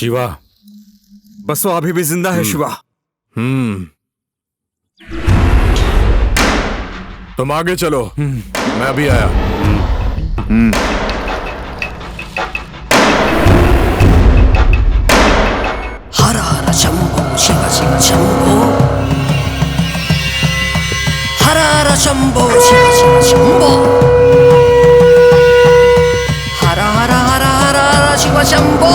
शिवा, बसवा अभी भी जिंदा है शिवा। तुम आगे चलो, मैं अभी आया। हर हर शंभो शिव शिव शंभो, हर हर शंभो शिव शिव शंभो, हर हर हर हर हर शिव शंभो,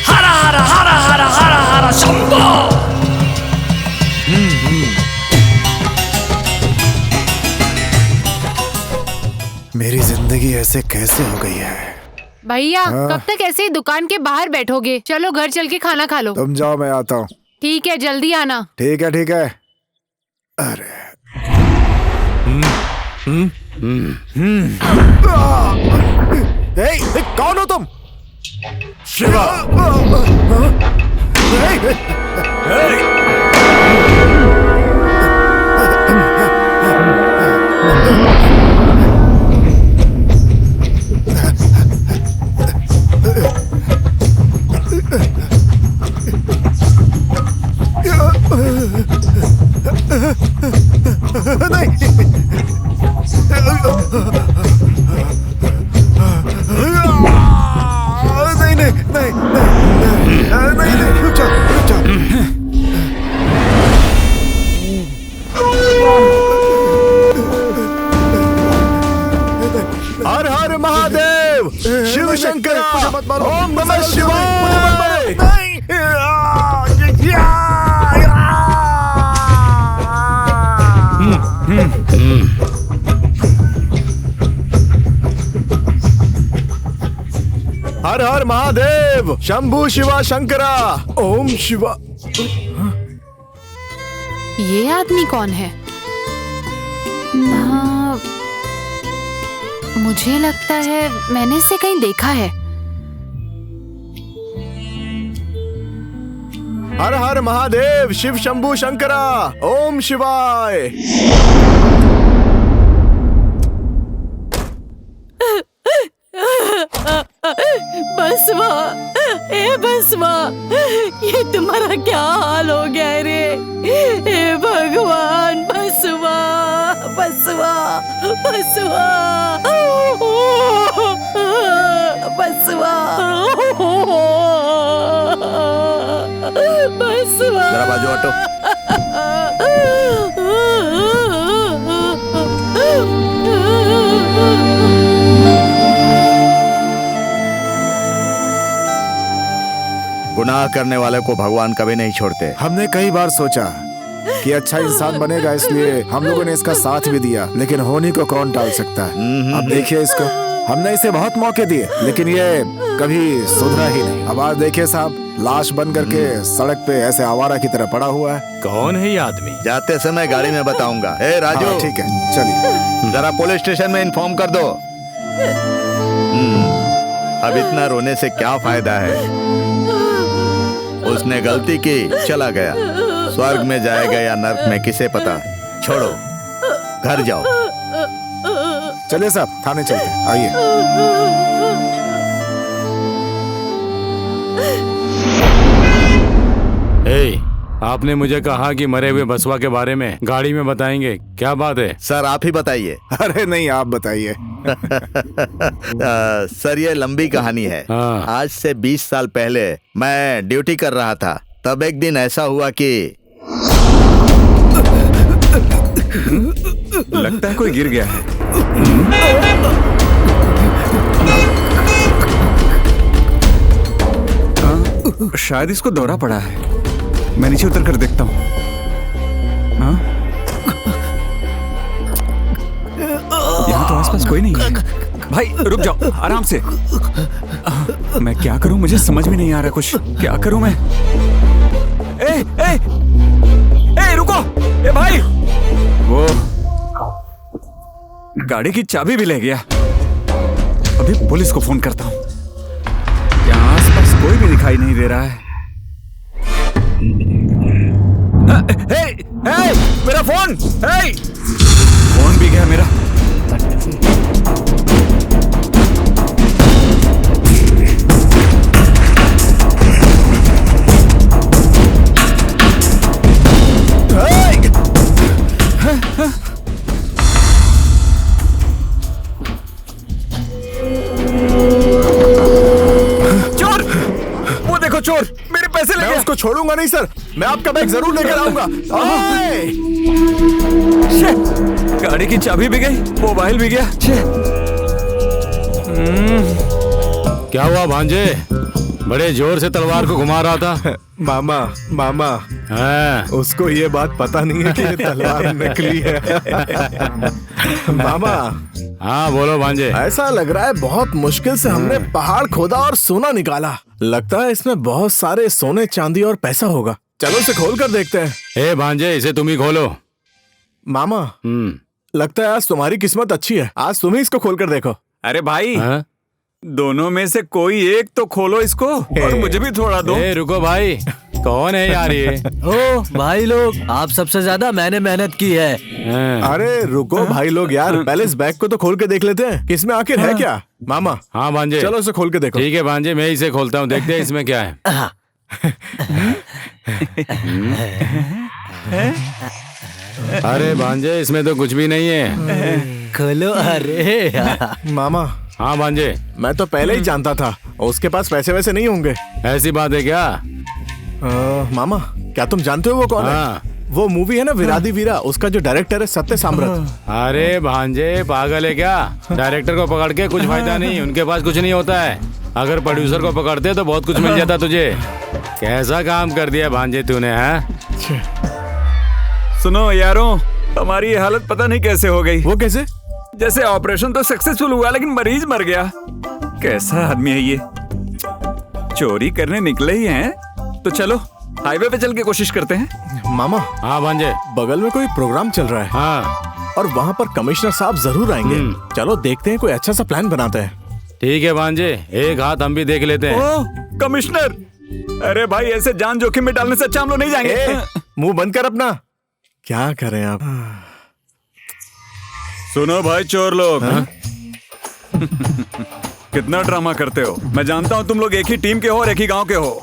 हर हर हर हर हर हर शंभो। मेरी जिंदगी ऐसे कैसे हो गई है? भैया कब तक ऐसे ही दुकान के बाहर बैठोगे? चलो घर चल के खाना खा लो। तुम जाओ, मैं आता हूँ। ठीक है, जल्दी आना। ठीक है ठीक है। अरे कौन हो तुम? शिवा, नहीं, रुक जाओ। हर हर महादेव, शिव शंकर, ओम नमः शिवाय। हर हर महादेव, शंभु शिवा शंकरा, ओम शिवा। ये आदमी कौन है? हाँ, मुझे लगता है मैंने इसे कहीं देखा है। हर हर महादेव, शिव शंभु शंकरा, ओम शिवाय। बसवा, ए बसवा, ये तुम्हारा क्या हाल हो गया रे? हे भगवान, बसवा बसवा बसवा बसवा बसवा। जरा बाजू हटो। गुनाह करने वाले को भगवान कभी नहीं छोड़ते। हमने कई बार सोचा कि अच्छा इंसान बनेगा, इसलिए हम लोगों ने इसका साथ भी दिया, लेकिन होने को कौन टाल सकता है। अब देखिए इसको, हमने इसे बहुत मौके दिए, लेकिन ये कभी सुधरा ही नहीं। अब आज देखिए साहब, लाश बन करके सड़क पे ऐसे आवारा की तरह पड़ा हुआ है। कौन है ये आदमी? जाते समय गाड़ी में बताऊंगा। ए राजू, हाँ, ठीक है, चलिए। जरा पुलिस स्टेशन में इन्फॉर्म कर दो। अब इतना रोने से क्या फायदा है? उसने गलती की, चला गया। स्वर्ग में जाएगा या नर्क में, किसे पता। छोड़ो, घर जाओ। चलिए साहब, थाने चलते हैं, आइए। आपने मुझे कहा कि मरे हुए बसवा के बारे में गाड़ी में बताएंगे, क्या बात है? सर आप ही बताइए। अरे नहीं, आप बताइए। सर ये लंबी कहानी है। हाँ। आज से 20 साल पहले मैं ड्यूटी कर रहा था। तब एक दिन ऐसा हुआ कि लगता है कोई गिर गया है। शायद इसको दौरा पड़ा है। मैं नीचे उतर कर देखता हूँ। यहाँ तो आसपास कोई नहीं है। भाई रुक जाओ, आराम से। मैं क्या करूं, मुझे समझ में नहीं आ रहा कुछ। क्या करूं मैं? ए रुको, ए भाई। वो गाड़ी की चाबी भी ले गया। अभी पुलिस को फोन करता हूं। यहाँ आसपास कोई भी दिखाई नहीं दे रहा है। मेरा फोन! फोन भी गया मेरा। ले मैं गया? उसको छोड़ूंगा नहीं सर, मैं आपका बैग जरूर लेकर आऊंगा। ओए! Shit! गाड़ी की चाबी भी गई, मोबाइल भी गया। क्या हुआ भांजे? बड़े जोर से तलवार को घुमा रहा था। मामा मामा, हाँ, उसको ये बात पता नहीं है कि ये तलवार नकली है। मामा, हाँ बोलो भांजे। ऐसा लग रहा है बहुत मुश्किल से हमने पहाड़ खोदा और सोना निकाला। लगता है इसमें बहुत सारे सोने चांदी और पैसा होगा। चलो इसे खोल कर देखते हैं। ए भांजे, इसे तुम ही खोलो। मामा, लगता है आज तुम्हारी किस्मत अच्छी है। आज तुम ही इसको खोल कर देखो। अरे भाई, हाँ? दोनों में से कोई एक तो खोलो इसको और मुझे भी थोड़ा दो। ए रुको भाई, कौन है यार ये? ओ भाई लोग, आप सबसे ज्यादा मैंने मेहनत की है। हाँ, अरे रुको भाई लोग यार, पहले इस बैग को तो खोल के देख लेते हैं कि इसमें आखिर है क्या। मामा, हाँ भांजे, चलो इसे खोल के देखो। ठीक है भांजे, मैं इसे खोलता हूँ, देखते हैं इसमें क्या है। अरे भांजे, इसमें तो कुछ भी नहीं है। खोलो। अरे मामा, हाँ भांजे, मैं तो पहले ही जानता था उसके पास पैसे वैसे नहीं होंगे। ऐसी बात है क्या? मामा, क्या तुम जानते हो वो कौन हाँ। है? वो मूवी है ना विरादी वीरा, उसका जो डायरेक्टर है सत्य साम्राट। अरे भांजे, पागल है क्या? डायरेक्टर को पकड़ के कुछ फायदा नहीं, उनके पास कुछ नहीं होता है। अगर प्रोड्यूसर को पकड़ते तो बहुत कुछ मिल जाता तुझे। कैसा काम कर दिया भांजे तूने, है? सुनो यारों, हमारी ये हालत पता नहीं कैसे हो गई। वो कैसे? जैसे ऑपरेशन तो सक्सेसफुल हुआ लेकिन मरीज मर गया। कैसा आदमी है ये? चोरी करने निकले ही हैं तो चलो हाईवे पे चल के कोशिश करते हैं। मामा, हाँ भांजे, बगल में कोई प्रोग्राम चल रहा है हाँ और वहाँ पर कमिश्नर साहब जरूर आएंगे। चलो देखते हैं, कोई अच्छा सा प्लान बनाते हैं। ठीक है भांजे, एक हाथ हम भी देख लेते हैं। ओ कमिश्नर, अरे भाई ऐसे जान जोखिम में डालने से अच्छा हम लोग नहीं जाएंगे। मुंह बंद कर अपना। क्या करें आप? सुनो भाई चोर लोग, कितना ड्रामा करते हो। मैं जानता हूँ तुम लोग एक ही टीम के हो और एक ही गांव के हो।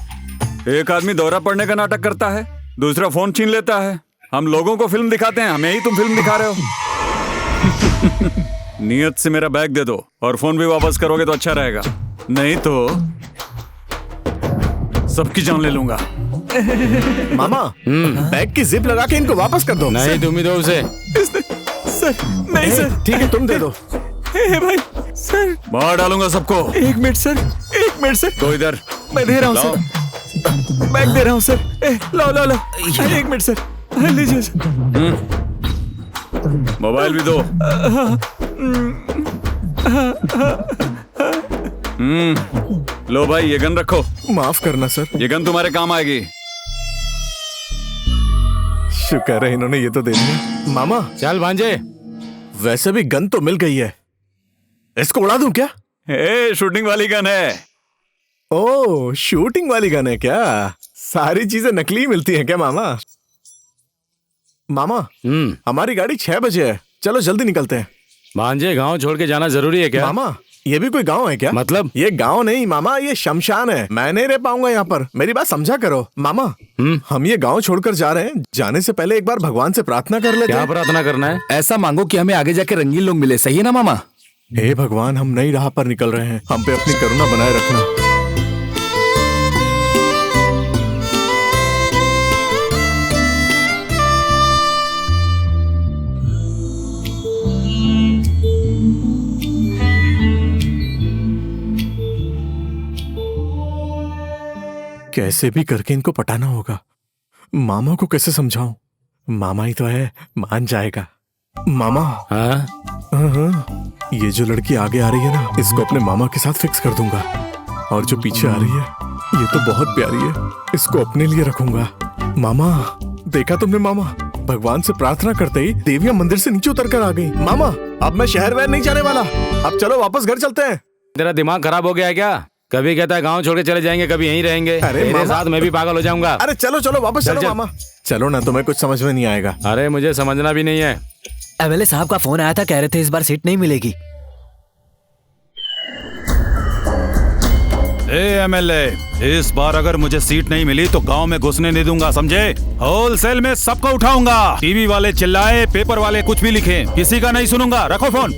एक आदमी दौरा पड़ने का नाटक करता है, दूसरा फोन छीन लेता है। हम लोगों को फिल्म दिखाते हैं, हमें ही तुम फिल्म दिखा रहे हो। नियत से मेरा बैग दे दो और फोन भी वापस करोगे तो अच्छा रहेगा, नहीं तो सबकी जान ले लूंगा। मामा, बैग की जिप लगा के इनको वापस कर दो। नहीं, तुम ही दो उसे। सर नहीं सर, ठीक है तुम दे दो। भाई सर, मार डालूंगा सबको। एक मिनट सर, एक मिनट सर, तो इधर मैं दे रहा हूँ सर, बैग दे रहा हूँ सर। लो लो लो, एक मिनट सर, लीजिए सर। मोबाइल भी दो। लो भाई, ये गन रखो। माफ करना सर। ये गन तुम्हारे काम आएगी। शुक्र है इन्होंने ये तो दे दिया। मामा, चल भांजे। वैसे भी गन तो मिल गई है, इसको उड़ा दूं क्या? शूटिंग वाली गन है। ओह, शूटिंग वाली गन है क्या? सारी चीजें नकली मिलती हैं क्या मामा? मामा, हमारी गाड़ी 6 बजे है, चलो जल्दी निकलते हैं। भांजे, गांव छोड़ के जाना जरूरी है क्या? मामा, ये भी कोई गांव है क्या? मतलब? ये गांव नहीं मामा, ये शमशान है। मैं नहीं रह पाऊंगा यहाँ पर, मेरी बात समझा करो। मामा, हम ये गांव छोड़कर जा रहे हैं, जाने से पहले एक बार भगवान से प्रार्थना कर लेते क्या हैं। प्रार्थना करना है? ऐसा मांगो कि हमें आगे जाके रंगीन लोग मिले, सही है ना मामा? हे भगवान, हम नई राह पर निकल रहे हैं, हम पे अपनी करुणा बनाए रखना। कैसे भी करके इनको पटाना होगा। मामा को कैसे समझाऊं? मामा ही तो है, मान जाएगा। मामा, हाँ? ये जो लड़की आगे आ रही है ना, इसको अपने मामा के साथ फिक्स कर दूंगा। और जो पीछे आ रही है, ये तो बहुत प्यारी है, इसको अपने लिए रखूंगा। मामा, देखा तुमने मामा, भगवान से प्रार्थना करते ही देवियां मंदिर से नीचे उतर कर आ गई। मामा, अब मैं शहर वहर नहीं जाने वाला, अब चलो वापस घर चलते हैं। तेरा दिमाग खराब हो गया है क्या? कभी कहता है गांव छोड़ के चले जाएंगे, कभी यहीं रहेंगे। तेरे मामा, साथ मैं भी पागल हो जाऊंगा। अरे चलो चलो वापस चल, चलो चल। मामा। चलो ना, तुम्हें कुछ समझ में नहीं आएगा। अरे मुझे समझना भी नहीं है। एमएलए साहब का फोन आया था, कह रहे थे इस बार सीट नहीं मिलेगी। एमएलए, इस बार अगर मुझे सीट नहीं मिली तो गांव में घुसने नहीं दूंगा, समझे? होलसेल में सबको उठाऊंगा। टीवी वाले चिल्लाए, पेपर वाले कुछ भी लिखें, किसी का नहीं सुनूंगा। रखो फोन।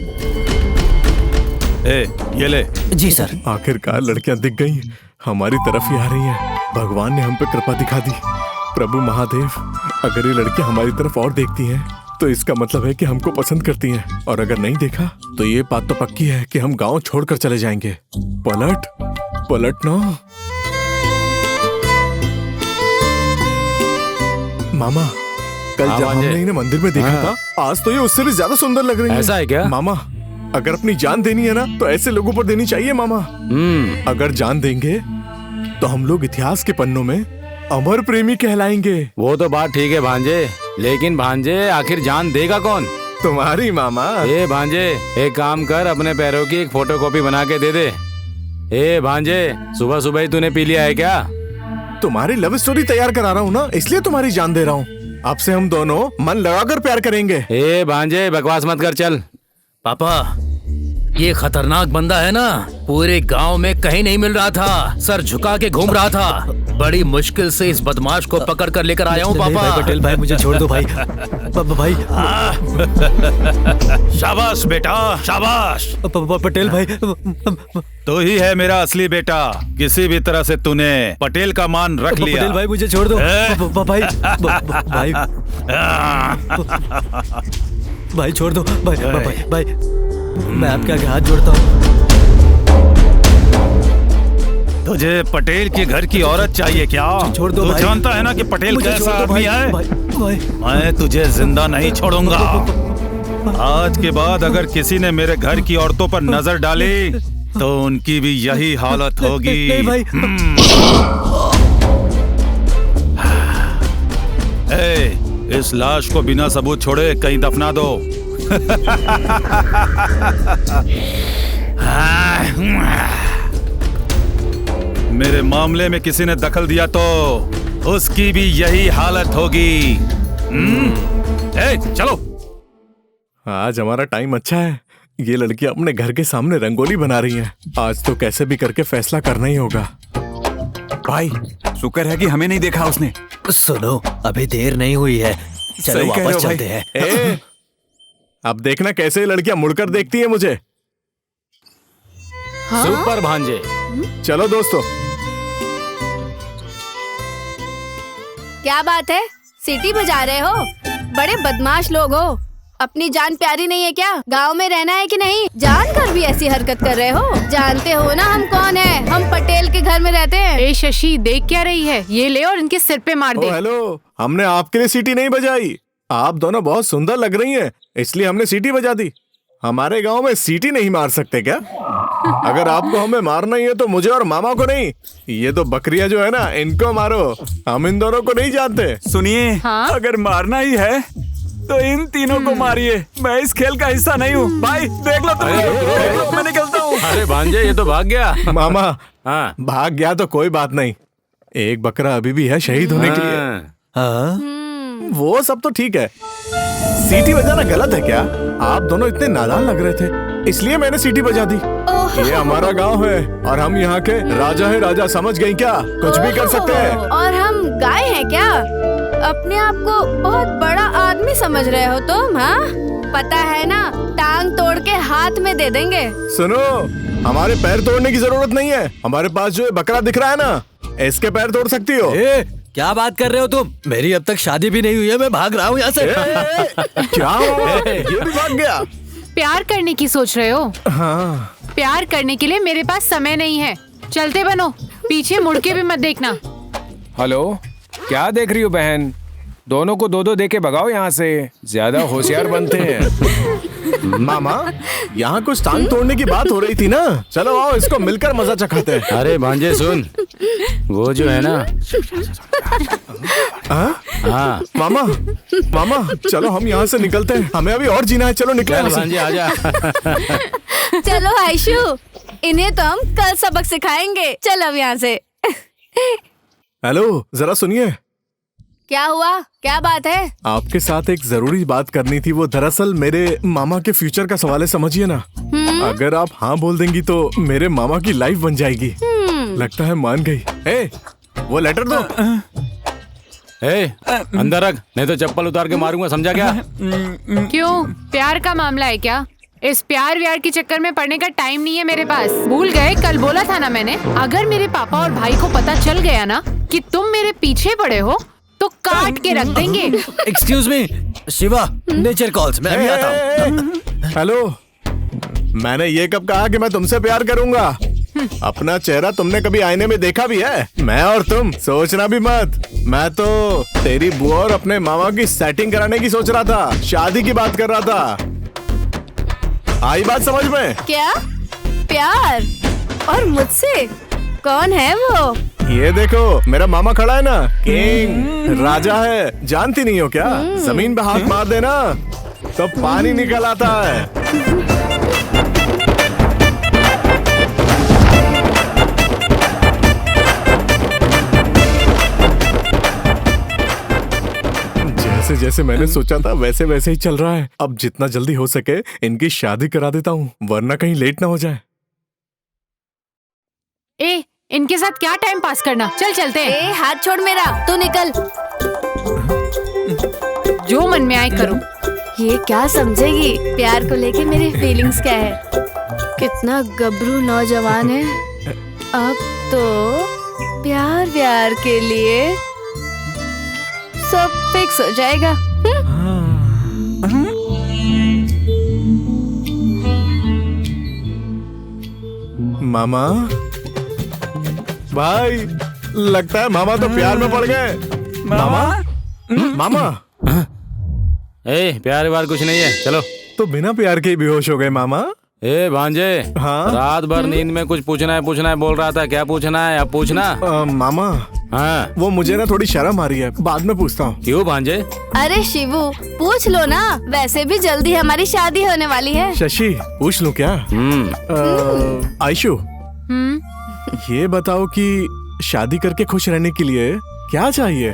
ये ले। जी सर। आखिरकार लड़कियां दिख गई, हमारी तरफ ही आ रही हैं। भगवान ने हम पे कृपा दिखा दी। प्रभु महादेव, अगर ये लड़की हमारी तरफ और देखती हैं तो इसका मतलब है कि हमको पसंद करती हैं, और अगर नहीं देखा तो ये बात तो पक्की है कि हम गांव छोड़कर चले जाएंगे। पलट ना मामा, कल जब हमने इन्हें मंदिर में देखा था, आज तो ये उससे भी ज्यादा सुंदर लग रही है। ऐसा है क्या मामा? अगर अपनी जान देनी है ना तो ऐसे लोगों पर देनी चाहिए मामा। अगर जान देंगे तो हम लोग इतिहास के पन्नों में अमर प्रेमी कहलाएंगे। वो तो बात ठीक है भांजे, लेकिन भांजे आखिर जान देगा कौन? तुम्हारी मामा। ए भांजे, एक काम कर, अपने पैरों की एक फोटोकॉपी बना के दे दे। ए भांजे, सुबह सुबह ही तूने पी लिया है क्या? तुम्हारी लव स्टोरी तैयार करा रहा हूँ ना, इसलिए तुम्हारी जान दे रहा हूँ। अब से हम दोनों मन लगाकर प्यार करेंगे। ए भांजे, बकवास मत कर, चल। पापा, ये खतरनाक बंदा है ना, पूरे गांव में कहीं नहीं मिल रहा था, सर झुका के घूम रहा था। बड़ी मुश्किल से इस बदमाश को पकड़ कर लेकर आया हूँ पापा। पटेल भाई मुझे छोड़ दो भाई। भाई शाबाश बेटा, शाबाश। पटेल भाई, तो ही है मेरा असली बेटा। किसी भी तरह से तूने पटेल का मान रख लिया। पटेल भाई मुझे छोड़ दो भाई। भाई भाई छोड़ दो भाई। मैं आपके आगे हाथ जोड़ता हूँ। तुझे पटेल के घर की औरत चाहिए क्या? छोड़ दो तू भाई। जानता है ना कि पटेल कैसा आदमी है। मैं तुझे जिंदा नहीं छोड़ूंगा। आज के बाद अगर किसी ने मेरे घर की औरतों पर नजर डाली तो उनकी भी यही हालत होगी। नहीं भाई। इस लाश को बिना सबूत छोड़े कहीं दफना दो। मेरे मामले में किसी ने दखल दिया तो उसकी भी यही हालत होगी। चलो। आज हमारा टाइम अच्छा है। ये लड़की अपने घर के सामने रंगोली बना रही है। आज तो कैसे भी करके फैसला करना ही होगा। भाई शुक्र है कि हमें नहीं देखा उसने। सुनो, अभी देर नहीं हुई है, चलो वापस चलते हैं। अब देखना कैसे लड़कियां मुड़कर देखती है मुझे। हाँ? सुपर भांजे। चलो दोस्तों। क्या बात है, सीटी बजा रहे हो? बड़े बदमाश लोग हो। अपनी जान प्यारी नहीं है क्या? गांव में रहना है कि नहीं? जानकर भी ऐसी हरकत कर रहे हो। जानते हो ना हम कौन है? हम पटेल के घर में रहते हैं। ए शशि, देख क्या रही है? ये ले और इनके सिर पे मार दे। हेलो, हमने आपके लिए सीटी नहीं बजाई। आप दोनों बहुत सुंदर लग रही हैं, इसलिए हमने सीटी बजा दी। हमारे गांव में सीटी नहीं मार सकते क्या? अगर आपको हमें मारना ही है तो मुझे और मामा को नहीं, ये दो बकरियां जो है ना, इनको मारो। हम इन दोनों को नहीं जानते। सुनिए, हाँ? अगर मारना ही है तो इन तीनों को मारिए। मैं इस खेल का हिस्सा नहीं हूँ। भाई देख लो तुम, देख लो, मैं निकलता हूँ। अरे भांजे, ये तो भाग गया। मामा, हाँ, भाग गया तो कोई बात नहीं, एक बकरा अभी भी है शहीद होने के लिए। हाँ? वो सब तो ठीक है, सीटी बजाना गलत है क्या? आप दोनों इतने नादान लग रहे थे, इसलिए मैंने सीटी बजा दी। ये हमारा गांव है और हम यहाँ के राजा है। राजा समझ गई क्या? कुछ भी कर सकते हैं। और हम गाय हैं क्या? अपने आप को बहुत बड़ा आदमी समझ रहे हो तुम? हाँ, पता है ना, टांग तोड़ के हाथ में दे देंगे। सुनो, हमारे पैर तोड़ने की जरूरत नहीं है। हमारे पास जो बकरा दिख रहा है ना, इसके पैर तोड़ सकती हो। क्या बात कर रहे हो तुम? मेरी अब तक शादी भी नहीं हुई है, मैं भाग रहा हूँ यहाँ से। क्या? ये भी भाग गया? प्यार करने की सोच रहे हो? हाँ। प्यार करने के लिए मेरे पास समय नहीं है। चलते बनो, पीछे मुड़ के भी मत देखना। हेलो, क्या देख रही हो बहन? दोनों को दो दो दे के भगाओ यहाँ से, ज्यादा होशियार बनते हैं। मामा, यहाँ कुछ टांग तोड़ने की बात हो रही थी ना, चलो आओ इसको मिलकर मजा चखाते हैं। अरे भांजे सुन, वो जो है ना। हाँ मामा, मामा चलो हम यहाँ से निकलते हैं, हमें अभी और जीना है। चलो निकले भांजे, आजा। चलो आयशु, इन्हें तो हम कल सबक सिखाएंगे। चलो अब यहाँ से। हेलो, जरा सुनिए। क्या हुआ? क्या बात है? आपके साथ एक जरूरी बात करनी थी। वो दरअसल मेरे मामा के फ्यूचर का सवाल है, समझिए ना। अगर आप हाँ बोल देंगी तो मेरे मामा की लाइफ बन जाएगी। लगता है मान गई। वो लेटर दो। अंदर रख, नहीं तो चप्पल उतार के मारूंगा, समझा क्या? क्यों, प्यार का मामला है क्या? इस प्यार व्यार के चक्कर में पड़ने का टाइम नहीं है मेरे पास। भूल गए, कल बोला था ना मैंने, अगर मेरे पापा और भाई को पता चल गया ना कि तुम मेरे पीछे पड़े हो तो काट के रख देंगे। Excuse me Shiva, nature calls, मैं अभी आता हूँ। हेलो, मैंने ये कब कहा कि मैं तुमसे प्यार करूंगा? अपना चेहरा तुमने कभी आईने में देखा भी है? मैं और तुम सोचना भी मत। मैं तो तेरी बुआ और अपने मामा की सेटिंग कराने की सोच रहा था, शादी की बात कर रहा था। आई बात समझ में? क्या प्यार? और मुझसे? कौन है वो? ये देखो, मेरा मामा खड़ा है ना, किंग, राजा है। जानती नहीं हो क्या? जमीन पे हाथ मार देना तो पानी निकल आता है। जैसे जैसे मैंने सोचा था वैसे वैसे ही चल रहा है। अब जितना जल्दी हो सके इनकी शादी करा देता हूँ, वरना कहीं लेट ना हो जाए। ए, इनके साथ क्या टाइम पास करना, चल चलते हैं। ए, हाथ छोड़ मेरा, तू निकल। जो मन में आए करो। ये क्या समझेगी प्यार को लेके मेरी फीलिंग्स क्या है? कितना गबरू नौजवान है। अब तो प्यार व्यार के लिए सब फिक्स हो जाएगा। मामा भाई, लगता है मामा तो प्यार में पड़ गए। मामा मामा ए, प्यार व्यार कुछ नहीं है, चलो। तो बिना प्यार के ही बेहोश हो गए मामा। ए भांजे, हाँ? रात भर नींद में कुछ पूछना है बोल रहा था, क्या पूछना है? अब पूछना। मामा हाँ, वो मुझे ना थोड़ी शर्म आ रही है, बाद में पूछता हूँ। क्यों भांजे? अरे शिवू, पूछ लो ना, वैसे भी जल्दी हमारी शादी होने वाली है। शशि, पूछ लूं क्या? आयशु, ये बताओ कि शादी करके खुश रहने के लिए क्या चाहिए?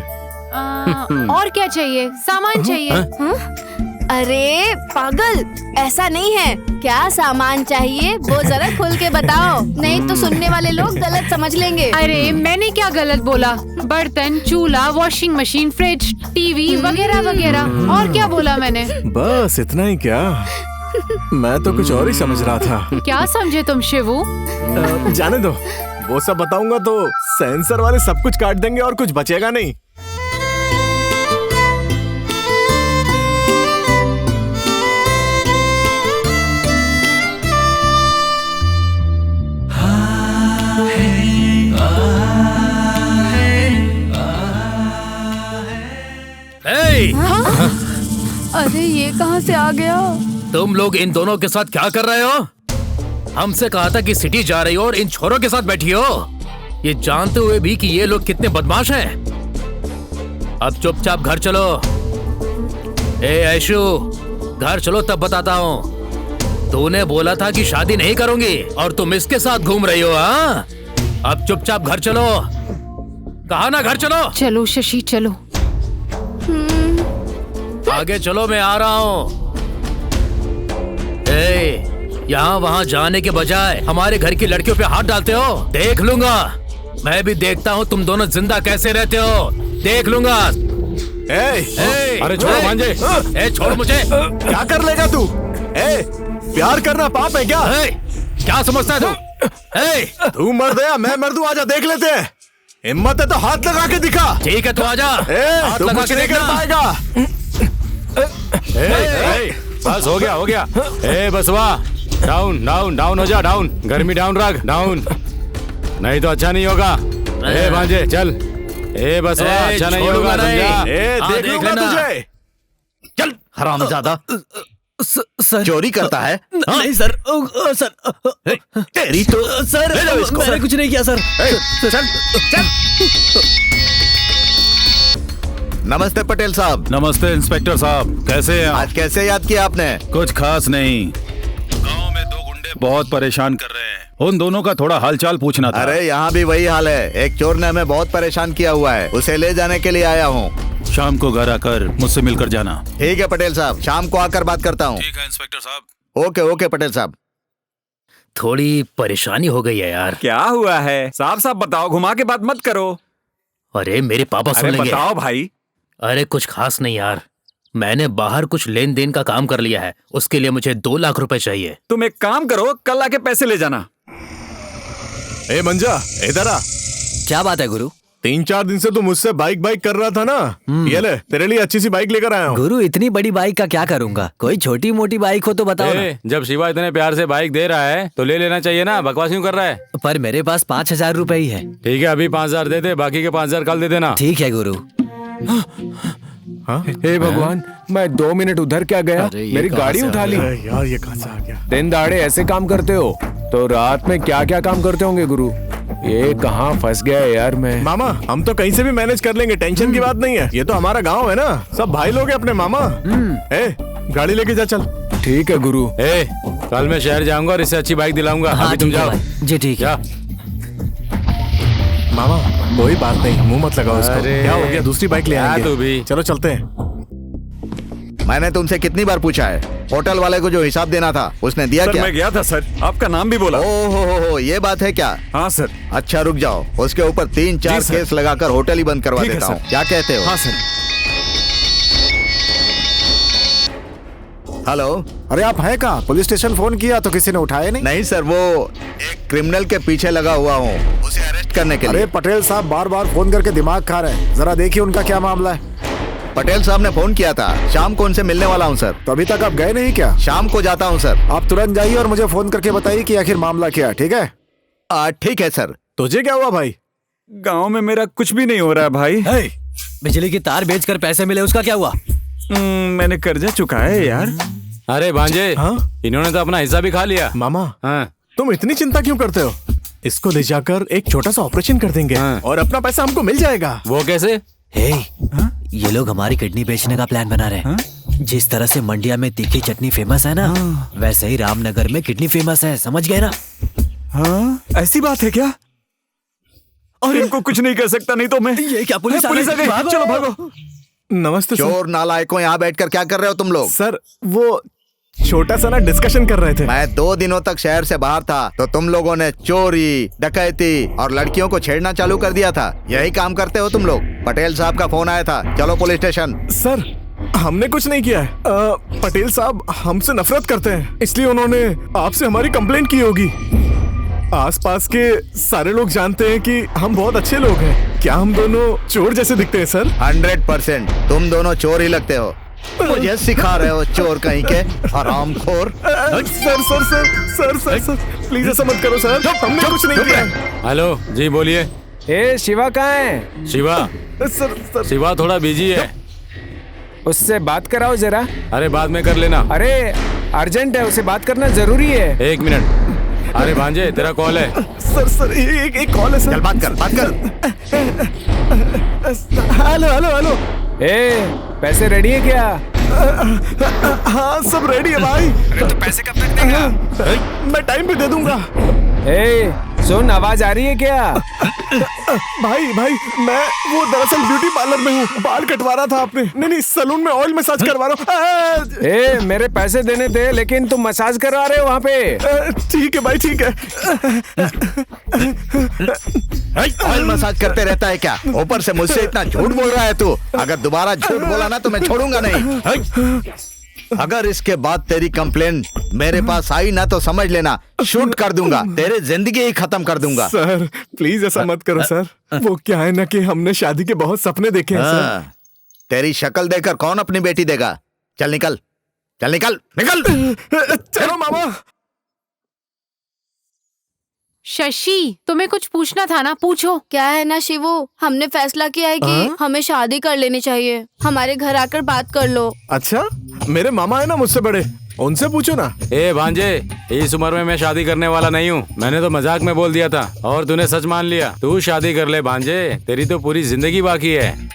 और क्या चाहिए? सामान चाहिए। अरे पागल, ऐसा नहीं है। क्या सामान चाहिए वो जरा खुल के बताओ, नहीं तो सुनने वाले लोग गलत समझ लेंगे। अरे मैंने क्या गलत बोला? बर्तन, चूल्हा, वॉशिंग मशीन, फ्रिज, टीवी वगैरह वगैरह। और क्या बोला मैंने? बस इतना ही क्या? मैं तो कुछ और ही समझ रहा था। क्या समझे तुम शिवू? जाने दो, वो सब बताऊंगा तो सेंसर वाले सब कुछ काट देंगे और कुछ बचेगा नहीं। अरे ये कहाँ से आ गया? तुम लोग इन दोनों के साथ क्या कर रहे हो? हमसे कहा था कि सिटी जा रही हो और इन छोरों के साथ बैठी हो, ये जानते हुए भी कि ये लोग कितने बदमाश हैं। अब चुपचाप घर चलो। ए ऐशु, घर चलो तब बताता हूँ। तूने बोला था कि शादी नहीं करूंगी और तुम इसके साथ घूम रही हो। हाँ, अब चुपचाप घर चलो। कहा ना घर चलो। चलो शशि चलो। आगे चलो, मैं आ रहा हूँ। यहाँ वहाँ जाने के बजाय हमारे घर की लड़कियों पे हाथ डालते हो। देख लूंगा, मैं भी देखता हूँ तुम दोनों जिंदा कैसे रहते हो। देख लूंगा। अरे छोड़ो भांजे। छोड़ मुझे। क्या कर लेगा तू? प्यार करना पाप है क्या? क्या समझता है तू? तू मर दे या मैं मर दूं, आजा देख लेते हैं। हिम्मत है तो हाथ लगा के दिखा। ठीक है, तू आजा। तू कुछ नहीं कर पाएगा। बस हो गया। ए बसवा, डाउन डाउन डाउन हो जा, डाउन। गर्मी डाउन रख, डाउन, नहीं तो अच्छा नहीं होगा। ए भांजे चल। ए बसवा, अच्छा नहीं होगा, समझा? देख लूंगा तुझे। चल हरामजादा। सर चोरी करता है? नहीं सर। सर तेरी तो सर मैंने कुछ नहीं किया सर। चल। नमस्ते पटेल साहब। नमस्ते इंस्पेक्टर साहब, कैसे हैं आप? आज कैसे याद किया आपने? कुछ खास नहीं, गांव में दो गुंडे बहुत परेशान कर रहे हैं, उन दोनों का थोड़ा हालचाल पूछना था। अरे यहाँ भी वही हाल है, एक चोर ने हमें बहुत परेशान किया हुआ है, उसे ले जाने के लिए आया हूँ। शाम को घर आकर मुझसे मिलकर जाना। ठीक है पटेल साहब, शाम को आकर बात करता हूँ। ठीक है इंस्पेक्टर साहब। ओके पटेल साहब। थोड़ी परेशानी हो गई है यार। क्या हुआ है? साफ साफ बताओ, घुमा के बात मत करो। अरे मेरे पापा सुन लेंगे। बताओ भाई। अरे कुछ खास नहीं यार, मैंने बाहर कुछ लेन देन का काम कर लिया है, उसके लिए मुझे 2 लाख रुपए चाहिए। तुम एक काम करो, कल आके पैसे ले जाना। ए मंजा, इधर आ। क्या बात है गुरु? 3-4 दिन से तू मुझसे बाइक कर रहा था ना। ये ले, तेरे लिए अच्छी सी बाइक लेकर आया हूँ। गुरु इतनी बड़ी बाइक का क्या करूंगा? कोई छोटी मोटी बाइक हो तो बताओ ना। जब शिवा इतने प्यार से बाइक दे रहा है तो ले लेना चाहिए ना, बकवास क्यों कर रहा है? पर मेरे पास 5,000 रुपए ही है। ठीक है, अभी 5,000 दे दे, बाकी के 5,000 कल दे देना। ठीक है गुरु। हे भगवान, मैं 2 मिनट उधर क्या गया, मेरी गाड़ी उठा ली। यार ये कहाँ से आ गया? दिन दहाड़े ऐसे काम करते हो तो रात में क्या क्या काम करते होंगे गुरु? ये कहाँ फंस गया यार मैं। मामा, हम तो कहीं से भी मैनेज कर लेंगे, टेंशन की बात नहीं है। ये तो हमारा गांव है ना, सब भाई लोग हैं अपने मामा। गाड़ी लेके जा चल। ठीक है गुरु। कल मैं शहर जाऊंगा और इससे अच्छी बाइक दिलाऊंगा। हाँ, अभी तुम जाओ। जी ठीक है। मामा कोई बात नहीं, मुंह मत लगाओ इसको। क्या हो गया, दूसरी बाइक ले आएंगे। तू भी चलो चलते हैं। मैंने तुमसे कितनी बार पूछा है, होटल वाले को जो हिसाब देना था उसने दिया सर, क्या? मैं गया था सर, आपका नाम भी बोला। ओहो, ये बात है क्या? हाँ सर। अच्छा रुक जाओ, उसके ऊपर 3-4 केस लगाकर होटल ही बंद करवा देता हूँ। क्या कहते हो? हाँ सर। हेलो। अरे आप हैं कहाँ? पुलिस स्टेशन फोन किया तो किसी ने उठाया नहीं? नहीं सर, वो एक क्रिमिनल के पीछे लगा हुआ हूँ, उसे अरेस्ट करने के लिए। अरे पटेल साहब बार बार फोन करके दिमाग खा रहे हैं, जरा देखिए उनका क्या मामला है। पटेल साहब ने फोन किया था, शाम को उनसे मिलने वाला हूँ सर। तो अभी तक आप गए नहीं क्या? शाम को जाता हूँ सर। आप तुरंत जाइए और मुझे फोन करके बताइए कि आखिर मामला क्या है, ठीक है? ठीक है सर। तुझे क्या हुआ भाई? गांव में मेरा कुछ भी नहीं हो रहा है भाई। बिजली की तार बेचकर पैसे मिले, उसका क्या हुआ? मैंने कर्जा चुकाया है यार। अरे भांजे, इन्होंने तो अपना हिस्सा भी खा लिया। मामा तुम इतनी चिंता क्यों करते हो? इसको ले जाकर एक छोटा सा ऑपरेशन कर देंगे और अपना पैसा हमको मिल जाएगा। वो कैसे? ये लोग हमारी किडनी बेचने का प्लान बना रहे हैं। जिस तरह से मंडिया में तीखी चटनी फेमस है ना, वैसे ही रामनगर में किडनी फेमस है, समझ गए ना? हाँ, ऐसी बात है क्या? और इनको कुछ नहीं कर सकता, नहीं तो मैं। ये क्या पुलिस आ गई? चलो भागो। नमस्ते सर। चोर नालायकों, यहाँ बैठकर क्या कर रहे हो तुम लोग? सर वो छोटा सा ना डिस्कशन कर रहे थे। मैं 2 दिनों तक शहर से बाहर था तो तुम लोगों ने चोरी, डकैती और लड़कियों को छेड़ना चालू कर दिया था। यही काम करते हो तुम लोग। पटेल साहब का फोन आया था, चलो पुलिस स्टेशन। सर हमने कुछ नहीं किया है। पटेल साहब हमसे नफरत करते हैं, इसलिए उन्होंने आपसे हमारी कंप्लेंट की होगी। आसपास के सारे लोग जानते हैं कि हम बहुत अच्छे लोग हैं। क्या हम दोनों चोर जैसे दिखते हैं सर? 100% तुम दोनों चोर ही लगते हो। मुझे सिखा रहे हो चोर कहीं के, हरामखोर। सर प्लीज ऐसा मत करो सर, हमने कुछ नहीं किया। हेलो जी, बोलिए। शिवा कहाँ है? शिवा सर शिवा थोड़ा बिजी है, उससे बात कराओ जरा। अरे बाद में कर लेना। अरे अर्जेंट है, उसे बात करना जरूरी है। 1 मिनट। अरे भांजे, तेरा कॉल है। सर एक कॉल है सर। चल बात कर। हेलो। पैसे रेडी है क्या? हाँ सब रेडी है भाई। अरे तो पैसे कब तक देगा? मैं टाइम पे दे दूंगा। सुन, आवाज आ रही है क्या? भाई मैं वो दरअसल ब्यूटी पार्लर में हूँ, बाल कटवा रहा था आपने। नहीं सैलून में ऑयल मसाज करवा रहा हूँ। मेरे पैसे देने दे, लेकिन तुम मसाज करवा रहे हो वहाँ पे। ठीक है भाई, ठीक है। ऑयल मसाज करते रहता है क्या? ऊपर से मुझसे इतना झूठ बोल रहा है तू। अगर दोबारा झूठ बोला ना तो मैं छोड़ूंगा नहीं। अगर इसके बाद तेरी कंप्लेन मेरे पास आई ना तो समझ लेना, शूट कर दूंगा, तेरे जिंदगी ही खत्म कर दूंगा। सर प्लीज ऐसा मत करो सर। वो क्या है ना कि हमने शादी के बहुत सपने देखे हैं सर। तेरी शक्ल देखकर कौन अपनी बेटी देगा? चल निकल। चलो मामा। शशि, तुम्हें कुछ पूछना था ना, पूछो। क्या है ना शिवू, हमने फैसला किया है कि हमें शादी कर लेनी चाहिए। हमारे घर आकर बात कर लो। अच्छा, मेरे मामा है ना मुझसे बड़े, उनसे पूछो ना। भांजे, इस उम्र में मैं शादी करने वाला नहीं हूँ। मैंने तो मजाक में बोल दिया था और तूने सच मान लिया। तू शादी कर ले भांजे, तेरी तो पूरी जिंदगी बाकी है।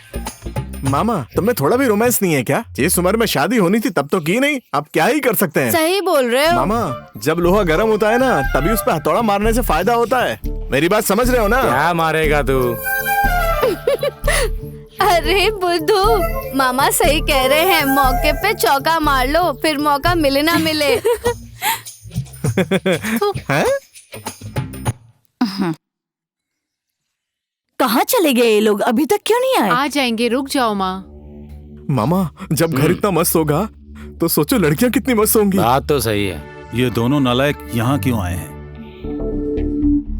मामा तुम्हें थोड़ा भी रोमांस नहीं है क्या? जिस उम्र में शादी होनी थी तब तो की नहीं, अब क्या ही कर सकते हैं। सही बोल रहे हो मामा। जब लोहा गर्म होता है ना तभी उस पर हथौड़ा मारने से फायदा होता है। मेरी बात समझ रहे हो ना? क्या मारेगा तू? अरे बुद्धू, मामा सही कह रहे हैं, मौके पे चौका मार लो, फिर मौका मिले ना मिले। कहाँ चले गए ये लोग? अभी तक क्यों नहीं आए? आ जाएंगे, रुक जाओ माँ। मामा जब घर इतना मस्त होगा तो सोचो लड़कियाँ कितनी मस्त होंगी। बात तो सही है। ये दोनों नालायक यहाँ क्यों आए हैं?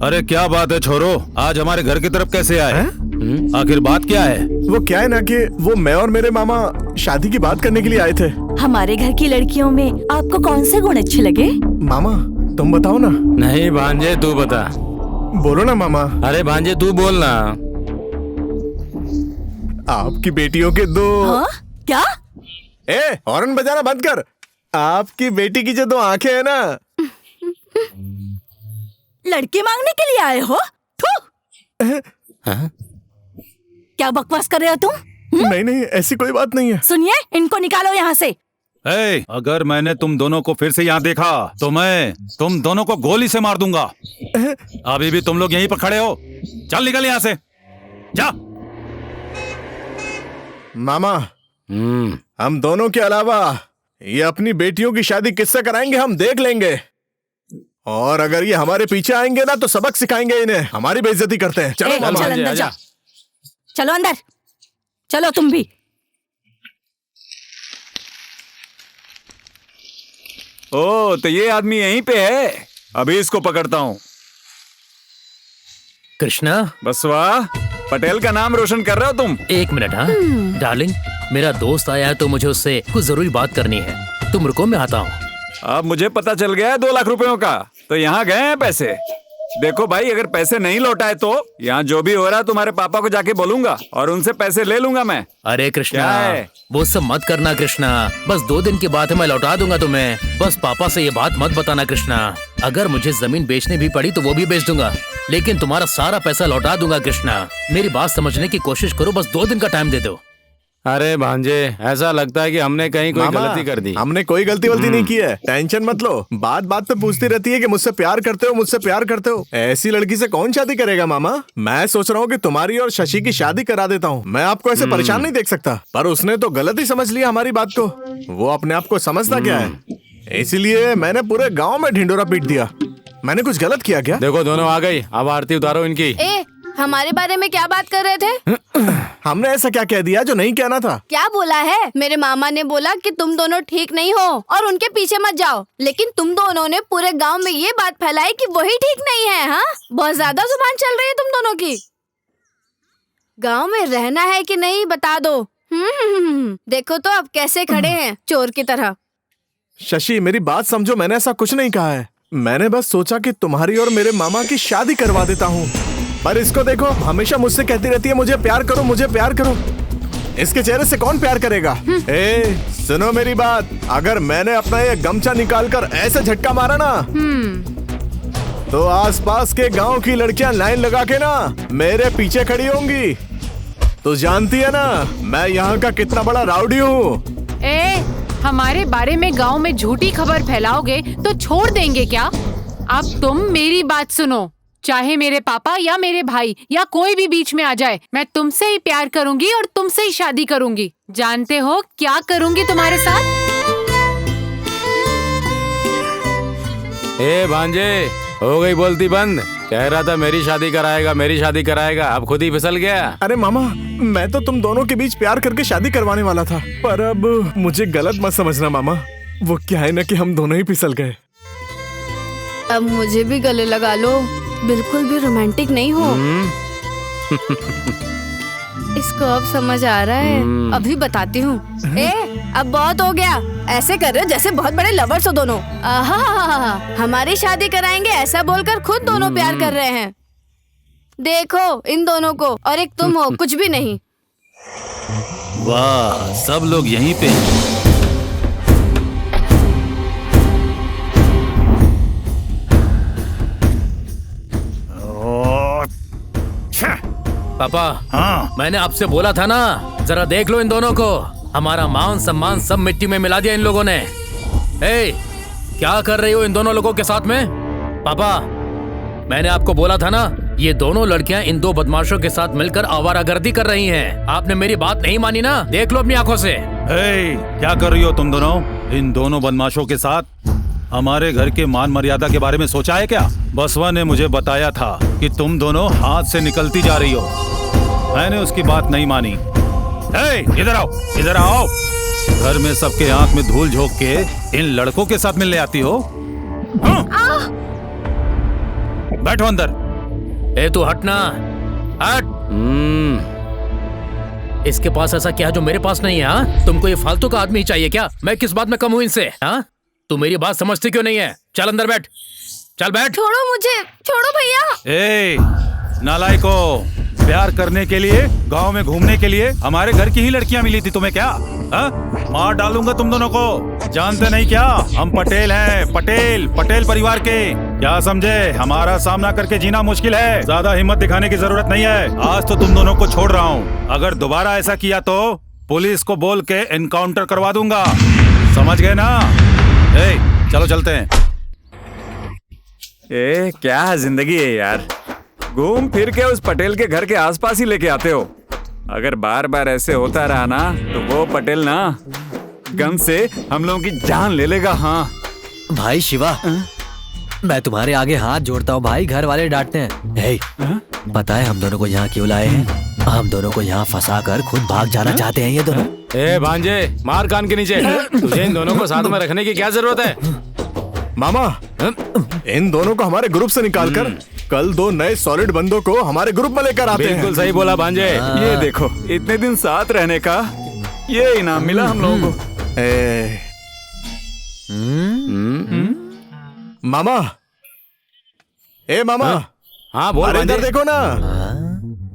अरे क्या बात है छोरो, आज हमारे घर की तरफ कैसे आए? आखिर बात क्या है? वो क्या है ना कि वो मैं और मेरे मामा शादी की बात करने के लिए आए थे। हमारे घर की लड़कियों में आपको कौन से गुण अच्छे लगे? मामा तुम बताओ ना। नहीं भांजे तू बता। बोलो ना मामा। अरे भांजे तू बोल ना। आपकी बेटियों के दो। हाँ? क्या? ए हॉर्न बजाना बंद कर। आपकी बेटी की जो दो आंखें हैं ना। लड़के मांगने के लिए आए हो? क्या बकवास कर रहे हो तुम? नहीं नहीं ऐसी कोई बात नहीं है। सुनिए, इनको निकालो यहाँ से। अगर मैंने तुम दोनों को फिर से यहाँ देखा तो मैं तुम दोनों को गोली से मार दूंगा। अभी भी तुम लोग यहीं पर खड़े हो? चल निकल यहाँ से, जा। मामा हम दोनों के अलावा ये अपनी बेटियों की शादी किससे कराएंगे हम देख लेंगे। और अगर ये हमारे पीछे आएंगे ना तो सबक सिखाएंगे इन्हें। हमारी बेइज्जती करते हैं। चलो चल अंदर जा। चलो अंदर, चलो तुम भी। ओ तो ये आदमी यहीं पे है। अभी इसको पकड़ता हूँ। कृष्णा, बसवा, पटेल का नाम रोशन कर रहे हो तुम। एक मिनट। हाँ डार्लिंग, मेरा दोस्त आया है तो मुझे उससे कुछ जरूरी बात करनी है। तुम रुको, मैं आता हूँ। अब मुझे पता चल गया है 2 लाख रुपयों का। तो यहाँ गए हैं पैसे। देखो भाई, अगर पैसे नहीं लौटाए तो यहाँ जो भी हो रहा है तुम्हारे पापा को जाके बोलूंगा और उनसे पैसे ले लूंगा मैं। अरे कृष्णा, क्या है? वो सब मत करना कृष्णा। बस 2 दिन की बात है, मैं लौटा दूंगा तुम्हें। बस पापा से ये बात मत बताना कृष्णा। अगर मुझे जमीन बेचने भी पड़ी तो वो भी बेच दूंगा, लेकिन तुम्हारा सारा पैसा लौटा दूंगा कृष्णा। मेरी बात समझने की कोशिश करो, बस 2 दिन का टाइम दे दो। अरे भांजे, ऐसा लगता है कि हमने कहीं कोई गलती कर दी। हमने कोई गलती वलती नहीं की है। टेंशन मत लो। बात बात पे पूछती रहती है कि मुझसे प्यार करते हो, मुझसे प्यार करते हो। ऐसी लड़की से कौन शादी करेगा मामा। मैं सोच रहा हूँ कि तुम्हारी और शशि की शादी करा देता हूँ। मैं आपको ऐसे परेशान नहीं देख सकता। पर उसने तो गलत ही समझ लिया हमारी बात को। वो अपने आप को समझता क्या है, इसीलिए मैंने पूरे गाँव में ढिंडोरा पीट दिया। मैंने कुछ गलत किया क्या? देखो दोनों आ गई, अब आरती उतारो इनकी। हमारे बारे में क्या बात कर रहे थे? हमने ऐसा क्या कह दिया जो नहीं कहना था? क्या बोला है? मेरे मामा ने बोला कि तुम दोनों ठीक नहीं हो और उनके पीछे मत जाओ, लेकिन तुम दोनों ने पूरे गांव में ये बात फैलाई कि वही ठीक नहीं है। हाँ, बहुत ज्यादा जुबान चल रही है तुम दोनों की। गांव में रहना है कि नहीं बता दो। देखो तो अब कैसे खड़े हैं चोर की तरह। शशि मेरी बात समझो, मैंने ऐसा कुछ नहीं कहा है। मैंने बस सोचा कि तुम्हारी और मेरे मामा की शादी करवा देता हूँ। पर इसको देखो, हमेशा मुझसे कहती रहती है मुझे प्यार करो, मुझे प्यार करो। इसके चेहरे से कौन प्यार करेगा? सुनो मेरी बात, अगर मैंने अपना ये गमछा निकालकर ऐसे झटका मारा ना तो आसपास के गांव की लड़कियां लाइन लगा के ना मेरे पीछे खड़ी होंगी। तो जानती है ना मैं यहाँ का कितना बड़ा राउडी हूँ। हमारे बारे में गांव में झूठी खबर फैलाओगे तो छोड़ देंगे क्या? अब तुम मेरी बात सुनो। चाहे मेरे पापा या मेरे भाई या कोई भी बीच में आ जाए, मैं तुमसे ही प्यार करूंगी और तुमसे ही शादी करूंगी। जानते हो क्या करूंगी तुम्हारे साथ? भांजे, हो गई बोलती बंद। कह रहा था मेरी शादी कराएगा, मेरी शादी कराएगा, अब खुद ही फिसल गया। अरे मामा, मैं तो तुम दोनों के बीच प्यार करके शादी करवाने वाला था, पर अब मुझे गलत मत समझना मामा। वो क्या है ना कि हम दोनों ही फिसल गए। अब मुझे भी गले लगा लो, बिल्कुल भी रोमांटिक नहीं हो। इसको अब समझ आ रहा है, अभी बताती हूँ। अब बहुत हो गया, ऐसे कर रहे हो जैसे बहुत बड़े लवर्स हो दोनों। हमारी शादी कराएंगे ऐसा बोलकर खुद दोनों प्यार कर रहे हैं। देखो इन दोनों को, और एक तुम हो कुछ भी नहीं। वाह, सब लोग यहीं पे। पापा, हाँ? मैंने आपसे बोला था ना, जरा देख लो इन दोनों को। हमारा मान सम्मान सब मिट्टी में मिला दिया इन लोगों ने। क्या कर रही हो इन दोनों लोगों के साथ में? पापा, मैंने आपको बोला था ना, ये दोनों लड़कियां इन 2 बदमाशों के साथ मिलकर आवारागर्दी कर रही हैं। आपने मेरी बात नहीं मानी ना, देख लो अपनी आंखों से। क्या कर रही हो तुम दोनों? इन दोनों बदमाशों के साथ हमारे घर के मान मर्यादा के बारे में सोचा है क्या? बसवा ने मुझे बताया था कि तुम दोनों हाथ से निकलती जा रही हो। मैंने उसकी बात नहीं मानी। इधर आओ, इधर आओ। घर में सबके आंख में धूल झोंक के इन लड़कों के साथ मिलने आती हो? बैठो अंदर। तू हटना, हट। इसके पास ऐसा क्या है जो मेरे पास नहीं है? हाँ, तुमको ये फालतू का आदमी ही चाहिए क्या? मैं किस बात में कम हूँ इनसे? हाँ, तू मेरी बात समझती क्यों नहीं है? चल अंदर बैठ, चल बैठ। छोड़ो मुझे, छोड़ो भैया। ए नालायको, प्यार करने के लिए, गांव में घूमने के लिए हमारे घर की ही लड़कियां मिली थी तुम्हें क्या? हा? मार डालूंगा तुम दोनों को। जानते नहीं क्या, हम पटेल हैं, पटेल परिवार के। क्या समझे? हमारा सामना करके जीना मुश्किल है, ज्यादा हिम्मत दिखाने की जरूरत नहीं है। आज तो तुम दोनों को छोड़ रहा हूँ, अगर दोबारा ऐसा किया तो पुलिस को बोल के एनकाउंटर करवा दूंगा, समझ गए ना? चलो चलते हैं। ए क्या जिंदगी है यार, घूम फिर के उस पटेल के घर के आसपास ही लेके आते हो। अगर बार बार ऐसे होता रहा ना तो वो पटेल ना गम से हम लोगों की जान ले लेगा। हाँ भाई शिवा, मैं तुम्हारे आगे हाथ जोड़ता हूँ भाई, घर वाले डांटते हैं। पता है हम दोनों को यहाँ क्यों लाए हैं? हम दोनों को यहाँ फंसा कर खुद भाग जाना चाहते हैं ये दोनों। ए भांजे, मार कान के नीचे। तुझे इन दोनों को साथ में रखने की क्या जरूरत है? मामा, इन दोनों को हमारे ग्रुप से निकालकर कल 2 नए सॉलिड बंदों को हमारे ग्रुप में लेकर आते हैं। बिल्कुल सही बोला भांजे। ये देखो, इतने दिन साथ रहने का ये इनाम मिला हम लोगों को। मामा, ए मामा, हाँ बोल। अरे इधर देखो ना,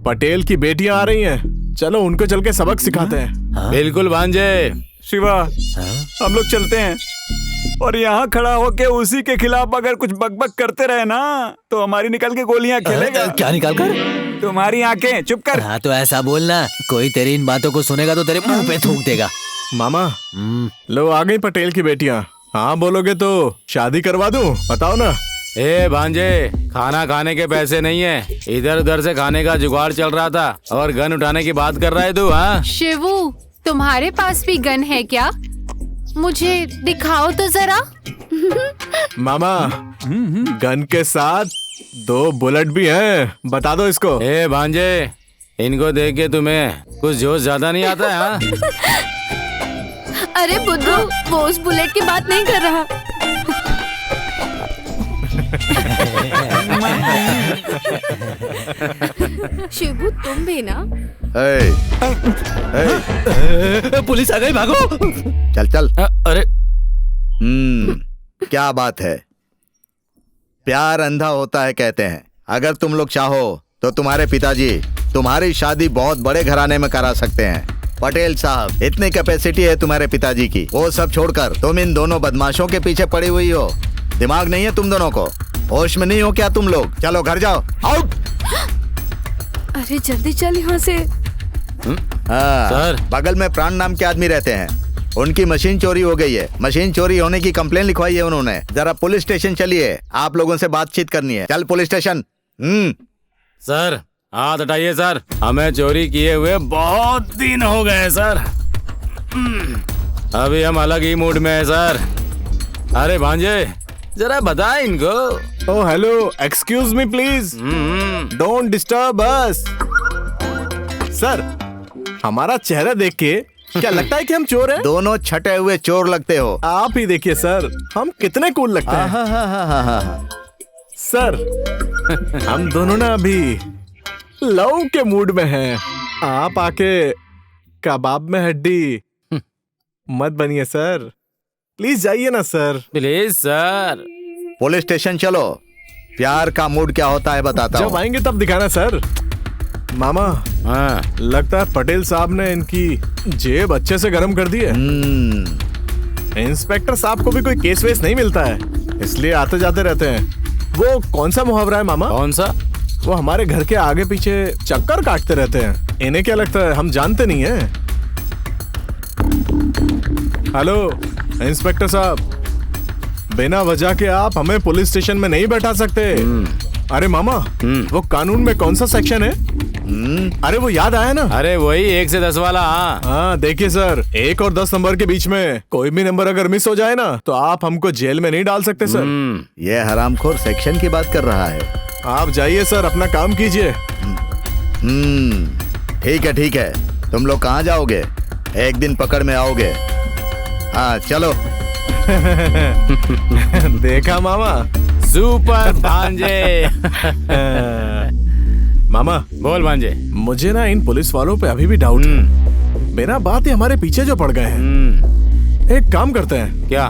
पटेल की बेटियां आ रही हैं, चलो उनको चल के सबक सिखाते हैं। बिल्कुल भांजे। शिवा, हम लोग चलते हैं, और यहाँ खड़ा होके उसी के खिलाफ अगर कुछ बकबक करते रहे ना तो हमारी निकल के गोलियां खेलेगा। क्या निकाल कर? तुम्हारी आंखें। चुप कर। हाँ तो ऐसा बोलना, कोई तेरी इन बातों को सुनेगा तो तेरे मुंह पे थूक देगा। मामा, लो आ गई पटेल की बेटियां। हाँ बोलोगे तो शादी करवा दूं, बताओ ना। ए भांजे, खाना खाने के पैसे नहीं है, इधर उधर से खाने का जुगाड़ चल रहा था और गन उठाने की बात कर रहा है तू? हाँ शिवू, तुम्हारे पास भी गन है क्या? मुझे दिखाओ तो जरा। मामा, गन के साथ 2 बुलेट भी हैं, बता दो इसको। ए भांजे, इनको देख के तुम्हें कुछ जोश ज्यादा नहीं आता है? हाँ? अरे बुद्धू, वो उस बुलेट की बात नहीं कर रहा। शिबू, तुम भी ना? पुलिस आ गई, भागो। चल चल। अरे क्या बात है, प्यार अंधा होता है कहते हैं। अगर तुम लोग चाहो तो तुम्हारे पिताजी तुम्हारी शादी बहुत बड़े घराने में करा सकते हैं। पटेल साहब, इतनी कैपेसिटी है तुम्हारे पिताजी की। वो सब छोड़कर तुम इन दोनों बदमाशों के पीछे पड़ी हुई हो। दिमाग नहीं है तुम दोनों को? होश में नहीं हो क्या तुम लोग? चलो घर जाओ, आउट। अरे जल्दी चल यहाँ से। सर, बगल में प्राण नाम के आदमी रहते हैं, उनकी मशीन चोरी हो गई है। मशीन चोरी होने की कंप्लेन लिखवाई है उन्होंने। जरा पुलिस स्टेशन चलिए, आप लोगों से बातचीत करनी है। चल पुलिस स्टेशन। सर हाथ हटाइए सर, हमें चोरी किए हुए बहुत दिन हो गए सर। अभी हम अलग ही मूड में है सर। अरे भांजे, जरा बता इनको। Oh hello, excuse me please, don't disturb us. Sir, हमारा चेहरा देख के क्या लगता है कि हम चोर हैं? दोनों छटे हुए चोर लगते हो। आप ही देखिए सर, हम कितने कूल लगते हैं। सर, हम दोनों ना अभी लव के मूड में हैं। आप आके कबाब में हड्डी मत बनिए सर, प्लीज जाइए ना sir. Please sir. Police station चलो, प्यार का मूड क्या होता है बताता हूँ। जब आएंगे तब दिखाना सर। मामा, लगता है पटेल साहब ने इनकी जेब अच्छे से गर्म कर दी है। इंस्पेक्टर साहब को भी कोई केस वेस नहीं मिलता है, इसलिए आते जाते रहते हैं। वो कौन सा मुहावरा है मामा? कौन सा? वो हमारे घर के आगे पीछे चक्कर काटते रहते हैं। इन्हें क्या लगता है हम जानते नहीं हैं? हेलो इंस्पेक्टर साहब, बिना वजह के आप हमें पुलिस स्टेशन में नहीं बैठा सकते। अरे मामा, वो कानून में कौन सा सेक्शन है? अरे वो याद आया ना? अरे वही 1 से 10 वाला। हाँ देखिए सर, 1 और 10 नंबर के बीच में कोई भी नंबर अगर मिस हो जाए ना तो आप हमको जेल में नहीं डाल सकते सर। ये हरामखोर सेक्शन की बात कर रहा है। आप जाइए सर, अपना काम कीजिए। ठीक है, तुम लोग कहाँ जाओगे? एक दिन पकड़ में आओगे। हाँ चलो। देखा मामा, सुपर भांजे। मामा बोल भांजे। मुझे ना इन पुलिस वालों पे अभी भी डाउट है। बिना बात ही हमारे पीछे जो पड़ गए हैं। एक काम करते हैं, क्या?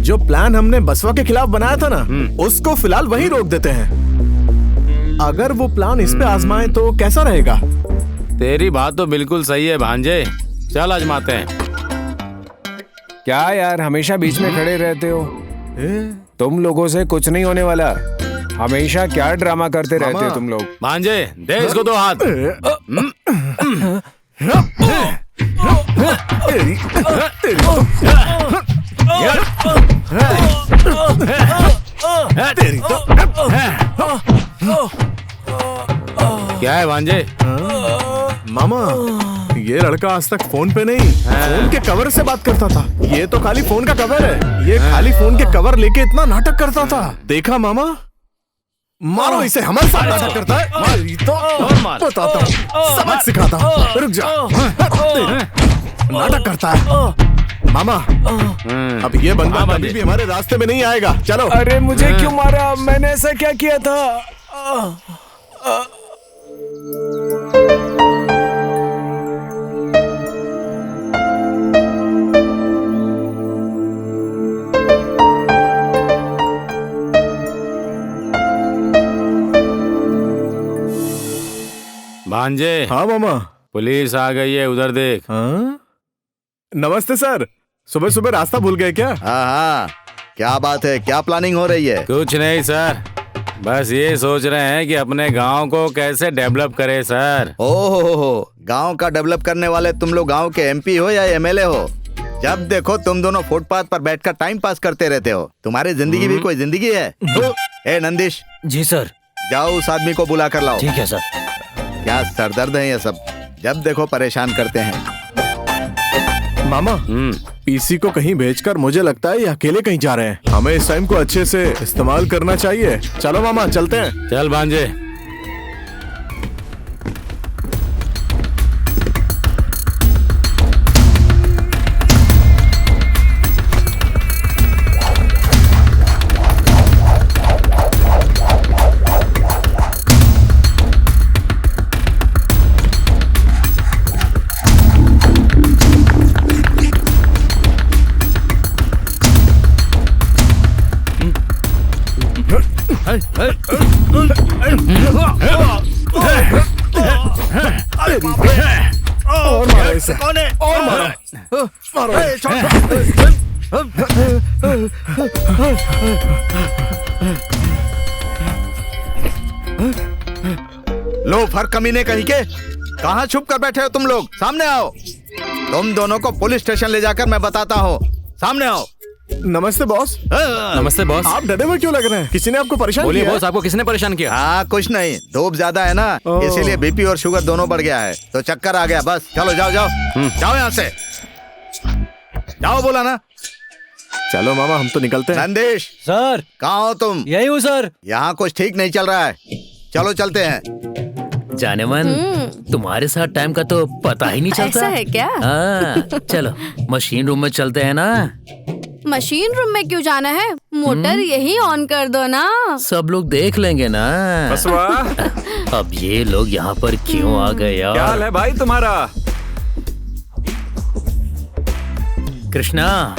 जो प्लान हमने बसवा के खिलाफ बनाया था ना, उसको फिलहाल वहीं रोक देते हैं। अगर वो प्लान इस पे आजमाए तो कैसा रहेगा? तेरी बात तो बिल्कुल सही है भांजे, चल आजमाते हैं। क्या यार हमेशा बीच में खड़े रहते हो? तुम लोगों से कुछ नहीं होने वाला। हमेशा क्या ड्रामा करते रहते हो तुम लोग? भांजे दे इसको 2 हाथ। क्या है भांजे? मामा ये लड़का आज तक फोन पे नहीं, फोन के कवर से बात करता था। ये तो खाली फोन का कवर है। ये खाली फोन के कवर लेके इतना नाटक करता था। देखा मामा? मारो इसे, हमारे साथ नाटक करता है। तो बताता हूँ, सबक सिखाता हूँ। रुक जा। नाटक करता है मामा। अब ये बंदा कभी भी हमारे रास्ते में नहीं आएगा। चलो। अरे मुझे क्यों मारा? मैंने ऐसा क्या किया था? भांजे। हाँ मामा। पुलिस आ गई है, उधर देख। हाँ? नमस्ते सर, सुबह सुबह रास्ता भूल गए क्या? हाँ, क्या बात है? क्या प्लानिंग हो रही है? कुछ नहीं सर, बस ये सोच रहे हैं कि अपने गांव को कैसे डेवलप करे सर। ओहो, गांव का डेवलप करने वाले तुम लोग गांव के एमपी हो या एमएलए हो? जब देखो तुम दोनों फुटपाथ पर बैठकर टाइम पास करते रहते हो। तुम्हारी जिंदगी भी कोई जिंदगी है? ए नंदिश। जी सर। जाओ उस आदमी को बुला कर लाओ। ठीक है सर। क्या सरदर्द है ये सब? जब देखो परेशान करते हैं। मामा, पीसी को कहीं भेजकर मुझे लगता है ये अकेले कहीं जा रहे हैं। हमें इस टाइम को अच्छे से इस्तेमाल करना चाहिए। चलो मामा चलते हैं। चल भांजे। और मारो इसे। और मारो। लो फर कमीने कहीं के, कहाँ छुप कर बैठे हो तुम लोग? सामने आओ। तुम दोनों को पुलिस स्टेशन ले जाकर मैं बताता हूँ। सामने आओ। नमस्ते बॉस। नमस्ते बॉस। आप डरे हुए क्यों लग रहे हैं? किसी ने आपको परेशान बोलिए किया? बॉस, आपको किसने परेशान किया? हाँ कुछ नहीं, धूप ज्यादा है ना, इसीलिए बीपी और शुगर दोनों बढ़ गया है, तो चक्कर आ गया बस। चलो जाओ जाओ जाओ यहाँ से, जाओ बोला ना। चलो मामा हम तो निकलते हैं। नंदेश। सर। कहाँ हो तुम? यही हूँ सर। यहाँ कुछ ठीक नहीं चल रहा है, चलो चलते हैं। जाने मन, तुम्हारे साथ टाइम का तो पता ही नहीं चलता। ऐसा है क्या? हाँ, चलो मशीन रूम में चलते हैं ना। मशीन रूम में क्यों जाना है? मोटर यही ऑन कर दो ना। सब लोग देख लेंगे ना। बसवा। अब ये लोग यहाँ पर क्यों आ गए यार? क्या हाल है भाई तुम्हारा? कृष्णा,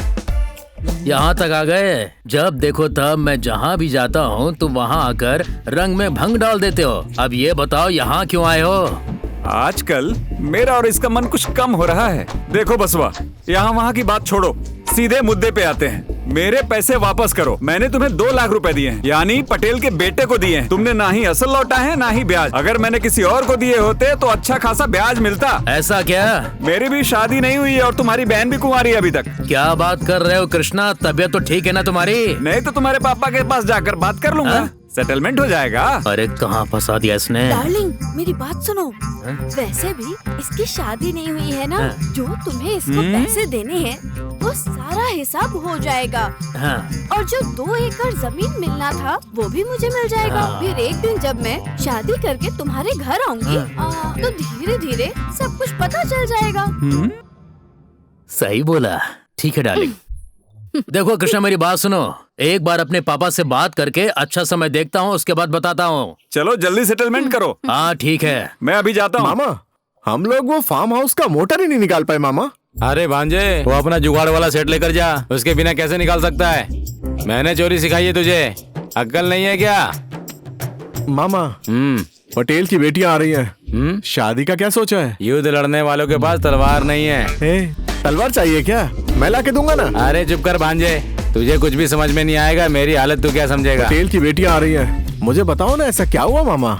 यहाँ तक आ गए। जब देखो तब मैं जहाँ भी जाता हूँ तुम वहाँ आकर रंग में भंग डाल देते हो। अब ये बताओ यहाँ क्यों आए हो? आजकल मेरा और इसका मन कुछ कम हो रहा है। देखो बसवा, यहाँ वहाँ की बात छोड़ो, सीधे मुद्दे पे आते हैं। मेरे पैसे वापस करो। मैंने तुम्हें 2 लाख रुपए दिए हैं, यानी पटेल के बेटे को दिए हैं। तुमने ना ही असल लौटा है ना ही ब्याज। अगर मैंने किसी और को दिए होते तो अच्छा खासा ब्याज मिलता। ऐसा क्या? मेरी भी शादी नहीं हुई है और तुम्हारी बहन भी कुंवारी है अभी तक। क्या बात कर रहे हो कृष्णा? तबीयत तो ठीक है ना तुम्हारी? नहीं तो तुम्हारे पापा के पास जाकर बात कर लूंगा, सेटलमेंट हो जाएगा। अरे कहाँ फंसा दिया इसने? डार्लिंग मेरी बात सुनो। वैसे भी इसकी शादी नहीं हुई है ना, जो तुम्हें इसको पैसे देने हैं वो सारा हिसाब हो जाएगा। और जो 2 एकड़ जमीन मिलना था वो भी मुझे मिल जाएगा। फिर एक दिन जब मैं शादी करके तुम्हारे घर आऊंगी तो धीरे धीरे सब कुछ पता चल जाएगा। सही बोला। ठीक है डार्लिंग। देखो कृष्णा, मेरी बात सुनो। एक बार अपने पापा से बात करके अच्छा समय देखता हूँ, उसके बाद बताता हूँ। चलो जल्दी सेटलमेंट करो। हाँ ठीक है, मैं अभी जाता हूँ। मामा, हम लोग वो फार्म हाउस का मोटर ही नहीं निकाल पाए मामा। अरे भांजे, वो अपना जुगाड़ वाला सेट लेकर जा, उसके बिना कैसे निकाल सकता है? मैंने चोरी सिखाई है तुझे, अक्ल नहीं है क्या? मामा, पटेल की बेटियां आ रही हैं। शादी का क्या सोचा है? युद्ध लड़ने वालों के पास तलवार नहीं है। तलवार चाहिए क्या? मैं ला के दूंगा ना। अरे चुप कर भांजे, तुझे कुछ भी समझ में नहीं आएगा। मेरी हालत तू क्या समझेगा? पटेल की बेटियां आ रही हैं, मुझे बताओ ना ऐसा क्या हुआ मामा?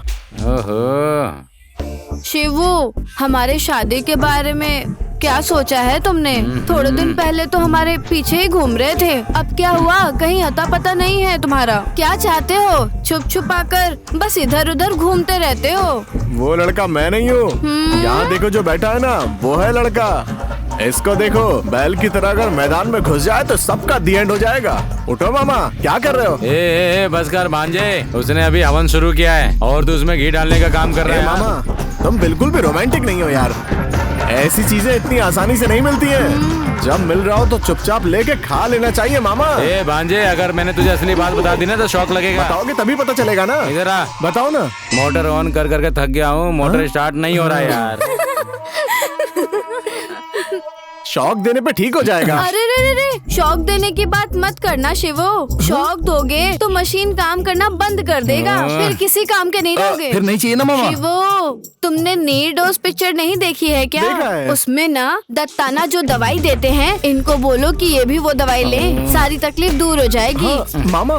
ओहो, शिवू, हमारे शादी के बारे में क्या सोचा है तुमने? थोड़े दिन पहले तो हमारे पीछे ही घूम रहे थे, अब क्या हुआ? कहीं अता पता नहीं है तुम्हारा? क्या चाहते हो? छुप छुपा कर बस इधर उधर घूमते रहते हो। वो लड़का मैं नहीं हूँ। यहाँ देखो जो बैठा है ना, वो है लड़का। इसको देखो, बैल की तरह अगर मैदान में घुस जाए तो सबका दी एंड हो जाएगा। उठो मामा, क्या कर रहे हो? ए, बस कर भांजे, उसने अभी हवन शुरू किया है और तू उसमें घी डालने का काम कर रहा है। मामा, तुम बिल्कुल भी रोमांटिक नहीं हो यार। ऐसी चीजें इतनी आसानी से नहीं मिलती हैं। जब मिल रहा हो तो चुपचाप लेके खा लेना चाहिए मामा। ए भांजे, अगर मैंने तुझे असली बात बता दी ना तो शौक लगेगा। बताओगे तभी पता चलेगा ना। इधर आ, बताओ ना। मोटर ऑन कर करके थक गया हूँ, मोटर स्टार्ट नहीं हो रहा है यार। शौक देने पे ठीक हो जाएगा। अरे रे रे, शौक देने की बात मत करना शिवो। शौक दोगे तो मशीन काम करना बंद कर देगा, फिर किसी काम के नहीं रहोगे। फिर नहीं चाहिए ना मामा। शिवो, तुमने नीर डोज पिक्चर नहीं देखी है क्या? देखा है। उसमें ना दत्ताना जो दवाई देते हैं, इनको बोलो कि ये भी वो दवाई ले, सारी तकलीफ दूर हो जाएगी। हाँ, मामा,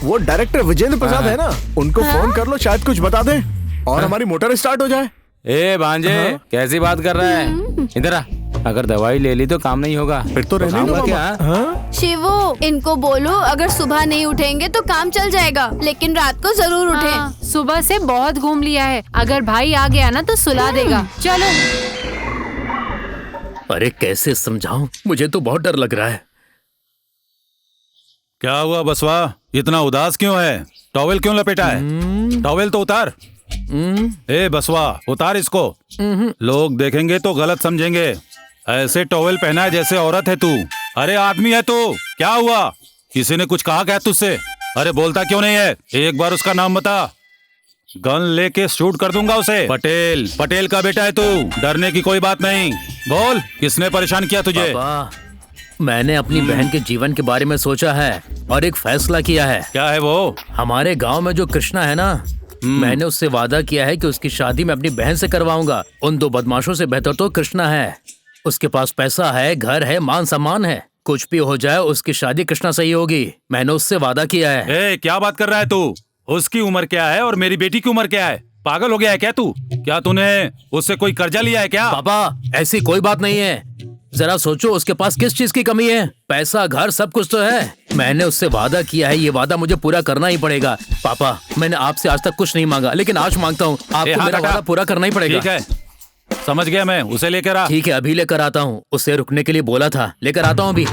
वो डायरेक्टर विजेंद्र प्रसाद है ना, उनको फोन कर लो, शायद कुछ बता दें और हमारी मोटर स्टार्ट हो जाए। ए भांजे, कैसी बात कर रहा है? इधर आ, अगर दवाई ले ली तो काम नहीं होगा, फिर तो रहने दो क्या? हाँ? शिवो, इनको बोलो अगर सुबह नहीं उठेंगे तो काम चल जाएगा, लेकिन रात को जरूर उठें। हाँ, सुबह से बहुत घूम लिया है, अगर भाई आ गया ना तो सुला देगा। चलो। अरे कैसे समझाऊं, मुझे तो बहुत डर लग रहा है। क्या हुआ बसवा, इतना उदास क्यों है? टॉवेल क्यों लपेटा है? टॉवेल तो उतार। ए बसवा, उतार इसको। लोग देखेंगे तो गलत समझेंगे। ऐसे टॉवेल पहना है जैसे औरत है तू। अरे आदमी है तू, क्या हुआ? किसी ने कुछ कहा क्या तुझसे? अरे बोलता क्यों नहीं है? एक बार उसका नाम बता, गन लेके शूट कर दूंगा उसे। पटेल, पटेल का बेटा है तू, डरने की कोई बात नहीं। बोल, किसने परेशान किया तुझे? पापा, मैंने अपनी बहन के जीवन के बारे में सोचा है और एक फैसला किया है। क्या है वो? हमारे गांव में जो कृष्णा है ना, मैंने उससे वादा किया है कि उसकी शादी मैं अपनी बहन से करवाऊंगा। उन दो बदमाशों से बेहतर तो कृष्णा है। उसके पास पैसा है, घर है, मान सम्मान है। कुछ भी हो जाए उसकी शादी कृष्णा से ही होगी। मैंने उससे वादा किया है। ए, क्या बात कर रहा है तू? उसकी उम्र क्या है और मेरी बेटी की उम्र क्या है? पागल हो गया है क्या तू? क्या तूने उससे कोई कर्जा लिया है क्या? पापा, ऐसी कोई बात नहीं है। जरा सोचो उसके पास किस चीज की कमी है। पैसा, घर, सब कुछ तो है। मैंने उससे वादा किया है, ये वादा मुझे पूरा करना ही पड़ेगा। पापा, मैंने आपसे आज तक कुछ नहीं मांगा, लेकिन आज मांगता हूँ। आपको मेरा वादा पूरा करना ही पड़ेगा। ठीक है, समझ गया मैं। उसे लेकर आ। ठीक है, अभी लेकर आता हूँ। उसे रुकने के लिए बोला था, लेकर आता हूँ अभी।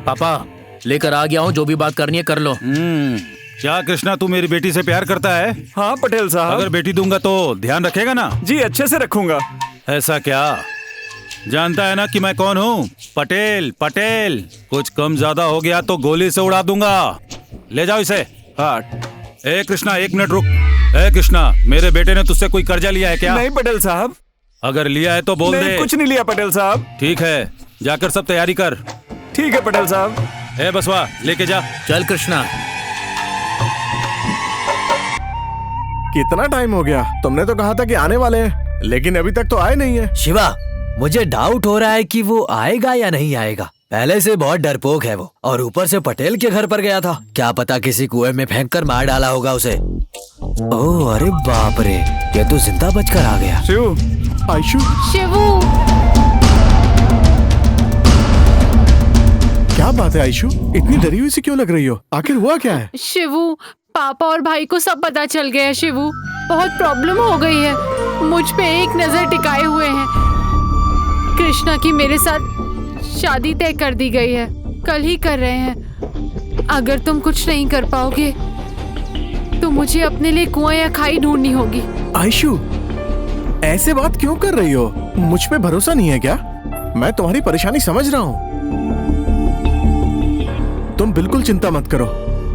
पापा, लेकर आ गया हूँ, जो भी बात करनी है कर लो। क्या कृष्णा, तू मेरी बेटी से प्यार करता है? हाँ पटेल साहब। अगर बेटी दूंगा तो ध्यान रखेगा ना? जी, अच्छे से रखूंगा। ऐसा क्या? जानता है ना कि मैं कौन हूँ? पटेल, पटेल। कुछ कम ज्यादा हो गया तो गोली से उड़ा दूंगा। ले जाओ इसे। हाँ। ए कृष्णा, एक मिनट रुक। ए कृष्णा, मेरे बेटे ने तुझसे कोई कर्जा लिया है क्या? नहीं पटेल साहब। अगर लिया है तो बोल दे। कुछ नहीं लिया पटेल साहब। ठीक है, जाकर सब तैयारी कर। ठीक है पटेल साहब। ए बसवा, लेके जा। चल कृष्णा। कितना टाइम हो गया? तुमने तो कहा था कि आने वाले हैं, लेकिन अभी तक तो आए नहीं है। शिवा, मुझे डाउट हो रहा है कि वो आएगा या नहीं आएगा। पहले से बहुत डरपोक है वो, और ऊपर से पटेल के घर पर गया था। क्या पता किसी कुएं में फेंककर मार डाला होगा उसे। ओह अरे बाप रे, ये तो जिंदा बचकर आ गया। शिव, आयशु, शिवू, क्या बात है आयशु? इतनी डरी हुई सी क्यों लग रही हो? आखिर हुआ क्या है? शिवू, पापा और भाई को सब पता चल गया है। शिवू, बहुत प्रॉब्लम हो गई है। मुझ पे एक नजर टिकाए हुए हैं। कृष्णा की मेरे साथ शादी तय कर दी गई है, कल ही कर रहे हैं। अगर तुम कुछ नहीं कर पाओगे तो मुझे अपने लिए कुआं या खाई ढूंढनी होगी। आयशु, ऐसे बात क्यों कर रही हो? मुझ पे भरोसा नहीं है क्या? मैं तुम्हारी परेशानी समझ रहा हूँ। तुम बिल्कुल चिंता मत करो,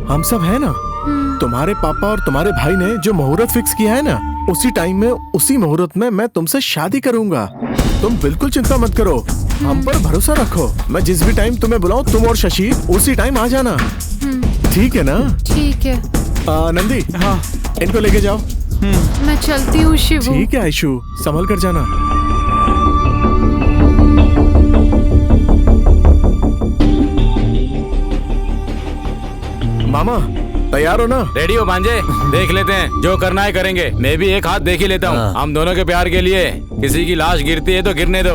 हम सब है ना। तुम्हारे पापा और तुम्हारे भाई ने जो मुहूर्त फिक्स किया है ना, उसी टाइम में, उसी मुहूर्त में मैं तुमसे शादी करूंगा। तुम बिल्कुल चिंता मत करो, हम पर भरोसा रखो। मैं जिस भी टाइम तुम्हें बुलाऊं, तुम और शशि उसी टाइम आ जाना, ठीक है ना? ठीक है। नंदी, हाँ, इनको लेके जाओ। मैं चलती हूँ शिवू। ठीक है आयशु, संभल कर जाना। मामा तैयार हो ना? रेडी हो भांजे? देख लेते हैं, जो करना है करेंगे। मैं भी एक हाथ देख ही लेता हूँ। हम दोनों के प्यार के लिए किसी की लाश गिरती है तो गिरने दो।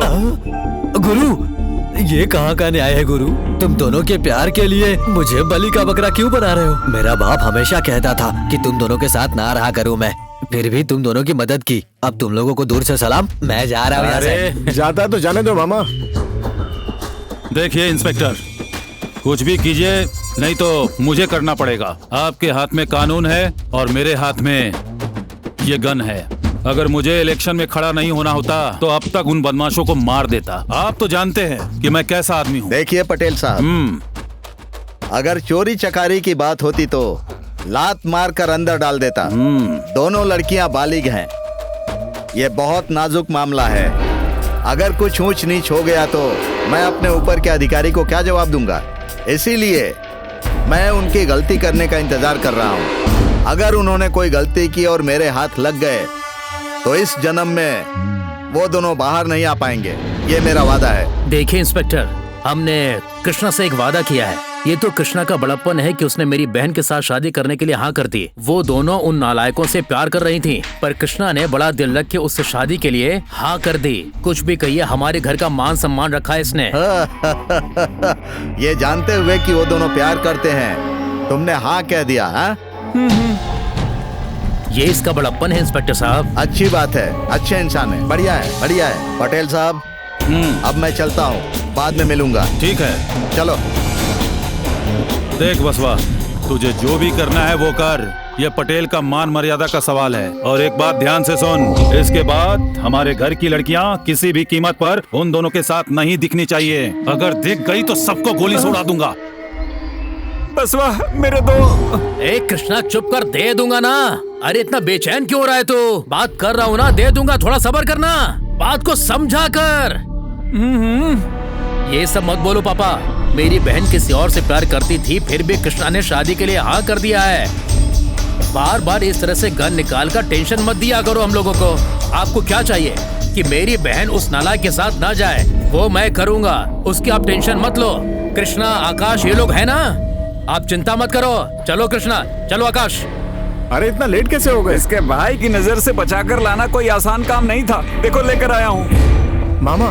गुरु, ये कहाँ का न्याय है गुरु? तुम दोनों के प्यार के लिए मुझे बलि का बकरा क्यों बना रहे हो? मेरा बाप हमेशा कहता था कि तुम दोनों के साथ ना रहा करूँ मैं, फिर भी तुम दोनों की मदद की। अब तुम लोगों को दूर से सलाम, मैं जा रहा हूँ यहाँ से। जाता तो जाने दो मामा। देखिए इंस्पेक्टर, कुछ भी कीजिए, नहीं तो मुझे करना पड़ेगा। आपके हाथ में कानून है और मेरे हाथ में ये गन है। अगर मुझे इलेक्शन में खड़ा नहीं होना होता तो अब तक उन बदमाशों को मार देता। आप तो जानते हैं कि मैं कैसा आदमी हूँ। देखिए पटेल साहब, अगर चोरी चकारी की बात होती तो लात मार कर अंदर डाल देता। दोनों लड़कियां बालिग हैं, ये बहुत नाजुक मामला है। अगर कुछ ऊंच नीच हो गया तो मैं अपने ऊपर के अधिकारी को क्या जवाब दूंगा? इसीलिए मैं उनकी गलती करने का इंतजार कर रहा हूँ। अगर उन्होंने कोई गलती की और मेरे हाथ लग गए तो इस जन्म में वो दोनों बाहर नहीं आ पाएंगे, ये मेरा वादा है। देखिए इंस्पेक्टर, हमने कृष्णा से एक वादा किया है। ये तो कृष्णा का बड़प्पन है कि उसने मेरी बहन के साथ शादी करने के लिए हाँ कर दी। वो दोनों उन नालायकों से प्यार कर रही थीं, पर कृष्णा ने बड़ा दिल रख के उससे शादी के लिए हाँ कर दी। कुछ भी कहिए, हमारे घर का मान सम्मान रखा है इसने। ये जानते हुए कि वो दोनों प्यार करते हैं, तुमने हाँ कह दिया? हाँ, ये इसका बड़प्पन है इंस्पेक्टर साहब। अच्छी बात है, अच्छे इंसान है, बढ़िया है, बढ़िया है। पटेल साहब, अब मैं चलता हूँ, बाद में मिलूंगा। ठीक है, चलो। देख बसवा, तुझे जो भी करना है वो कर। ये पटेल का मान मर्यादा का सवाल है। और एक बात ध्यान से सुन, इसके बाद हमारे घर की लड़कियां किसी भी कीमत पर उन दोनों के साथ नहीं दिखनी चाहिए। अगर दिख गई तो सबको गोली से उड़ा दूंगा। बसवा, मेरे दो। ए कृष्णा, चुप कर, दे दूंगा ना। अरे इतना बेचैन क्यों हो रहा है तू? बात कर रहा हूँ ना, दे दूंगा, थोड़ा सब्र करना, बात को समझा कर। ये सब मत बोलो पापा। मेरी बहन किसी और से प्यार करती थी, फिर भी कृष्णा ने शादी के लिए हाँ कर दिया है। बार बार इस तरह से गन निकाल कर टेंशन मत दिया करो हम लोगों को। आपको क्या चाहिए कि मेरी बहन उस नालायक के साथ ना जाए? वो मैं करूंगा, उसकी आप टेंशन मत लो। कृष्णा, आकाश, ये लोग है ना, आप चिंता मत करो। चलो कृष्णा, चलो आकाश। अरे इतना लेट कैसे हो गए? इसके भाई की नजर से बचाकर लाना कोई आसान काम नहीं था। देखो लेकर आया हूँ। मामा,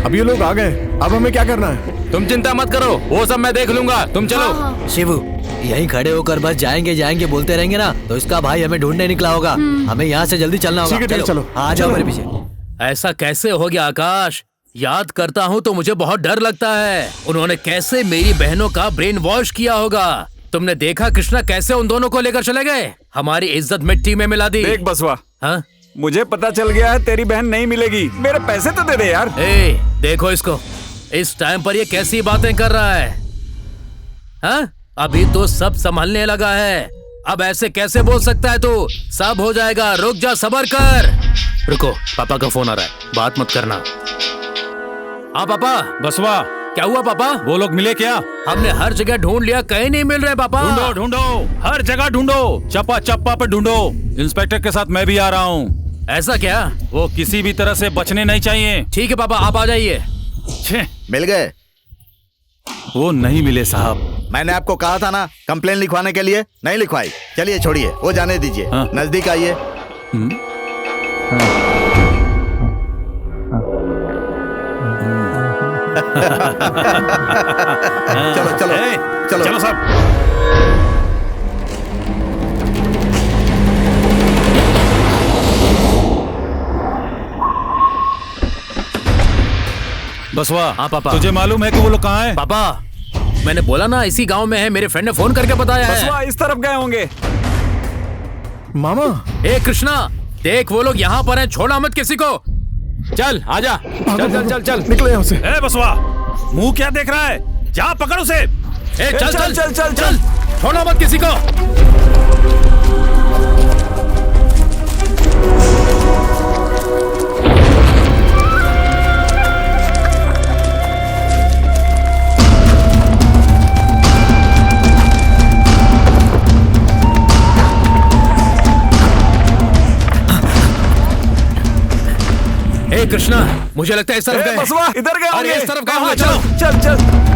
अब ये लोग आ गए, अब हमें क्या करना है? तुम चिंता मत करो, वो सब मैं देख लूंगा, तुम चलो। शिवू, यहीं खड़े होकर बस जाएंगे जाएंगे बोलते रहेंगे ना तो इसका भाई हमें ढूंढने निकला होगा। हमें यहाँ से जल्दी चलना होगा। ठीक है, चलो, आ जाओ मेरे पीछे। ऐसा कैसे हो गया आकाश? याद करता हूँ तो मुझे बहुत डर लगता है। उन्होंने कैसे मेरी बहनों का ब्रेन वॉश किया होगा। तुमने देखा कृष्णा कैसे उन दोनों को लेकर चले गए, हमारी इज्जत मिट्टी में मिला दी। देख बसवा, हाँ? मुझे पता चल गया है तेरी बहन नहीं मिलेगी। मेरे पैसे तो दे दे यार। ए, देखो इसको, इस टाइम पर ये कैसी बातें कर रहा है? हाँ? अभी तो सब संभलने लगा है, अब ऐसे कैसे बोल सकता है तू? सब हो जाएगा, रुक जा, सब्र कर। रुको, पापा का फोन आ रहा है, बात मत करना। हाँ पापा। बसवा, क्या हुआ पापा? वो लोग मिले क्या? हमने हर जगह ढूंढ लिया, कहीं नहीं मिल रहे पापा। ढूंढो ढूंढो, हर जगह ढूंढो, चप्पा चप्पा पे ढूंढो। इंस्पेक्टर के साथ मैं भी आ रहा हूँ। ऐसा क्या? वो किसी भी तरह से बचने नहीं चाहिए। ठीक है पापा, आप आ जाइए। मिल गए? वो नहीं मिले साहब। मैंने आपको कहा था ना कंप्लेन लिखवाने के लिए, नहीं लिखवाई। चलिए छोड़िए, वो जाने दीजिए। हाँ? नजदीक आइए। चलो चलो चलो चलो साहब। बसवा, हाँ पापा। तुझे मालूम है कि वो लोग कहाँ हैं? पापा, मैंने बोला ना इसी गांव में है, मेरे फ्रेंड ने फोन करके बताया है। बसवा, इस तरफ गए होंगे। मामा, ए कृष्णा, देख वो लोग यहाँ पर हैं, छोड़ा मत किसी को। चल आजा, चल चल चल चल, निकले यहाँ से। ए बसवा, मुंह क्या देख रहा है? जा पकड़ उसे। ए, चल चल चल चल चल, छोड़ो मत किसी को। ए कृष्णा, मुझे लगता है इस तरफ गए। बसवा, इधर गए अरे होंगे। इस तरफ गए, चलो चलो। चल चल।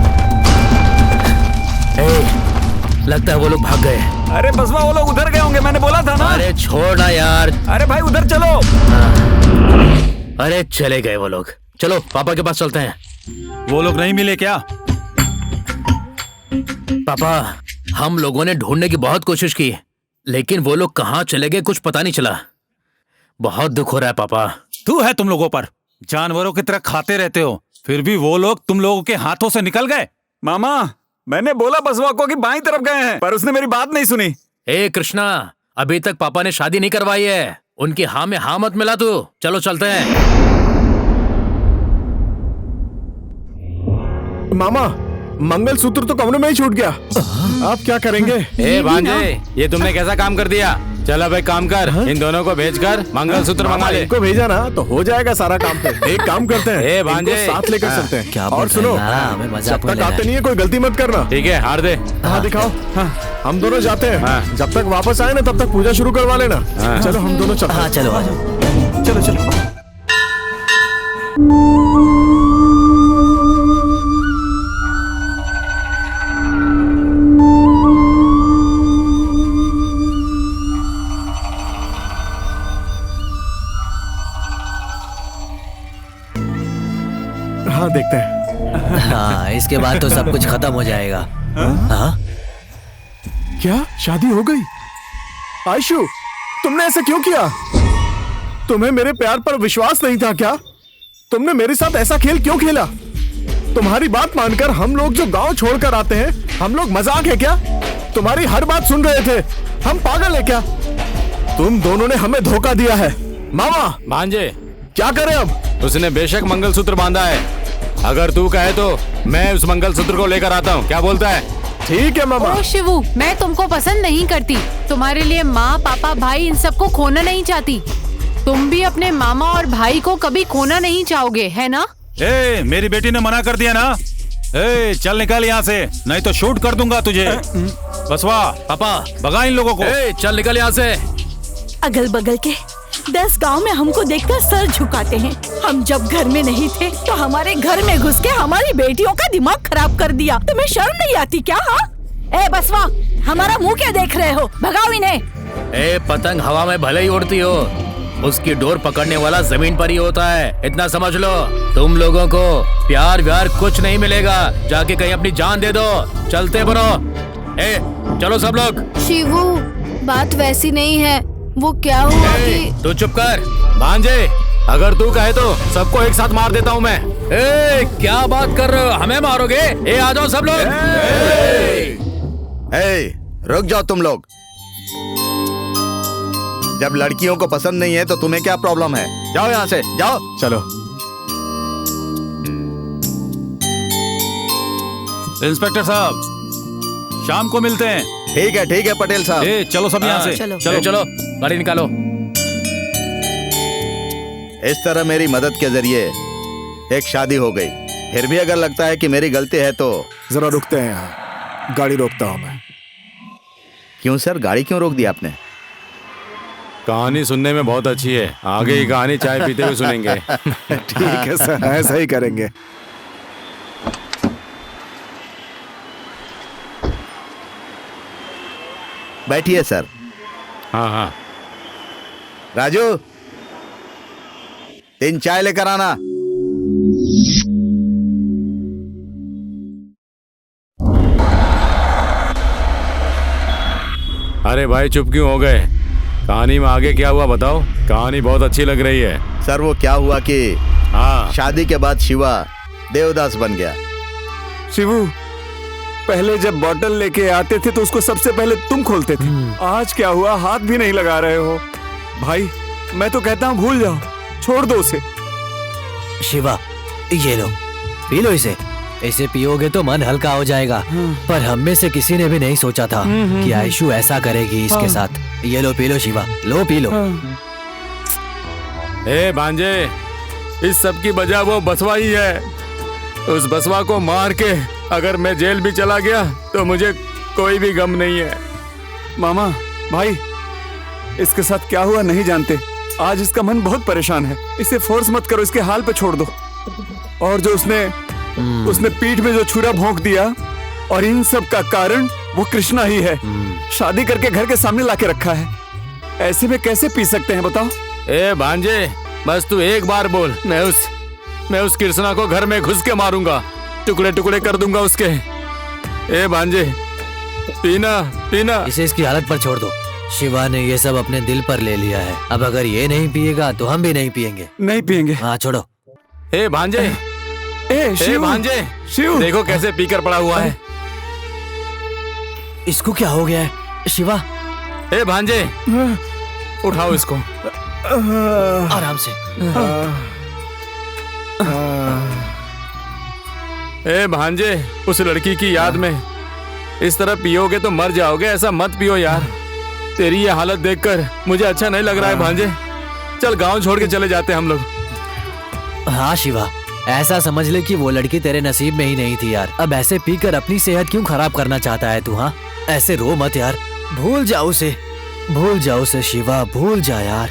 लगता है वो लोग भाग गए। अरे बसवा, वो लोग उधर गए होंगे, मैंने बोला था ना। अरे छोड़ ना यार। अरे भाई उधर चलो। अरे चले गए वो लोग। चलो पापा के पास चलते हैं। वो लोग नहीं मिले क्या? पापा, हम लोगों ने ढूंढने की बहुत कोशिश की, लेकिन वो लोग कहाँ चले गए कुछ पता नहीं चला। बहुत दुख हो रहा है पापा। तू है तुम लोगों पर, जानवरों की तरह खाते रहते हो, फिर भी वो लोग तुम लोगों के हाथों से निकल गए। मामा, मैंने बोला बसवा को कि बाईं तरफ गए हैं, पर उसने मेरी बात नहीं सुनी। ए कृष्णा, अभी तक पापा ने शादी नहीं करवाई है, उनकी हाँ में हाँ मत मिला तू। चलो चलते हैं। मामा, मंगलसूत्र तो कमरे में ही छूट गया। आप क्या करेंगे? ए भांजे, ये तुमने कैसा काम कर दिया? चल अब एक काम कर, इन दोनों को भेजकर मंगलसूत्र मंगा ले। इनको भेजा ना तो हो जाएगा सारा काम। पे एक काम करते हैं, ए भांजे, इनको साथ लेकर चलते हैं। क्या और सुनो, हमें मजाक जब में तक ले रहा आते है। नहीं है कोई गलती मत करना। ठीक है, हार दे। हाँ दिखाओ। हाँ, हम दोनों जाते हैं। हाँ। जब तक वापस आए ना तब तक पूजा शुरू करवा लेना। हाँ। चलो हम दोनों चलते हैं। हाँ चलो आ जाओ। चलो चलो। हाँ देखते हैं। हाँ, इसके बाद तो सब कुछ खत्म हो जाएगा। हाँ? क्या शादी हो गई? आयशु, तुमने ऐसा क्यों किया? तुम्हें मेरे प्यार पर विश्वास नहीं था क्या? तुमने मेरे साथ ऐसा खेल क्यों खेला? तुम्हारी बात मानकर हम लोग जो गांव छोड़कर आते हैं, हम लोग मजाक है क्या? तुम्हारी हर बात सुन रहे थे, हम पागल है क्या? तुम दोनों ने हमें धोखा दिया है। मामा भांजे, क्या करें अब? उसने बेशक मंगलसूत्र बांधा है, अगर तू कहे तो मैं उस मंगलसूत्र को लेकर आता हूँ। क्या बोलता है? ठीक है मामा। ओ शिवू, मैं तुमको पसंद नहीं करती। तुम्हारे लिए माँ, पापा, भाई इन सबको खोना नहीं चाहती। तुम भी अपने मामा और भाई को कभी खोना नहीं चाहोगे, है ना? ए, मेरी बेटी ने मना कर दिया ना। ए, चल निकल यहाँ से, नहीं तो शूट कर दूंगा तुझे। बसवा, पापा, भगा इन लोगों को। ए, चल निकल यहाँ से। अगल बगल के 10 गांव में हमको देखकर सर झुकाते हैं। हम जब घर में नहीं थे तो हमारे घर में घुस के हमारी बेटियों का दिमाग खराब कर दिया। तुम्हें शर्म नहीं आती क्या? हाँ? ए बसवा, हमारा मुंह क्या देख रहे हो? भगाओ इन्हें। ए, पतंग हवा में भले ही उड़ती हो, उसकी डोर पकड़ने वाला जमीन पर ही होता है, इतना समझ लो। तुम लोगों को प्यार व्यार कुछ नहीं मिलेगा, जाके कहीं अपनी जान दे दो। चलते बनो। ए, चलो सब लोग। शिवू, बात वैसी नहीं है। वो क्या हुआ कि तू चुप कर। भांजे, अगर तू कहे तो सबको एक साथ मार देता हूँ मैं। ए, क्या बात कर रहे हो? हमें मारोगे? ए, आ जाओ सब लोग। ए, रुक जाओ तुम लोग। जब लड़कियों को पसंद नहीं है तो तुम्हें क्या प्रॉब्लम है? जाओ यहाँ से, जाओ। चलो। इंस्पेक्टर साहब, शाम को मिलते हैं। ठीक है पटेल साहब। ए, चलो सब यहाँ से। चलो। चलो चलो, गाड़ी निकालो। इस तरह मेरी मदद के जरिए एक शादी हो गई। फिर भी अगर लगता है कि मेरी गलती है तो जरा रुकते हैं यहाँ, गाड़ी रोकता हूँ मैं। क्यों सर, गाड़ी क्यों रोक दी आपने? कहानी सुनने में बहुत अच्छी है, आगे की कहानी चाय पीते हुए सुनेंगे। ठीक है सर, ऐसा ही करेंगे। बैठिए सर। हाँ हाँ। राजू, 3 चाय लेकर आना। अरे भाई चुप क्यों हो गए? कहानी में आगे क्या हुआ बताओ, कहानी बहुत अच्छी लग रही है। सर वो क्या हुआ कि हाँ, शादी के बाद शिवा देवदास बन गया। शिवू, पहले जब बॉटल लेके आते थे तो उसको सबसे पहले तुम खोलते थे। आज क्या हुआ, हाथ भी नहीं लगा रहे हो। भाई मैं तो कहता हूँ भूल जाओ, छोड़ दो उसे। शिवा, ये लो, पी लो इसे। इसे पियोगे तो मन हल्का हो जाएगा। पर हम में से किसी ने भी नहीं सोचा था कि आयशु ऐसा करेगी इसके साथ। ये लो पी लो शिवा, लो पी लो। ए भांजे, इस सब की वजह वो बसवा ही है। उस बसवा को मार के अगर मैं जेल भी चला गया तो मुझे कोई भी गम नहीं है। मामा, भाई, इसके साथ क्या हुआ नहीं जानते। आज इसका मन बहुत परेशान है। इसे फोर्स मत करो, इसके हाल पे छोड़ दो। और जो उसने पीठ में जो छुरा भोंक दिया, और इन सब का कारण वो कृष्णा ही है। शादी करके घर के सामने लाके रखा है। ऐसे में कैसे पी सकते हैं बताओ। ए भांजे, बस तू एक बार बोल, मैं उस कृष्णा को घर में घुस के मारूंगा, टुकड़े टुकड़े कर दूंगा उसके। ए भांजे, पीना पीना। इसे इसकी हालत पर छोड़ दो। शिवा ने ये सब अपने दिल पर ले लिया है। अब अगर ये नहीं पिएगा तो हम भी नहीं पिएंगे। नहीं पिएंगे। हाँ छोड़ो। ए भांजे, शिव, भांजे, शिव, देखो कैसे पीकर पड़ा हुआ है। इसको क्या हो गया है शिवा? ए भांजे, उठाओ इसको आराम से। ए भांजे, उस लड़की की याद में इस तरह पियोगे तो मर जाओगे। ऐसा मत पियो यार। तेरी ये हालत देखकर मुझे अच्छा नहीं लग रहा है भांजे। चल गांव छोड़ के चले जाते हम लोग। हाँ शिवा, ऐसा समझ ले कि वो लड़की तेरे नसीब में ही नहीं थी यार। अब ऐसे पीकर अपनी सेहत क्यों खराब करना चाहता है तू? हाँ, ऐसे रो मत यार। भूल जाओ उसे शिवा, भूल जा यार।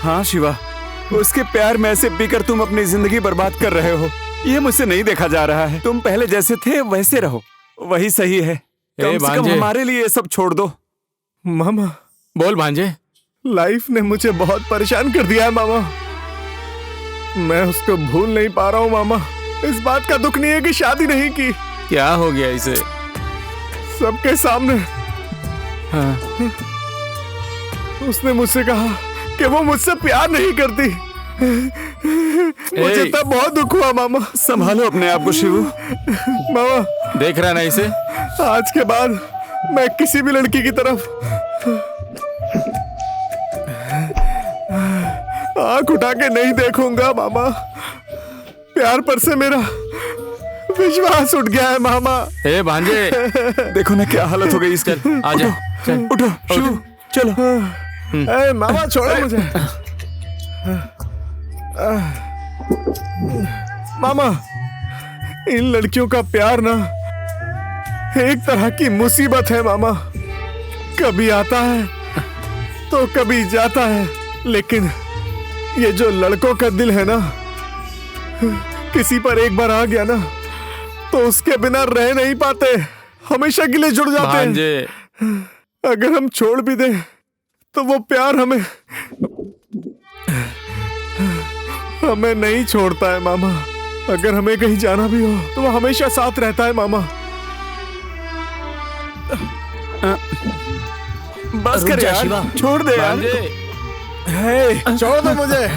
हाँ शिवा, उसके प्यार में ऐसे पीकर तुम अपनी जिंदगी बर्बाद कर रहे हो। ये मुझसे नहीं देखा जा रहा है। तुम पहले जैसे थे वैसे रहो, वही सही है। कम से कम हमारे लिए ये सब छोड़ दो। मामा, बोल भांजे। लाइफ ने मुझे बहुत परेशान कर दिया है मामा। मैं उसको भूल नहीं पा रहा हूँ मामा। इस बात का दुख नहीं है कि शादी नहीं की। क्या हो गया इसे? सबके सामने हाँ। उसने मुझसे कहा कि वो मुझसे प्यार नहीं करती। मुझे तब बहुत दुख हुआ मामा। संभालो अपने आप को शिवू। मामा, देख रहा है ना इसे? आज के बाद मैं किसी भी लड़की की तरफ आंख उठा के नहीं देखूंगा मामा। प्यार पर से मेरा विश्वास उठ गया है मामा। ए भांजे, देखो ना क्या हालत हो गई इसकी। आजा, चल उठो शिवू, चलो। ए मामा, छोड़ो मुझे। मामा, इन लड़कियों का प्यार ना एक तरह की मुसीबत है मामा। कभी आता है तो कभी जाता है। लेकिन ये जो लड़कों का दिल है ना, किसी पर एक बार आ गया ना तो उसके बिना रह नहीं पाते। हमेशा के लिए जुड़ जाते हैं। अगर हम छोड़ भी दें तो वो प्यार हमें नहीं छोड़ता है मामा। अगर हमें कहीं जाना भी हो तो वो हमेशा साथ रहता है मामा। बस कर यार, शिवा, छोड़ दे यार। छोड़ दो मुझे।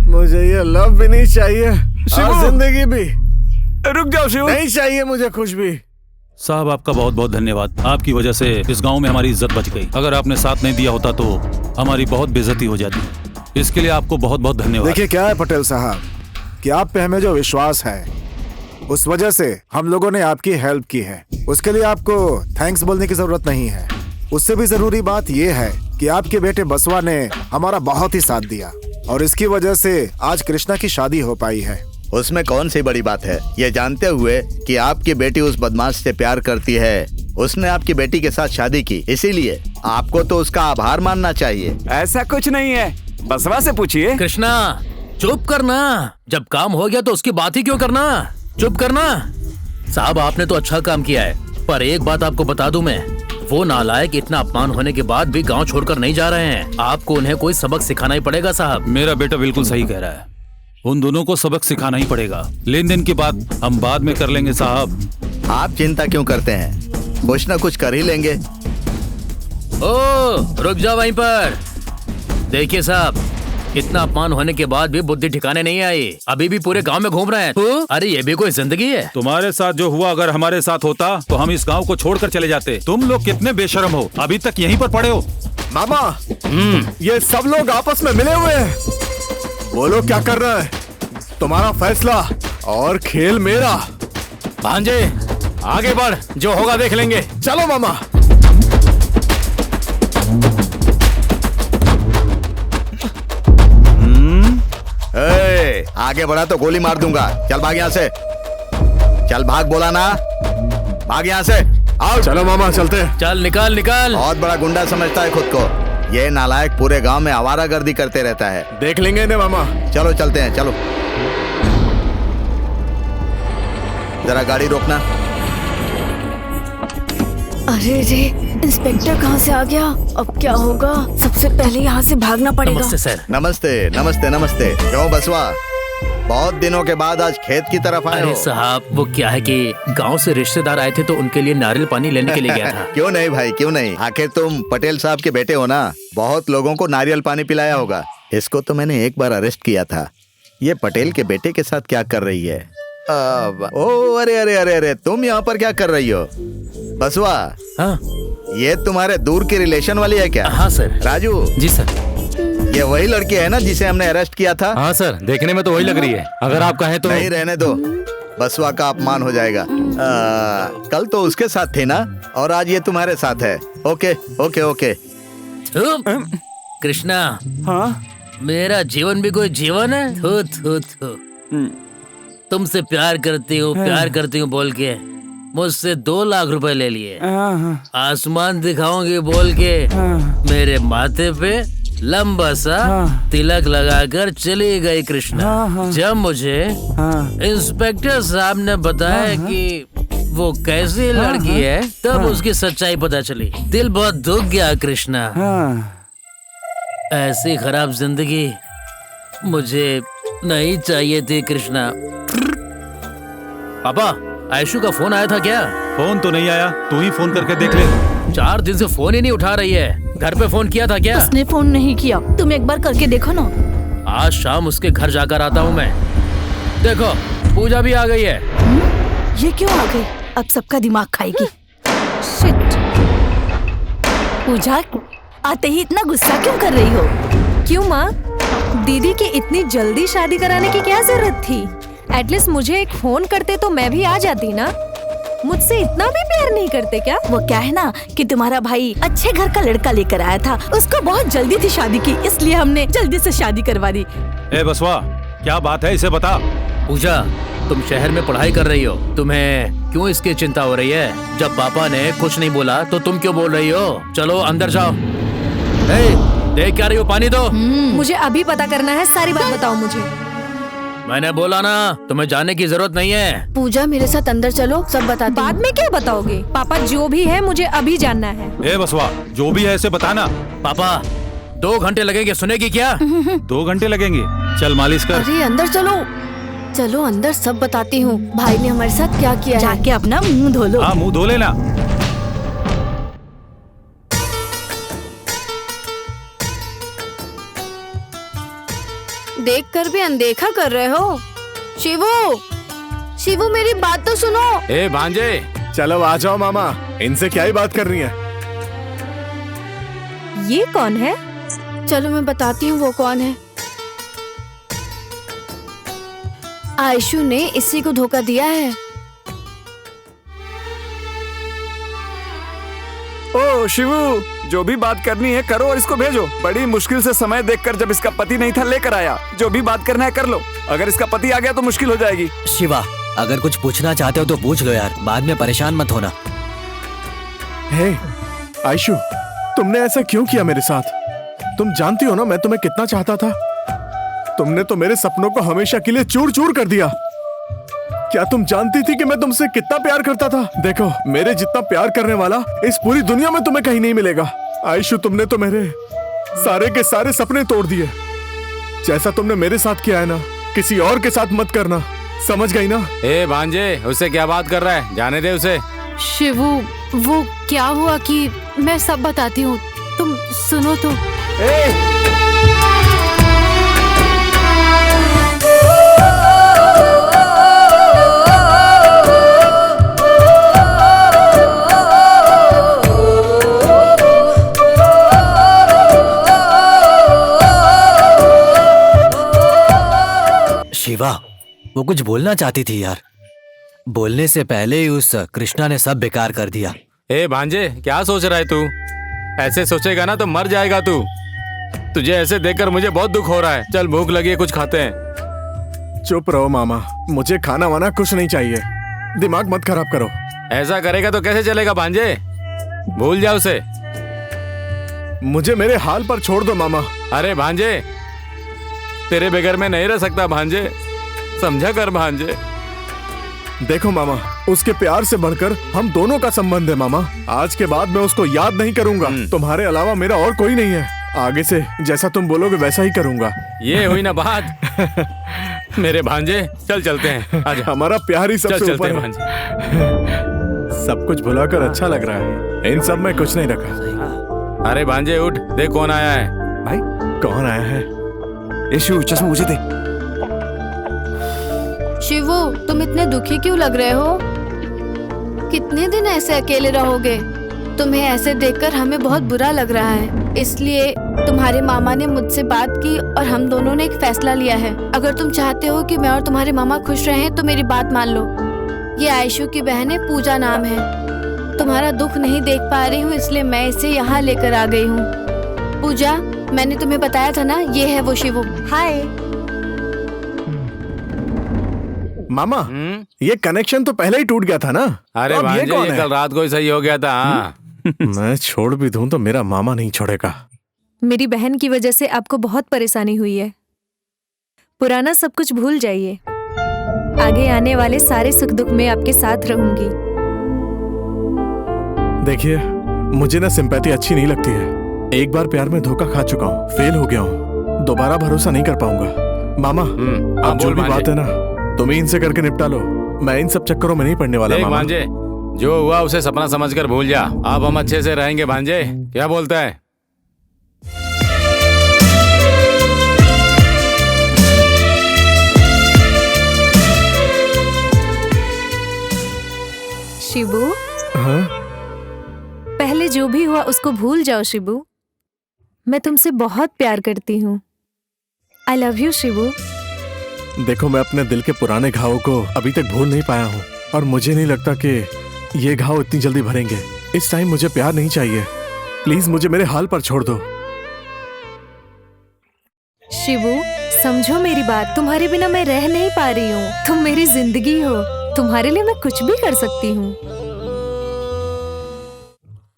मुझे ये लव भी नहीं चाहिए और जिंदगी भी। रुक जाओ शिव, नहीं चाहिए मुझे कुछ भी। साहब, आपका बहुत बहुत धन्यवाद। आपकी वजह से इस गांव में हमारी इज्जत बच गई। अगर आपने साथ नहीं दिया होता तो हमारी बहुत बेइज्जती हो जाती। इसके लिए आपको बहुत बहुत धन्यवाद। देखिए क्या है पटेल साहब, कि आप पे हमें जो विश्वास है उस वजह से हम लोगों ने आपकी हेल्प की है। उसके लिए आपको थैंक्स बोलने की जरूरत नहीं है। उससे भी जरूरी बात यह है कि आपके बेटे बसवा ने हमारा बहुत ही साथ दिया और इसकी वजह से आज कृष्णा की शादी हो पाई है। उसमें कौन सी बड़ी बात है, ये जानते हुए कि आपकी बेटी उस बदमाश से प्यार करती है। उसने आपकी बेटी के साथ शादी की, इसीलिए आपको तो उसका आभार मानना चाहिए। ऐसा कुछ नहीं है, बसवा से पूछिए। कृष्णा, चुप करना। जब काम हो गया तो उसकी बात ही क्यों करना? चुप करना। साहब, आपने तो अच्छा काम किया है, पर एक बात आपको बता दूं मैं, वो नालायक इतना अपमान होने के बाद भी गांव छोड़कर नहीं जा रहे हैं। आपको उन्हें कोई सबक सिखाना ही पड़ेगा साहब। मेरा बेटा बिल्कुल सही कह रहा है। उन दोनों को सबक सिखाना ही पड़ेगा। लेन देन की बात हम बाद में कर लेंगे साहब। आप चिंता क्यों करते हैं, कुछ ना कुछ कर ही लेंगे। ओ, रुक जाओ वहीं पर। देखिए साहब, इतना अपमान होने के बाद भी बुद्धि ठिकाने नहीं आई। अभी भी पूरे गांव में घूम रहे हैं। अरे ये भी कोई जिंदगी है? तुम्हारे साथ जो हुआ अगर हमारे साथ होता तो हम इस गांव को छोड़कर चले जाते। तुम लोग कितने बेशर्म हो, अभी तक यहीं पर पड़े हो। मामा, ये सब लोग आपस में मिले हुए हैं। बोलो क्या कर रहा है? तुम्हारा फैसला और खेल मेरा। भांजे आगे बढ़, जो होगा देख लेंगे। चलो मामा। आगे बढ़ा तो गोली मार दूंगा। चल भाग यहाँ से। चल भाग, बोला ना, भाग यहाँ से। आओ। चलो मामा चलते। चल निकाल निकाल। बहुत बड़ा गुंडा समझता है खुद को। ये नालायक पूरे गांव में आवारागर्दी करते रहता है। देख लेंगे ना मामा। चलो चलते हैं, चलो। जरा गाड़ी रोकना। अरे रे, इंस्पेक्टर कहाँ से आ गया? अब क्या होगा? सबसे पहले यहाँ से भागना पड़ेगा। नमस्ते सर। नमस्ते नमस्ते नमस्ते। क्यों बसवा, बहुत दिनों के बाद आज खेत की तरफ आए अरे हो? साहब, वो क्या है कि गांव से रिश्तेदार आए थे तो उनके लिए नारियल पानी लेने के लिए गया था। क्यों नहीं भाई, क्यों नहीं। आखिर तुम पटेल साहब के बेटे हो ना, बहुत लोगों को नारियल पानी पिलाया होगा। इसको तो मैंने एक बार अरेस्ट किया था। ये पटेल के बेटे के साथ क्या कर रही है? ओ अरे अरे अरे अरे, तुम यहाँ पर क्या कर रही हो? बसवा, हाँ ये तुम्हारे दूर की रिलेशन वाली है क्या? हाँ सर। राजू। जी सर। ये वही लड़की है ना जिसे हमने अरेस्ट किया था? हाँ सर, देखने में तो वही लग रही है। अगर आप कहें तो। नहीं, रहने दो, बसवा का अपमान हो जाएगा। कल तो उसके साथ थे ना, और आज ये तुम्हारे साथ है। Okay okay okay. कृष्णा, हाँ मेरा जीवन भी कोई जीवन है? थू थू थू। तुमसे प्यार करती हूँ बोल के मुझसे 2 लाख रुपए ले लिए। आसमान दिखाऊंगी बोल के मेरे माथे पे लंबा सा तिलक लगाकर चली गई कृष्णा। जब मुझे इंस्पेक्टर साहब ने बताया कि वो कैसी लड़की है, तब उसकी सच्चाई पता चली। दिल बहुत दुख गया कृष्णा। ऐसी खराब जिंदगी मुझे नहीं चाहिए थी कृष्णा। पापा, आयशु का फोन आया था क्या? फोन तो नहीं आया, तू ही फोन करके देख ले। 4 दिन से फोन ही नहीं उठा रही है। घर पे फोन किया था क्या? उसने फोन नहीं किया, तुम एक बार करके देखो ना। आज शाम उसके घर जाकर आता हूँ मैं। देखो, पूजा भी आ गई है। ये क्यों आ गई? अब सबका दिमाग खाएगी। शिट। पूजा, आते ही इतना गुस्सा क्यों कर रही हो? क्यों माँ? दीदी की इतनी जल्दी शादी कराने की क्या जरूरत थी? एटलीस्ट मुझे एक फोन करते तो मैं भी आ जाती ना। मुझसे इतना भी प्यार नहीं करते क्या? वो क्या है ना कि तुम्हारा भाई अच्छे घर का लड़का लेकर आया था, उसको बहुत जल्दी थी शादी की, इसलिए हमने जल्दी से शादी करवा दी। ए बसवा, क्या बात है, इसे बता। पूजा, तुम शहर में पढ़ाई कर रही हो, तुम्हें क्यों इसकी चिंता हो रही है? जब पापा ने कुछ नहीं बोला तो तुम क्यों बोल रही हो? चलो अंदर जाओ। देख क्या रही हो, पानी दो। मुझे अभी पता करना है, सारी बात बताओ मुझे। मैंने बोला ना, तुम्हें जाने की जरूरत नहीं है। पूजा, मेरे साथ अंदर चलो, सब बता। बाद में क्या बताओगे? पापा, जो भी है मुझे अभी जानना है। ए बसवा, जो भी है इसे बताना। पापा, 2 घंटे लगेंगे, सुनेगी क्या? 2 घंटे लगेंगे? चल मालिश कर। अरे अंदर चलो, चलो अंदर, सब बताती हूँ। भाई ने हमारे साथ क्या किया है। जाके अपना मुंह धो लो। हाँ, मुंह धो लेना। देख कर भी अनदेखा कर रहे हो। शिवू, शिवू मेरी बात तो सुनो। ए भांजे, चलो आ जाओ मामा, इनसे क्या ही बात कर रही है? ये कौन है? चलो मैं बताती हूँ वो कौन है। आयशु ने इसी को धोखा दिया है। ओ शिवू, जो भी बात करनी है करो और इसको भेजो। बड़ी मुश्किल से समय देखकर जब इसका पति नहीं था लेकर आया। जो भी बात करना है कर लो। अगर इसका पति आ गया तो मुश्किल हो जाएगी। शिवा, अगर कुछ पूछना चाहते हो तो पूछ लो यार, बाद में परेशान मत होना। हे आयशु, तुमने ऐसा क्यों किया मेरे साथ? तुम जानती हो ना मैं तुम्हें कितना चाहता था। तुमने तो मेरे सपनों को हमेशा के लिए चूर चूर कर दिया। क्या तुम जानती थी कि मैं तुमसे कितना प्यार करता था? देखो, मेरे जितना प्यार करने वाला इस पूरी दुनिया में तुम्हें कहीं नहीं मिलेगा। आयशु, तुमने तो मेरे सारे के सारे सपने तोड़ दिए। जैसा तुमने मेरे साथ किया है ना, किसी और के साथ मत करना, समझ गई ना? ए भांजे, उससे क्या बात कर रहा है? जाने दे उसे। शिवू, वो क्या हुआ कि मैं सब बताती हूँ, तुम सुनो तो। वो कुछ बोलना चाहती थी यार। बोलने से पहले ही उस कृष्णा ने सब बेकार कर दिया। ए भांजे, क्या सोच रहा है तू? ऐसे सोचेगा ना तो मर जाएगा तू। तुझे ऐसे देखकर मुझे बहुत दुख हो रहा है। चल भूख लगी है, कुछ खाते हैं। चुप रहो मामा, मुझे खाना वाना कुछ नहीं चाहिए। दिमाग मत खराब करो। ऐसा करेगा तो कैसे चलेगा भांजे? भूल जा उसे। मुझे मेरे हाल पर छोड़ दो मामा। अरे भांजे, तेरे बगैर मैं नहीं रह सकता भांजे, समझा कर भांजे। देखो मामा, उसके प्यार से बढ़कर हम दोनों का संबंध है मामा। आज के बाद मैं उसको याद नहीं करूंगा। तुम्हारे अलावा मेरा और कोई नहीं है। आगे से जैसा तुम बोलोगे वैसा ही करूंगा। ये हुई ना बात। मेरे भांजे, चल चलते हैं। आजा। हमारा प्यार ही सबसे चल ऊपर चलते है। हैं भांजे। सब कुछ भुलाकर अच्छा लग रहा है। इन सब में कुछ नहीं रखा। अरे भांजे उठ, देख कौन आया है। भाई कौन आया है? यशु, चश्मा मुझे दे। शिवू, तुम इतने दुखी क्यों लग रहे हो? कितने दिन ऐसे अकेले रहोगे? तुम्हें ऐसे देखकर हमें बहुत बुरा लग रहा है। इसलिए तुम्हारे मामा ने मुझसे बात की और हम दोनों ने एक फैसला लिया है। अगर तुम चाहते हो कि मैं और तुम्हारे मामा खुश रहें तो मेरी बात मान लो। ये आयशु की बहन है, पूजा नाम है। तुम्हारा दुख नहीं देख पा रही हूँ, इसलिए मैं इसे यहाँ लेकर आ गई हूँ। पूजा, मैंने तुम्हें बताया था ना, ये है वो शिवू। हाय मामा, ये कनेक्शन तो पहले ही टूट गया था ना। अरे अब भांजे, कौन ये है? कल रात को ही सही हो गया था। हाँ। मैं छोड़ भी दूं तो मेरा मामा नहीं छोड़ेगा। मेरी बहन की वजह से आपको बहुत परेशानी हुई है। पुराना सब कुछ भूल जाइए। आगे आने वाले सारे सुख दुख में आपके साथ रहूंगी। देखिए, मुझे ना सिंपैथी अच्छी नहीं लगती है। एक बार प्यार में धोखा खा चुका हूँ, फेल हो गया हूँ। दोबारा भरोसा नहीं कर पाऊंगा। मामा, अब जो बोल भी भांजे। बात है ना, तुम ही इनसे करके निपटा लो। मैं इन सब चक्करों में नहीं पड़ने वाला देख मामा। भांजे, जो हुआ उसे सपना समझकर भूल जा। अब हम अच्छे से रहेंगे भांजे, क्या बोलता है? शिबू, हाँ? पहले जो भी हुआ उसको भूल जाओ शिबू। मैं तुमसे बहुत प्यार करती हूँ। आई लव यू शिबू। देखो, मैं अपने दिल के पुराने घावों को अभी तक भूल नहीं पाया हूँ और मुझे नहीं लगता कि ये घाव इतनी जल्दी भरेंगे। इस टाइम मुझे प्यार नहीं चाहिए। प्लीज मुझे मेरे हाल पर छोड़ दो। शिबू, समझो मेरी बात। तुम्हारे बिना मैं रह नहीं पा रही हूँ। तुम मेरी जिंदगी हो। तुम्हारे लिए मैं कुछ भी कर सकती हूँ।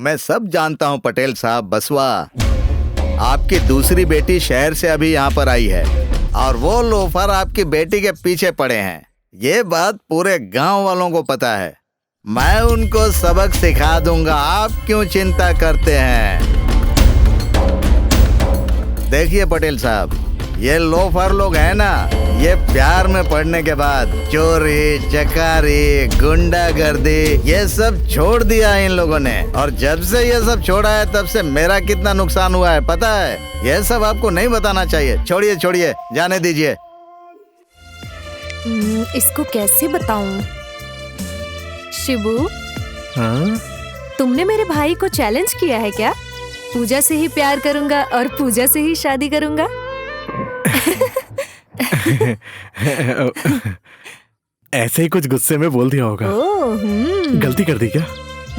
मैं सब जानता हूँ पटेल साहब बसवा। आपकी दूसरी बेटी शहर से अभी यहाँ पर आई है और वो लोफर आपकी बेटी के पीछे पड़े हैं। ये बात पूरे गांव वालों को पता है। मैं उनको सबक सिखा दूंगा। आप क्यों चिंता करते हैं? देखिए पटेल साहब, ये लोफर लोग हैं ना, ये प्यार में पड़ने के बाद चोरी चकारी गुंडागर्दी ये सब छोड़ दिया है इन लोगों ने। और जब से ये सब छोड़ा है तब से मेरा कितना नुकसान हुआ है पता है? ये सब आपको नहीं बताना चाहिए। छोड़िए छोड़िए, जाने दीजिए। इसको कैसे बताऊं? शिबू, हाँ? तुमने मेरे भाई को चैलेंज किया है क्या? पूजा से ही प्यार करूंगा और पूजा से ही शादी करूंगा। ऐसे ही कुछ गुस्से में बोल दिया होगा। ओह, गलती कर दी क्या?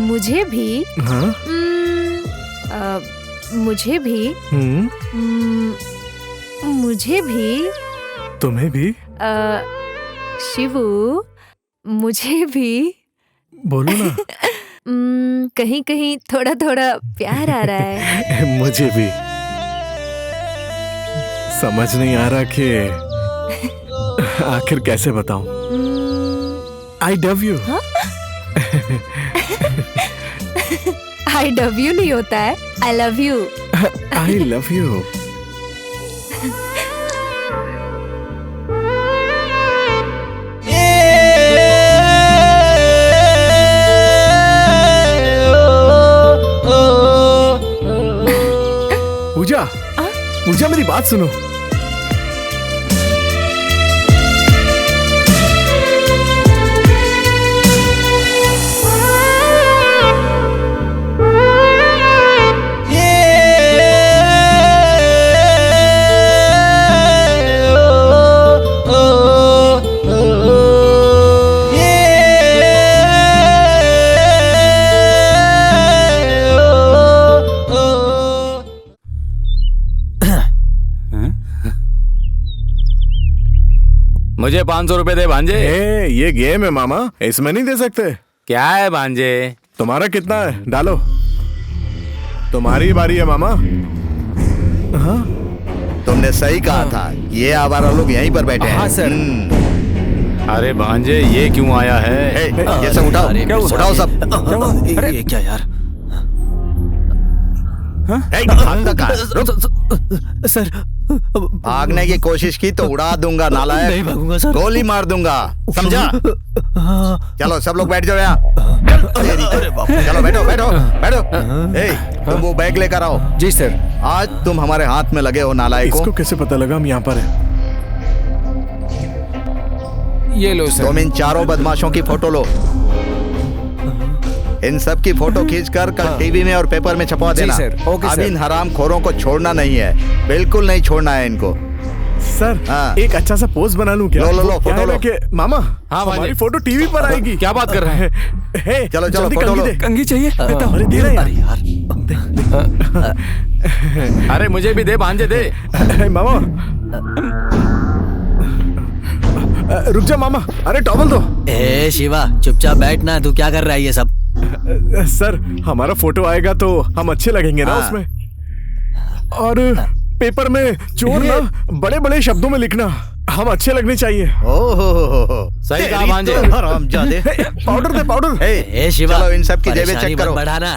मुझे भी हाँ? मुझे भी मुझे भी तुम्हें भी? शिवू, मुझे भी बोलो ना। कहीं कहीं थोड़ा थोड़ा प्यार आ रहा है। मुझे भी। समझ नहीं आ रहा कि आखिर कैसे बताऊं। I love you. I love you नहीं होता है, I love you. I love you. Puja, Puja मेरी बात सुनो। मुझे 500 रुपए दे भांजे। ये गेम है मामा, इसमें नहीं दे सकते। क्या है भांजे? तुम्हारा कितना है डालो। तुम्हारी बारी है मामा। हाँ? तुमने सही कहा था, ये आवारा लोग यहीं पर बैठे हैं। हाँ सर। अरे भांजे ये क्यों आया है? ये सब उठाओ, उठाओ सब। ये क्या यार? सर भागने की कोशिश की तो उड़ा दूंगा नालायक। नहीं भागूंगा सर। गोली मार दूंगा, समझा? चलो सब लोग बैठ जाओ यहाँ। चलो बैठो बैठो बैठो। तुम वो बैग लेकर आओ। जी सर। आज तुम हमारे हाथ में लगे हो नालायकों। इसको कैसे पता लगा हम यहाँ पर हैं? ये लो सर। तुम इन चारों बदमाशों की फोटो लो। इन सब की फोटो खींचकर कल टीवी में और पेपर में छपवा देना। सर, ओके अब सर। इन हरामखोरों को छोड़ना नहीं है, बिल्कुल नहीं छोड़ना है इनको। सर एक अच्छा सा पोज बना लूं क्या? लो, लो, लो, क्या फोटो है ना लो। कि मामा हमारी फोटो टीवी पर आएगी। क्या बात कर रहे हैं? हे, चलो चलो जल्दी फोटो कंघी लो। दे। कंघी चाहिए? अरे दे रहे अरे यार। अरे मुझे भी दे भांजे दे। मामा रुक जा मामा, अरे टॉवल दो। ए शिवा चुपचाप बैठना, तू क्या कर रहा है ये सब? सर हमारा फोटो आएगा तो हम अच्छे लगेंगे ना उसमें। और पेपर में चोर ना बड़े बड़े शब्दों में लिखना, हम अच्छे लगने चाहिए। ओहो सही कहा भांजे। हरामजादे। पाउडर दे पाउडर। ए शिवा चलो इन सब की जेबें परेशानी चेक करो। मत बढ़ाना।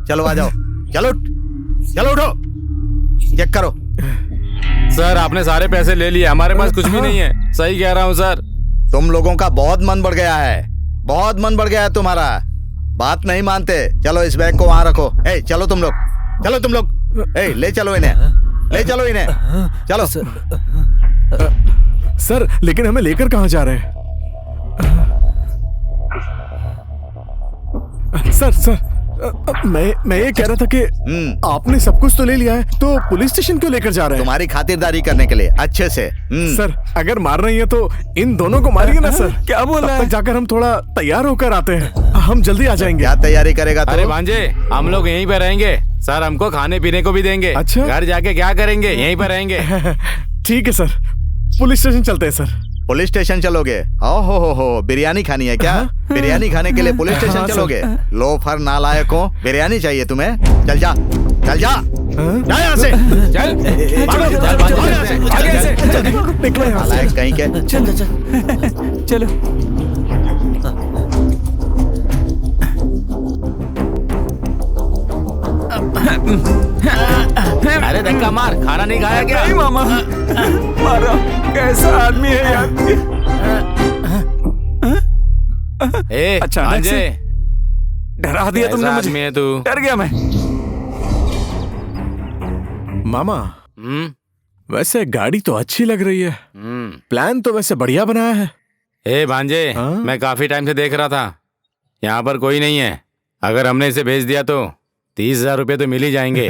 चलो आ जाओ, चलो चलो उठो, चेक करो। सर आपने सारे पैसे ले लिए, हमारे पास कुछ भी नहीं है। सही कह रहा हूँ सर। तुम लोगों का बहुत मन बढ़ गया है, बहुत मन बढ़ गया है तुम्हारा, बात नहीं मानते। चलो इस बैग को वहां रखो। ए चलो तुम लोग, चलो तुम लोग। ए ले चलो इन्हें, ले चलो इन्हें, चलो। सर लेकिन हमें लेकर कहाँ जा रहे हैं? सर मैं ये कह रहा था कि आपने सब कुछ तो ले लिया है, तो पुलिस स्टेशन क्यों लेकर जा रहे हैं? तुम्हारी खातिरदारी करने के लिए, अच्छे से। सर अगर मार रही है तो इन दोनों को मारिए ना सर। क्या बोल रहा है? जाकर हम थोड़ा तैयार होकर आते हैं, हम जल्दी आ जाएंगे। क्या तैयारी करेगा तू? अरे भांजे हम लोग यहीं पे रहेंगे। सर हमको खाने पीने को भी देंगे। अच्छा? घर जाके क्या करेंगे? यहीं पे रहेंगे। ठीक है सर, पुलिस स्टेशन चलते हैं सर। पुलिस स्टेशन चलोगे? हो बिरयानी खानी है क्या? बिरयानी खाने के लिए पुलिस स्टेशन चलोगे? लोफर नालायकों, बिरयानी चाहिए तुम्हें? चल जा, चल जा, जा यहाँ से। चल नालायक कहीं के। चलो। अरे धक्का मार, खाना नहीं खाया क्या? नहीं मामा, मारो। कैसा आदमी है यार? ए अचानक भांजे, से डरा दिया तुमने कैसा मुझे। आदमी है तू? डर गया मैं। मामा वैसे गाड़ी तो अच्छी लग रही है, प्लान तो वैसे बढ़िया बनाया है। ए भांजे, मैं काफी टाइम से देख रहा था, यहाँ पर कोई नहीं है। अगर हमने इसे भेज दिया तो 30,000 रुपए तो मिल ही जाएंगे,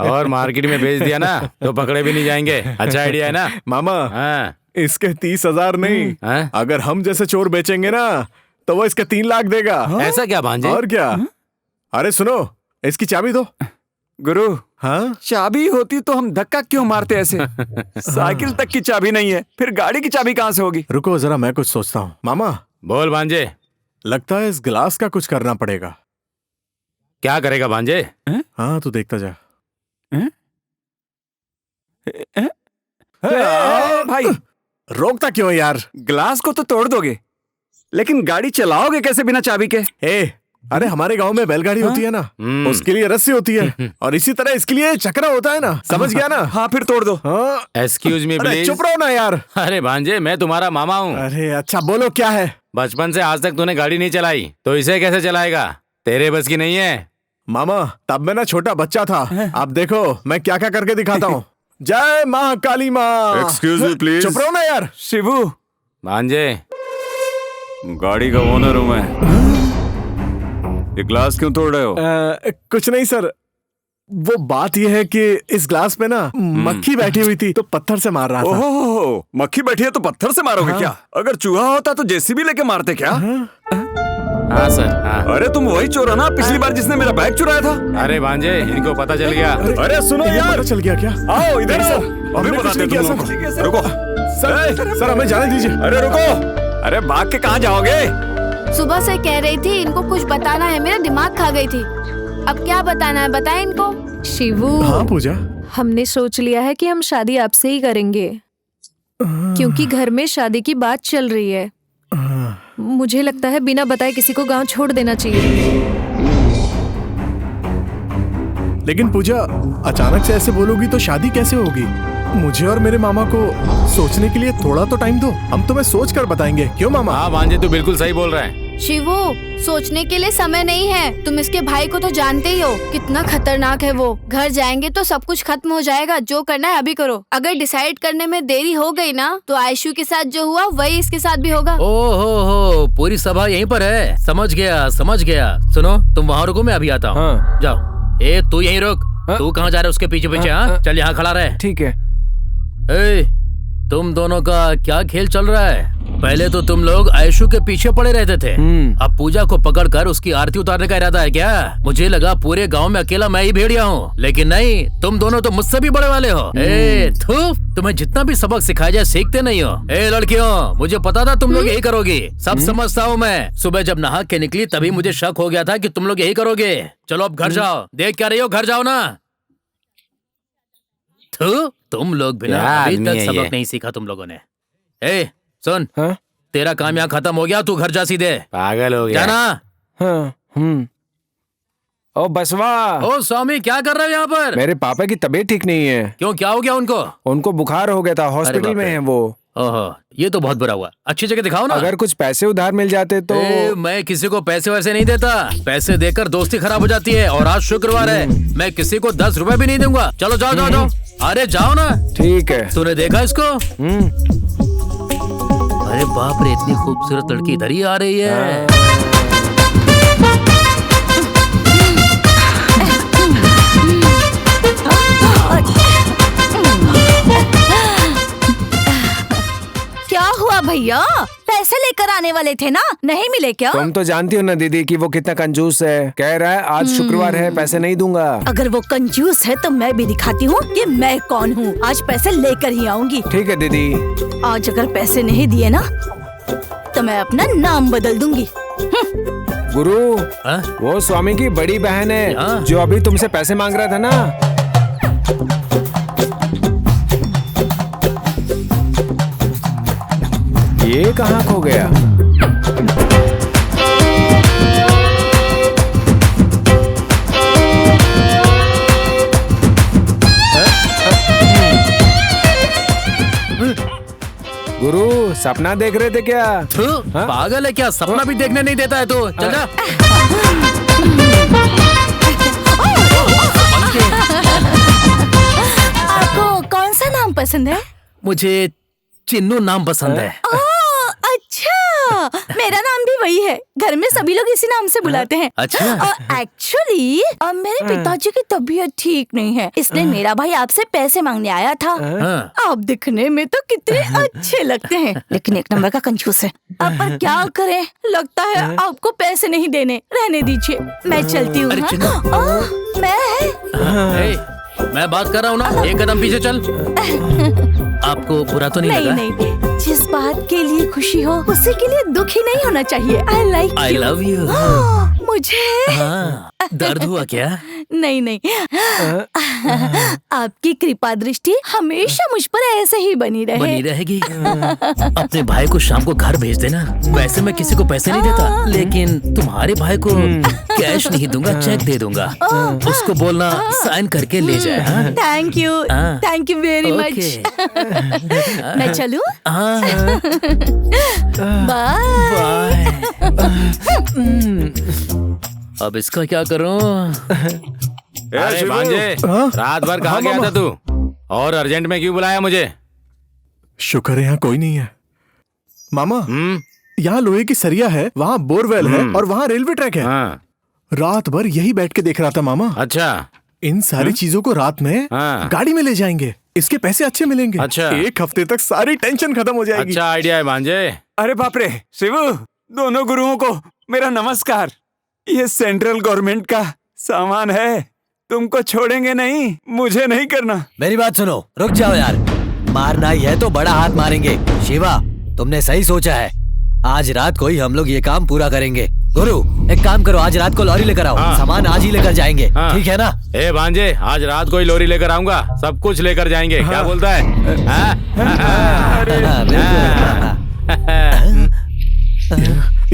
और मार्केट में भेज दिया ना तो पकड़े भी नहीं जाएंगे। अच्छा आइडिया है ना मामा? हाँ। इसके 30,000 नहीं, अगर हम जैसे चोर बेचेंगे ना तो वो इसके 3 लाख देगा। ऐसा क्या भांजे? और क्या? अरे सुनो, इसकी चाबी दो। गुरु, हाँ चाबी होती तो हम धक्का क्यों मारते ऐसे? साइकिल तक की चाबी नहीं है, फिर गाड़ी की चाबी कहाँ से होगी? रुको जरा, मैं कुछ सोचता हूँ। मामा बोल भांजे। लगता है इस गिलास का कुछ करना पड़ेगा। क्या करेगा भांजे? हाँ तू देखता जा। भाई रोकता क्यों है यार? ग्लास को तो तोड़ दोगे, लेकिन गाड़ी चलाओगे कैसे बिना चाबी के? अरे हमारे गांव में बैलगाड़ी होती है ना, उसके लिए रस्सी होती है, और इसी तरह इसके लिए चक्रा होता है ना। समझ गया ना? हाँ फिर तोड़ दो। Excuse me please. चुप रहो ना यार। अरे भांजे, मैं तुम्हारा मामा हूँ। अरे अच्छा बोलो, क्या है? बचपन से आज तक तूने गाड़ी नहीं चलाई, तो इसे कैसे चलाएगा? तेरे बस की नहीं है। मामा तब मैं ना छोटा बच्चा था, अब देखो मैं क्या क्या करके दिखाता हूँ। जय माँ काली माँ। Excuse me please. चुप रहो ना यार। शिवू, भांजे गाड़ी का ओनर हूँ मैं। ये ग्लास क्यों तोड़ रहे हो? कुछ नहीं सर, वो बात यह है कि इस ग्लास पे ना मक्खी बैठी हुई थी, तो पत्थर से मार रहा था। ओहो, मक्खी बैठी है तो पत्थर से मारोगे? हाँ। क्या? अगर चूहा होता तो जेसीबी लेके मारते क्या? हाँ सर। हाँ। अरे तुम वही चोर हो ना पिछली बार जिसने मेरा बैग चुराया था? अरे भांजे, इनको पता चल गया। अरे सुनो यार, पता चल गया क्या? आओ इधर आओ, अभी हमने कुछ बताते नहीं हैं तुम किया लोगों को। रुको, सर हमें जाने दीजिए। अरे रुको, अरे भाग के कहाँ जाओगे? सुबह से कह रही थी इनको कुछ बताना है, मेरा दिमाग खा गई थी। अब क्या बताना है, बताएं इनको। शिवू, हाँ पूजा, हमने सोच लिया है कि हम शादी आपसे ही करेंगे, क्योंकि घर में शादी की बात चल रही है। मुझे लगता है बिना बताए किसी को गांव छोड़ देना चाहिए। लेकिन पूजा अचानक से ऐसे बोलोगी तो शादी कैसे होगी? मुझे और मेरे मामा को सोचने के लिए थोड़ा तो टाइम दो, हम तुम्हें सोच कर बताएंगे। क्यों मामा? हाँ भांजे, तू बिल्कुल सही बोल रहा है। शिवू, सोचने के लिए समय नहीं है। तुम इसके भाई को तो जानते ही हो, कितना खतरनाक है वो। घर जाएंगे तो सब कुछ खत्म हो जाएगा। जो करना है अभी करो। अगर डिसाइड करने में देरी हो गई ना तो आयशु के साथ जो हुआ वही इसके साथ भी होगा। हो, पूरी सभा यहीं पर है। समझ गया। सुनो, तुम वहाँ रुको, मैं अभी आता हूँ। हाँ। जाओ। ए, तू यहीं रुक। तू कहाँ जा रहा है? उसके पीछे पीछे। हाँ, चल यहाँ खड़ा रहे। ठीक है। ए, तुम दोनों का क्या खेल चल रहा है? पहले तो तुम लोग आयशु के पीछे पड़े रहते थे, अब पूजा को पकड़कर उसकी आरती उतारने का इरादा है क्या? मुझे लगा पूरे गांव में अकेला मैं ही भेड़िया हूँ, लेकिन नहीं, तुम दोनों तो मुझसे भी बड़े वाले हो। ए, तुम्हें जितना भी सबक सिखाया जाए सीखते नहीं हो। ए लड़कियों, मुझे पता था तुम लोग यही करोगी। सब समझता हूँ मैं। सुबह जब नहा के निकली तभी मुझे शक हो गया था कि तुम लोग यही करोगे। चलो अब घर जाओ। देख क्या रही हो? घर जाओ ना। तुम लोग बिना अभी तक सबक नहीं सीखा तुम लोगों ने। ए सुन, तेरा काम यहाँ खत्म हो गया, तू घर जा सीधे। पागल हो गया। जाना। ओ बसवा। ओ स्वामी, क्या कर रहे हो यहाँ पर? मेरे पापा की तबीयत ठीक नहीं है। क्यों, क्या हो गया उनको? उनको बुखार हो गया था, हॉस्पिटल में है वो। ओहो, ये तो बहुत बुरा हुआ। अच्छी जगह दिखाओ ना। अगर कुछ पैसे उधार मिल जाते तो। मैं किसी को पैसे वैसे नहीं देता। पैसे देकर दोस्ती खराब हो जाती है। और आज शुक्रवार है, मैं किसी को 10 रुपए भी नहीं दूंगा। चलो जाओ जाओ जाओ। अरे जाओ ना। ठीक है। तूने देखा इसको? अरे बाप रे, इतनी खूबसूरत लड़की इधर ही आ रही है। क्या हुआ भैया? पैसे लेकर आने वाले थे ना, नहीं मिले क्या? तुम तो जानती हो ना दीदी कि वो कितना कंजूस है। कह रहा है आज शुक्रवार है, पैसे नहीं दूंगा। अगर वो कंजूस है तो मैं भी दिखाती हूँ कि मैं कौन हूँ। आज पैसे लेकर ही आऊंगी। ठीक है दीदी। आज अगर पैसे नहीं दिए ना तो मैं अपना नाम बदल दूंगी। गुरु, वो स्वामी की बड़ी बहन है जो अभी तुमसे पैसे मांग रहा था ना। ये कहाँ खो गया? गुरु, सपना देख रहे थे क्या? पागल है क्या? सपना भी देखने नहीं देता है तो। चल जा। आपको कौन सा नाम पसंद है? मुझे चिन्नू नाम पसंद है। अच्छा, मेरा नाम भी वही है। घर में सभी लोग इसी नाम से बुलाते हैं। अच्छा। एक्चुअली मेरे पिताजी की तबीयत ठीक नहीं है, इसलिए मेरा भाई आपसे पैसे मांगने आया था। आप दिखने में तो कितने अच्छे लगते हैं, लेकिन एक नंबर का कंजूस है। अब पर क्या करें, लगता है आपको पैसे नहीं देने। रहने दीजिए, मैं चलती हूँ। मैं बात कर रहा हूँ ना, एक कदम पीछे चल। आपको बुरा तो नहीं लगा? नहीं, जिस बात के लिए खुशी हो उसी के लिए दुखी नहीं होना चाहिए। I love you। मुझे दर्द हुआ क्या? नहीं, आपकी कृपा दृष्टि हमेशा मुझ पर ऐसे ही बनी रहेगी। अपने भाई को शाम को घर भेज देना। वैसे मैं किसी को पैसे नहीं देता, लेकिन तुम्हारे भाई को कैश नहीं दूंगा, चेक दे दूंगा। उसको बोलना साइन करके ले जाए। Thank you very much. मैं चलूं? बाय। अब इसका क्या करूं? अरे भांजे, रात भर कहाँ गया था तू? और अर्जेंट में क्यों बुलाया मुझे? शुक्र है यहाँ कोई नहीं है। मामा, यहाँ लोहे की सरिया है, वहाँ बोरवेल है और वहाँ रेलवे ट्रैक है। रात भर यही बैठ के देख रहा था मामा। अच्छा। इन सारी चीजों को रात में गाड़ी में ले जाएंगे, इसके पैसे अच्छे मिलेंगे। अच्छा। 1 हफ्ते तक सारी टेंशन खत्म हो जाएगी। अच्छा आइडिया है भांजे। अरे बाप रे शिवू, दोनों गुरुओं को मेरा नमस्कार। ये सेंट्रल गवर्नमेंट का सामान है, तुमको छोड़ेंगे नहीं, मुझे नहीं करना। मेरी बात सुनो, रुक जाओ यार। मारना ही है तो बड़ा हाथ मारेंगे। शिवा, तुमने सही सोचा है। आज रात को ही हम लोग ये काम पूरा करेंगे। गुरु, एक काम करो, आज रात को लॉरी लेकर आओ। सामान आज ही लेकर जाएंगे, ठीक है ना? ए भांजे, आज रात को ही लॉरी लेकर आऊंगा, सब कुछ लेकर जाएंगे। क्या बोलता है?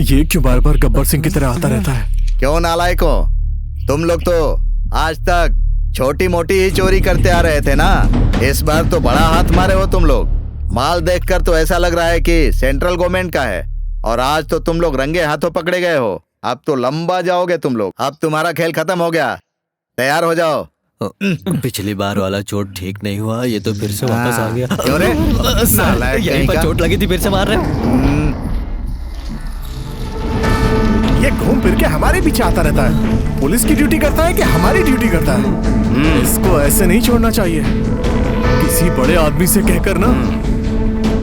ये क्यों बार बार गब्बर सिंह की तरह आता रहता है? क्यों नालायको, तुम लोग तो आज तक छोटी मोटी ही चोरी करते आ रहे थे ना, इस बार तो बड़ा हाथ मारे हो तुम लोग। माल देखकर तो ऐसा लग रहा है कि सेंट्रल गवर्नमेंट का है, और आज तो तुम लोग रंगे हाथों पकड़े गए हो। अब तो लंबा जाओगे तुम लोग, अब तुम्हारा खेल खत्म हो गया, तैयार हो जाओ। पिछली बार वाला चोट ठीक नहीं हुआ, ये तो फिर से वापस आ गया। क्यों रे? यहीं पर चोट लगी थी, फिर से मार रहे। ये घूम फिर के हमारे पीछे आता रहता है। पुलिस की ड्यूटी करता है कि हमारी ड्यूटी करता है? इसको ऐसे नहीं छोड़ना चाहिए। किसी बड़े आदमी से कहकर ना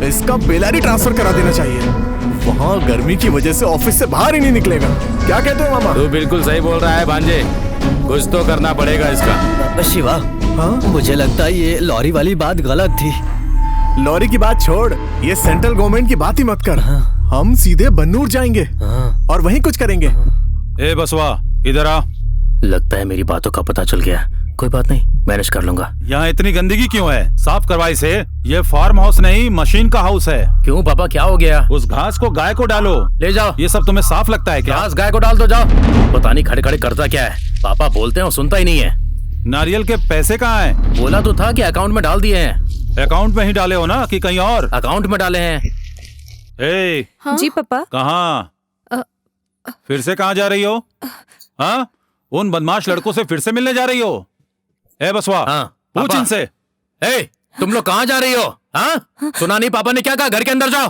इसका बेलारी ट्रांसफर करा देना चाहिए। वहाँ गर्मी की वजह से ऑफिस से बाहर ही नहीं निकलेगा। क्या कहते हो मामा? तू बिल्कुल सही बोल रहा है भांजे, कुछ तो करना पड़ेगा इसका। शिवा, मुझे लगता है ये लॉरी वाली बात गलत थी। लॉरी की बात छोड़, ये सेंट्रल गवर्नमेंट की बात ही मत कर। हम सीधे बन्नूर जाएंगे और वहीं कुछ करेंगे। ए बसवा, इधर आ। लगता है मेरी बातों का पता चल गया। कोई बात नहीं, मैनेज कर लूंगा। यहाँ इतनी गंदगी क्यों है? साफ करवाई से। ये फार्म हाउस नहीं, मशीन का हाउस है। क्यों पापा, क्या हो गया? उस घास को गाय को डालो, ले जाओ। ये सब तुम्हें साफ लगता है क्या? घास गाय को डाल दो, जाओ। पता नहीं खड़े खड़े करता क्या है। पापा बोलते हैं, सुनता ही नहीं है। नारियल के पैसे कहाँ हैं? बोला तो था कि अकाउंट में डाल दिए हैं। अकाउंट में ही डाले हो ना, कि कहीं और? अकाउंट में डाले हैं। जी पापा। कहाँ? फिर से कहाँ जा रही हो? हाँ, उन बदमाश लड़कों से फिर से मिलने जा रही हो? ए बसवा, पूछ इनसे। तुम लोग कहाँ जा रही हो? हाँ, सुना नहीं पापा ने क्या कहा? घर के अंदर जाओ।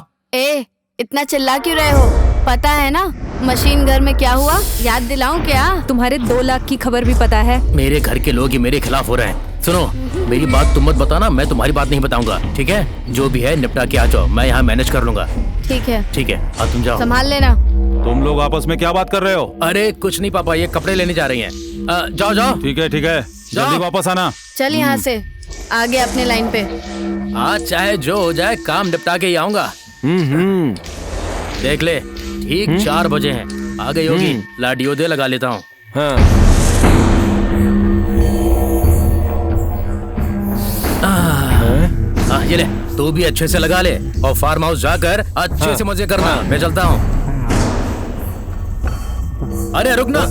इतना चिल्ला क्यों रहे हो? पता है ना मशीन घर में क्या हुआ? याद दिलाऊं क्या? तुम्हारे 2 लाख की खबर भी पता है। मेरे घर के लोग ही मेरे खिलाफ हो रहे हैं। सुनो, मेरी बात तुम मत बताना, मैं तुम्हारी बात नहीं बताऊंगा, ठीक है? जो भी है निपटा के आ जाओ, मैं यहाँ मैनेज कर लूंगा। ठीक है, ठीक है, अब तुम जाओ। संभाल लेना। तुम लोग आपस में क्या बात कर रहे हो? अरे कुछ नहीं पापा, ये कपड़े लेने जा रही हैं। जाओ जाओ। ठीक है, जल्दी वापस आना। चल यहाँ से आगे अपने लाइन पे। आज चाहे जो हो जाए, काम निपटा के ही आऊंगा। देख ले, ठीक 4 बजे हैं। आ गई होगी, लाडियो दे लगा लेता हूँ। ये ले, तू भी अच्छे से लगा ले और फार्म हाउस जाकर अच्छे से मजे करना। मैं चलता हूँ। अरे रुक ना,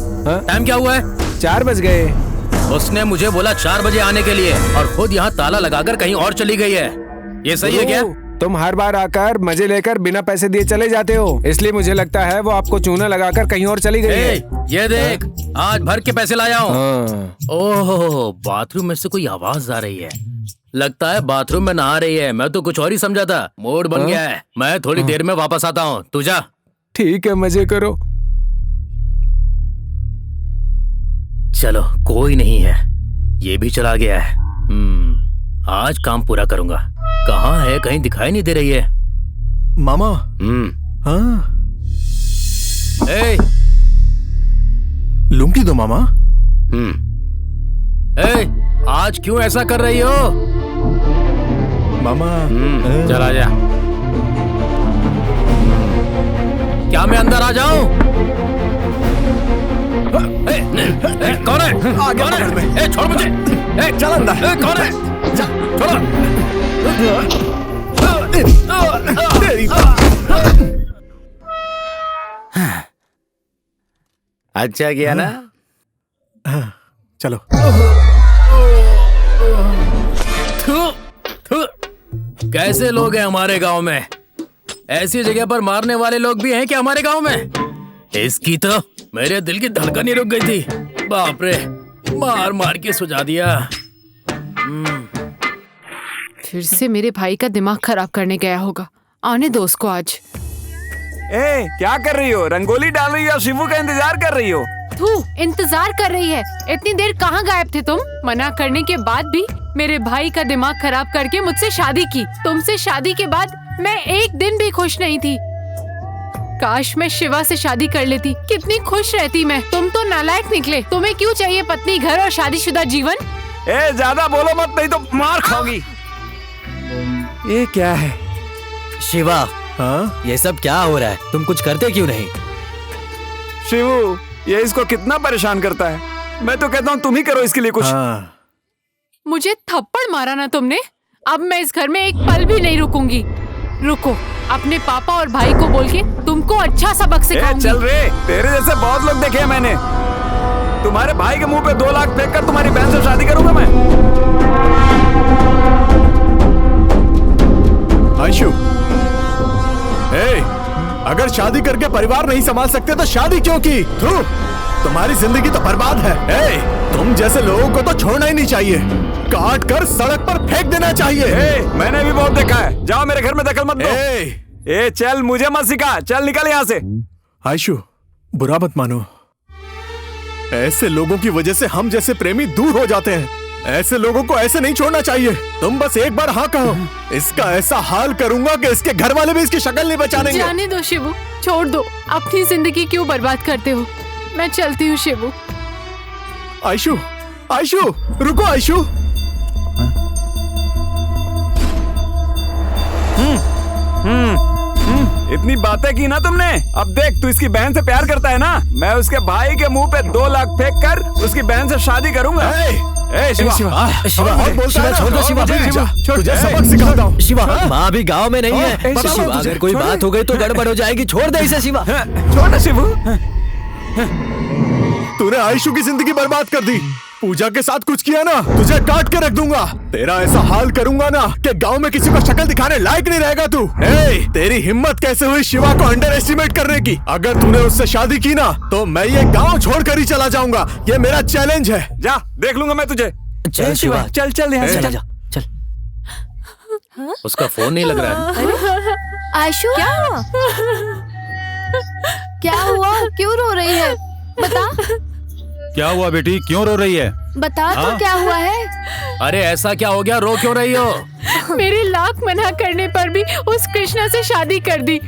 टाइम क्या हुआ है? 4 बज गए। उसने मुझे बोला 4 बजे आने के लिए, और खुद यहाँ ताला लगाकर कहीं और चली गई है। ये सही है क्या? तुम हर बार आकर मजे लेकर बिना पैसे दिए चले जाते हो, इसलिए मुझे लगता है वो आपको चूना लगाकर कहीं और चली गई है। ये देख, आज भर के पैसे लाया हूँ। ओह, बाथरूम में से कोई आवाज आ रही है। लगता है बाथरूम में नहा रही है। मैं तो कुछ और ही समझा था। मूड बन गया है, मैं थोड़ी देर में वापस आता हूँ, तू जा। ठीक है, मजे करो। चलो, कोई नहीं है, ये भी चला गया है। आज काम पूरा करूंगा। कहाँ है? कहीं दिखाई नहीं दे रही है। मामा। हाँ। लुंगी दो मामा। आज क्यों ऐसा कर रही हो? मामा। चला जा। क्या मैं अंदर आ जाऊं? कौन है? कौन है? छोड़ मुझे। चल अंदर। कौन है? छोड़ो। अच्छा किया ना? चलो। कैसे लोग हैं हमारे गांव में? ऐसी जगह पर मारने वाले लोग भी हैं क्या हमारे गांव में? इसकी तो मेरे दिल की धड़कन ही रुक गई थी। बाप रे, मार मार के सुझा दिया। फिर से मेरे भाई का दिमाग खराब करने गया होगा। आने दो उसको आज। क्या कर रही हो? रंगोली डाल रही हो या शिवू का इंतजार कर रही हो? तू इंतजार कर रही है? इतनी देर कहाँ गायब थे तुम? मना करने के बाद भी मेरे भाई का दिमाग खराब करके मुझसे शादी की। तुमसे शादी के बाद मैं एक दिन भी खुश नहीं थी। काश मैं शिवा से शादी कर लेती, कितनी खुश रहती मैं। तुम तो नालायक निकले। तुम्हें क्यों चाहिए पत्नी, घर और शादीशुदा जीवन? ज्यादा बोलो मत, नहीं तो मार खाओगी। ये क्या है? शिवा, हाँ? ये सब क्या हो रहा है? तुम कुछ करते क्यों नहीं? शिवू, ये इसको कितना परेशान करता है। मैं तो कहता हूँ तुम ही करो इसके लिए कुछ। मुझे थप्पड़ मारा ना तुमने, अब मैं इस घर में एक पल भी नहीं रुकूंगी। रुको, अपने पापा और भाई को बोल के तुमको अच्छा सबक सिखाऊंगी। चल रे, तेरे जैसे बहुत लोग देखे हैं मैंने। तुम्हारे भाई के मुंह पे 2 लाख फेंक कर तुम्हारी बहन से शादी करूंगा मैं। आयशु, अगर शादी करके परिवार नहीं संभाल सकते तो शादी क्यों की? तुम्हारी जिंदगी तो बर्बाद है। तुम जैसे लोगों को तो छोड़ना ही नहीं चाहिए, काट कर सड़क पर फेंक देना चाहिए। मैंने भी बहुत देखा है। जाओ, मेरे घर में दखल मत दो। चल, मुझे मत सिखा, चल निकल यहाँ से। आयशु, बुरा मत मानो, ऐसे लोगों की वजह से हम जैसे प्रेमी दूर हो जाते हैं। ऐसे लोगों को ऐसे नहीं छोड़ना चाहिए। तुम बस एक बार हाँ कहो, इसका ऐसा हाल करूंगा कि इसके घर वाले भी इसकी शक्ल नहीं बचानेंगे। जाने दो शिवू, छोड़ दो, अपनी जिंदगी क्यों बर्बाद करते हो। मैं चलती हूँ शिवू। आयशु, आयशु, रुको आयशु। इतनी बातें की ना तुमने, अब देख तू इसकी बहन से प्यार करता है ना, मैं उसके भाई के मुंह पे 2 लाख फेंक कर उसकी बहन से शादी करूंगा। शिवा, छोड़ दो शिवा, तुझे सबक सिखाता हूँ। शिवा, माँ भी गांव में नहीं है। शिवा, अगर कोई बात हो गई तो गड़बड़ हो जाएगी। छोड़ दे इसे शिवा। छोड़ दे शिवू। तूने आयशु की जिंदगी बर्बाद कर दी। पूजा के साथ कुछ किया ना, तुझे काट के रख दूंगा। तेरा ऐसा हाल करूंगा ना कि गांव में किसी को शक्ल दिखाने लायक नहीं रहेगा तू। तेरी हिम्मत कैसे हुई शिवा को अंडर एस्टिमेट करने की? अगर तूने उससे शादी की ना तो मैं ये गांव छोड़कर ही चला जाऊंगा। ये मेरा चैलेंज है। जा, देख लूंगा मैं तुझे। चल शिवा, चल चल यहाँ से चल। उसका फोन नहीं लग रहा है। आयशु, क्या हुआ? क्यों रो रही है? बता। क्या हुआ बेटी, क्यों रो रही है? बता तो क्या हुआ है? अरे ऐसा क्या हो गया, रो क्यों रही हो? मेरे लाख मना करने पर भी उस कृष्णा से शादी कर दी।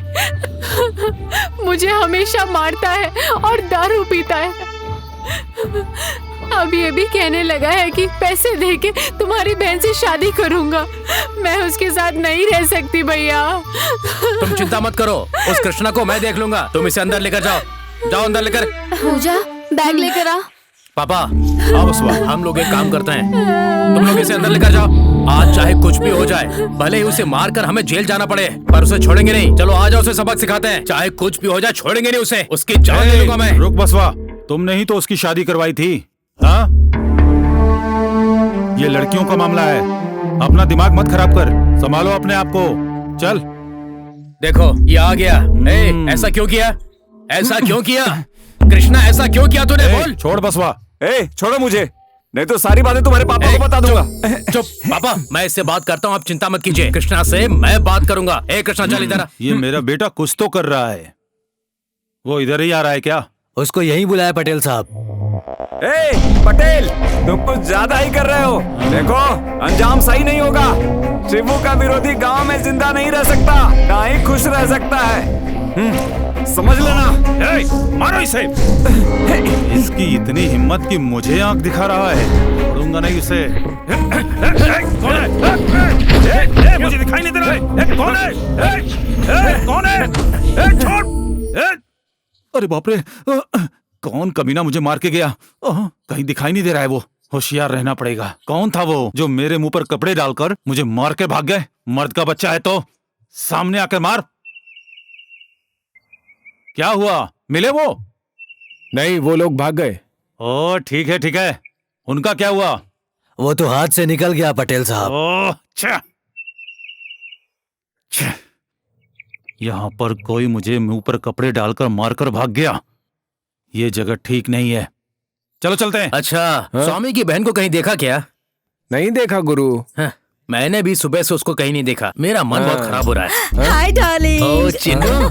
मुझे हमेशा मारता है और दारू पीता है। अब ये भी कहने लगा है कि पैसे देके तुम्हारी बहन से शादी करूंगा। मैं उसके साथ नहीं रह सकती भैया। तुम चिंता मत करो, उस कृष्णा को मैं देख लूंगा। तुम इसे अंदर लेकर जाओ, जाओ अंदर लेकर। पूजा, बैग लेकर आ। पापा, आओ हम लोग एक काम करते हैं, तुम लोग इसे अंदर लेकर जाओ। आज चाहे कुछ भी हो जाए, भले ही उसे मारकर हमें जेल जाना पड़े, पर उसे छोड़ेंगे नहीं। चलो आ जाओ, उसे सबक सिखाते हैं। चाहे कुछ भी हो जाए, छोड़ेंगे नहीं उसे। उसकी जान ले लूंगा मैं। रुक बसवा, तुमने ही तो उसकी शादी करवाई थी। हाँ, ये लड़कियों का मामला है, अपना दिमाग मत खराब कर, संभालो अपने आप को। चल। देखो ये आ गया। ऐसा क्यों किया? ऐसा क्यों किया कृष्णा? ऐसा क्यों किया तूने? बोल। छोड़ बसवा। छोड़ो मुझे, नहीं तो सारी बातें तुम्हारे पापा को बता दूंगा। चुप पापा, मैं इससे बात करता हूँ, आप चिंता मत कीजिए। कृष्णा से मैं बात करूंगा। कृष्णा चल इधर। ये मेरा बेटा कुछ तो कर रहा है। वो इधर ही आ रहा है क्या? उसको यही बुलाया पटेल साहब। पटेल, तुम कुछ ज्यादा ही कर रहे हो। देखो अंजाम सही नहीं होगा। शिवू का विरोधी गांव में जिंदा नहीं रह सकता, ना ही खुश रह सकता है। समझ लेना। मारो इसे। इसकी इतनी हिम्मत कि मुझे आंख दिखा रहा है, छोड़ूंगा नहीं उसे। कौन है? मुझे दिखाई नहीं दे रहा है। कौन है? कौन है? छोड़। अरे बाप रे, कौन कमीना मुझे मार के गया? कहीं दिखाई नहीं दे रहा है वो। होशियार रहना पड़ेगा। कौन था वो जो मेरे मुंह पर कपड़े डालकर मुझे मार के भाग गए? मर्द का बच्चा है तो सामने आकर मार। क्या हुआ, मिले वो? नहीं, वो लोग भाग गए। ओ ठीक है ठीक है, उनका क्या हुआ? वो तो हाथ से निकल गया पटेल साहब। ओह, यहाँ पर कोई मुझे मुंह पर कपड़े डालकर मारकर भाग गया। ये जगह ठीक नहीं है, चलो चलते हैं। अच्छा, स्वामी की बहन को कहीं देखा क्या? नहीं देखा गुरु। मैंने भी सुबह से उसको कहीं नहीं देखा। मेरा मन बहुत खराब हो रहा है। Hi darling. ओह चिन्नू,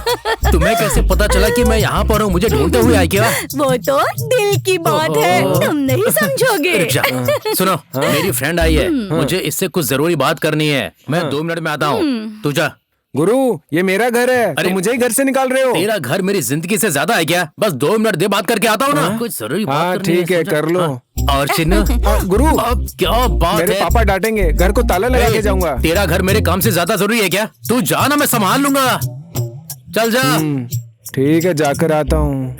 तुम्हें कैसे पता चला कि मैं यहाँ पर हूँ? मुझे ढूंढते हुए आई क्या? वो तो दिल की बात है, तुम नहीं समझोगे। सुनो, मेरी फ्रेंड आई है, मुझे इससे कुछ जरूरी बात करनी है। मैं 2 मिनट में आता हूँ, तू जा। गुरु ये मेरा घर है, अरे तो मुझे ही घर से निकाल रहे हो? तेरा घर मेरी जिंदगी से ज्यादा है क्या? बस 2 मिनट दे, बात करके आता हूँ ना। कुछ जरूरी बात हाँ करनी ठीक है, समझा? कर लो। हाँ, और चिन्ह गुरु अब क्या बात मेरे है? पापा डांटेंगे, घर को ताला लगा के जाऊंगा। तेरा घर मेरे काम से ज्यादा जरूरी है क्या? तू जा ना, मैं संभाल लूंगा। चल जा। ठीक है, जाकर आता हूँ।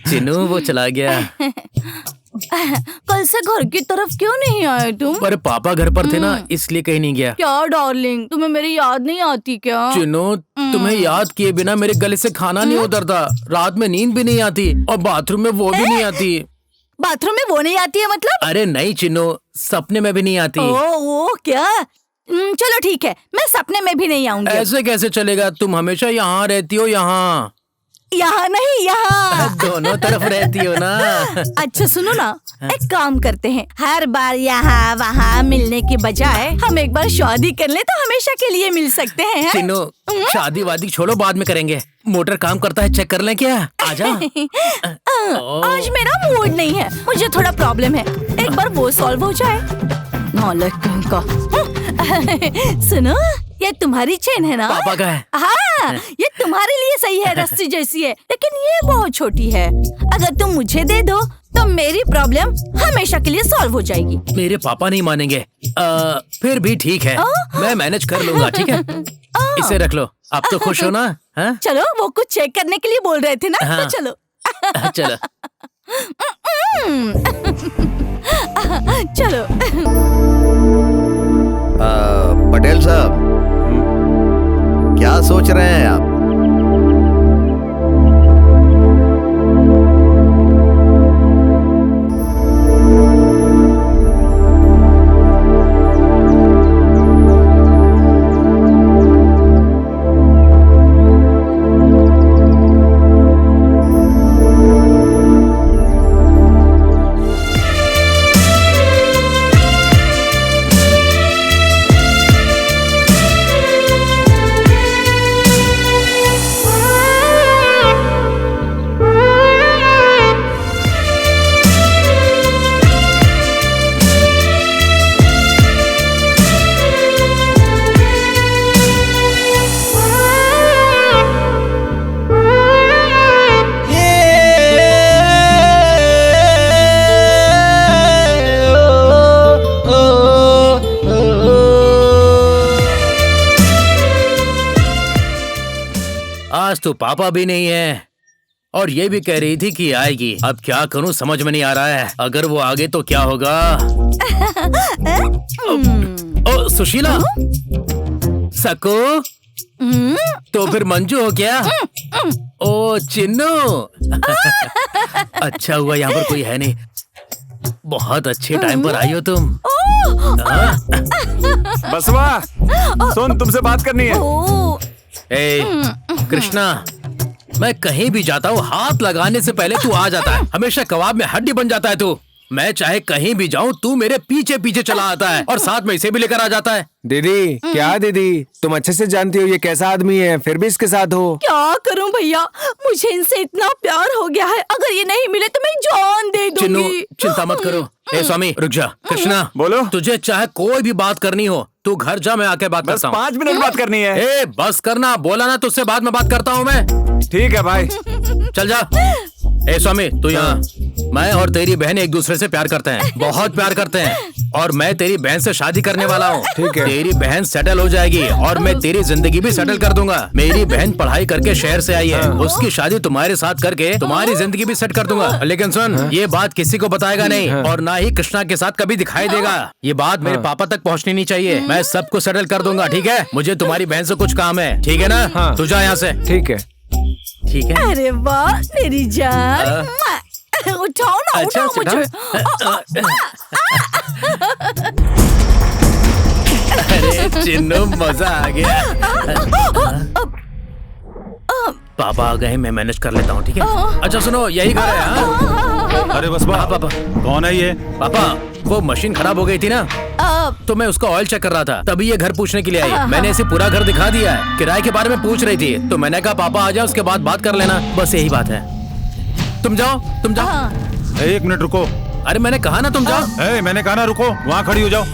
चिन्नू वो चला गया। कल से घर की तरफ क्यों नहीं आए तुम? पर पापा घर पर थे ना, इसलिए कहीं नहीं गया। क्या डार्लिंग, तुम्हें मेरी याद नहीं आती क्या? चिन्नू तुम्हें याद किए बिना मेरे गले से खाना नहीं उतरता, रात में नींद भी नहीं आती, और बाथरूम में वो भी नहीं आती। बाथरूम में वो नहीं आती है मतलब? अरे नहीं चिन्नू, सपने में भी नहीं आती। ओ क्या? चलो ठीक है, मैं सपने में भी नहीं आऊंगी। ऐसे कैसे चलेगा? तुम हमेशा यहाँ रहती हो। यहाँ यहाँ नहीं, यहाँ दोनों तरफ रहती हो ना। अच्छा सुनो ना, एक काम करते हैं, हर बार यहाँ वहाँ मिलने के बजाय हम एक बार शादी कर ले तो हमेशा के लिए मिल सकते हैं। चिन्नू शादी वादी छोड़ो, बाद में करेंगे। मोटर काम करता है, चेक कर लें क्या? आजा। आज मेरा मूड नहीं है, मुझे थोड़ा प्रॉब्लम है, एक बार वो सॉल्व हो जाए। नौलखन का। सुनो, ये तुम्हारी चेन है ना? पापा का है। हाँ, ये तुम्हारे लिए सही है, रस्सी जैसी है, लेकिन ये बहुत छोटी है। अगर तुम मुझे दे दो तो मेरी प्रॉब्लम हमेशा के लिए सॉल्व हो जाएगी। मेरे पापा नहीं मानेंगे। फिर भी ठीक है, मैं मैनेज कर लूंगा। ठीक है, इसे रख लो। आप तो खुश हो ना? हाँ? चलो, वो कुछ चेक करने के लिए बोल रहे थे ना, हाँ। तो चलो। चलो। चलो। पटेल साहब, क्या सोच रहे हैं आप? आज तो पापा भी नहीं है, और ये भी कह रही थी कि आएगी। अब क्या करूं समझ में नहीं आ रहा है। अगर वो आगे तो क्या होगा? ओ सुशीला, सकू, तो फिर मंजू हो क्या? ओ चिन्नू, अच्छा हुआ यहाँ पर कोई है नहीं। बहुत अच्छे टाइम पर आई हो तुम। बसवा, सुन, तुमसे बात करनी है। ए कृष्णा, मैं कहीं भी जाता हूँ, हाथ लगाने से पहले तू आ जाता है। हमेशा कबाब में हड्डी बन जाता है तू। मैं चाहे कहीं भी जाऊँ, तू मेरे पीछे पीछे चला आता है, और साथ में इसे भी लेकर आ जाता है। दीदी, क्या दीदी, तुम अच्छे से जानती हो ये कैसा आदमी है, फिर भी इसके साथ हो। क्या करूं भैया, मुझे इनसे इतना प्यार हो गया है, अगर ये नहीं मिले तो मैं जान दे चिन्नू, दूंगी। चिंता मत करो। ए स्वामी, रुक जा। कृष्णा, बोलो। तुझे चाहे कोई भी बात करनी हो, तू घर जा, मैं आके बात करता हूँ। 5 मिनट बात करनी है। ए बस करना, बोला ना, तुझसे बाद में बात करता हूँ मैं। ठीक है भाई, चल जा। ए स्वामी, तू यहाँ। मैं और तेरी बहन एक दूसरे से प्यार करते हैं, बहुत प्यार करते हैं, और मैं तेरी बहन से शादी करने वाला हूँ। ठीक है। तेरी बहन सेटल हो जाएगी, और मैं तेरी जिंदगी भी सेटल कर दूंगा। मेरी बहन पढ़ाई करके शहर से आई है, उसकी शादी तुम्हारे साथ करके तुम्हारी जिंदगी भी सेट कर दूंगा। लेकिन सुन, ये बात किसी को बताएगा नहीं, और ना ही कृष्णा के साथ कभी दिखाई देगा। ये बात मेरे पापा तक पहुँचनी नहीं चाहिए। मैं सबको सेटल कर दूंगा, ठीक है? मुझे तुम्हारी बहन से कुछ काम है, ठीक है ना? तू जा यहाँ से। ठीक है। ठीक है। अरे वाह मेरी जान, उठाओ ना, अच्छा, उठाओ मुझे। अरे चिन्नू, मजा आ गया। पापा आ गए, मैं मैनेज कर लेता हूँ, ठीक है? अच्छा सुनो, यही घर है। हाँ? अरे बस पापा, कौन है ये? पापा, वो मशीन खराब हो गई थी ना, तो मैं उसका ऑयल चेक कर रहा था, तभी ये घर पूछने के लिए आई। मैंने इसे पूरा घर दिखा दिया है, किराए के बारे में पूछ रही थी, तो मैंने कहा पापा आ जाओ, उसके बाद बात कर लेना। बस यही बात है। तुम जाओ, तुम जाओ। 1 मिनट रुको। अरे मैंने कहा ना तुम जाओ। मैंने कहा ना रुको, वहाँ खड़ी हो जाओ।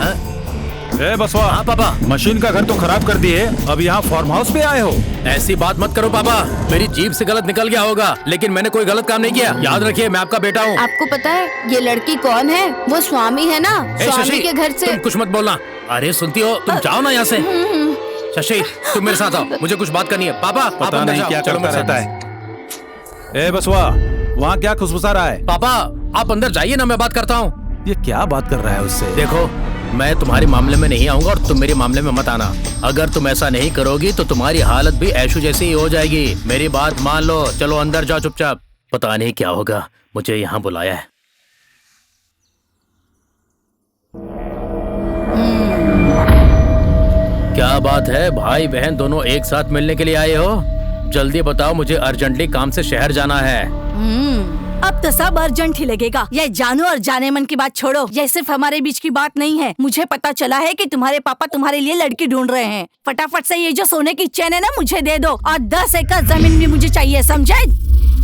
ए बसवा। हाँ पापा। मशीन का घर तो खराब कर दिए, अब यहाँ फार्म हाउस पे आए हो? ऐसी बात मत करो पापा, मेरी जीभ से गलत निकल गया होगा, लेकिन मैंने कोई गलत काम नहीं किया। याद रखिए मैं आपका बेटा हूँ। आपको पता है ये लड़की कौन है? वो स्वामी है ना, स्वामी के घर से। तुम कुछ मत बोलना। अरे सुनती हो, तुम जाओ ना यहाँ से। शशि तुम मेरे साथ आओ, मुझे कुछ बात करनी है। पापा आप पता अंदर नहीं जाओ, क्या चलो करता मेरे रहता साथ। है। ए बसवा, वहाँ क्या खुशबुसा रहा है? पापा आप अंदर जाइए ना, मैं बात करता हूँ। ये क्या बात कर रहा है उससे? देखो मैं तुम्हारे मामले में नहीं आऊंगा और तुम मेरे मामले में मत आना। अगर तुम ऐसा नहीं करोगी तो तुम्हारी हालत भी ऐशू जैसी ही हो जाएगी। मेरी बात मान लो, चलो अंदर जाओ चुपचाप। पता नहीं क्या होगा, मुझे यहाँ बुलाया है। क्या बात है, भाई बहन दोनों एक साथ मिलने के लिए आए हो? जल्दी बताओ, मुझे अर्जेंटली काम से शहर जाना है। अब तो सब अर्जेंट ही लगेगा। ये जानू और जाने मन की बात छोड़ो, ये सिर्फ हमारे बीच की बात नहीं है। मुझे पता चला है कि तुम्हारे पापा तुम्हारे लिए लड़की ढूंढ रहे हैं। फटाफट से ये जो सोने की चेन है ना, मुझे दे दो, और 10 एकड़ जमीन भी मुझे चाहिए, समझे?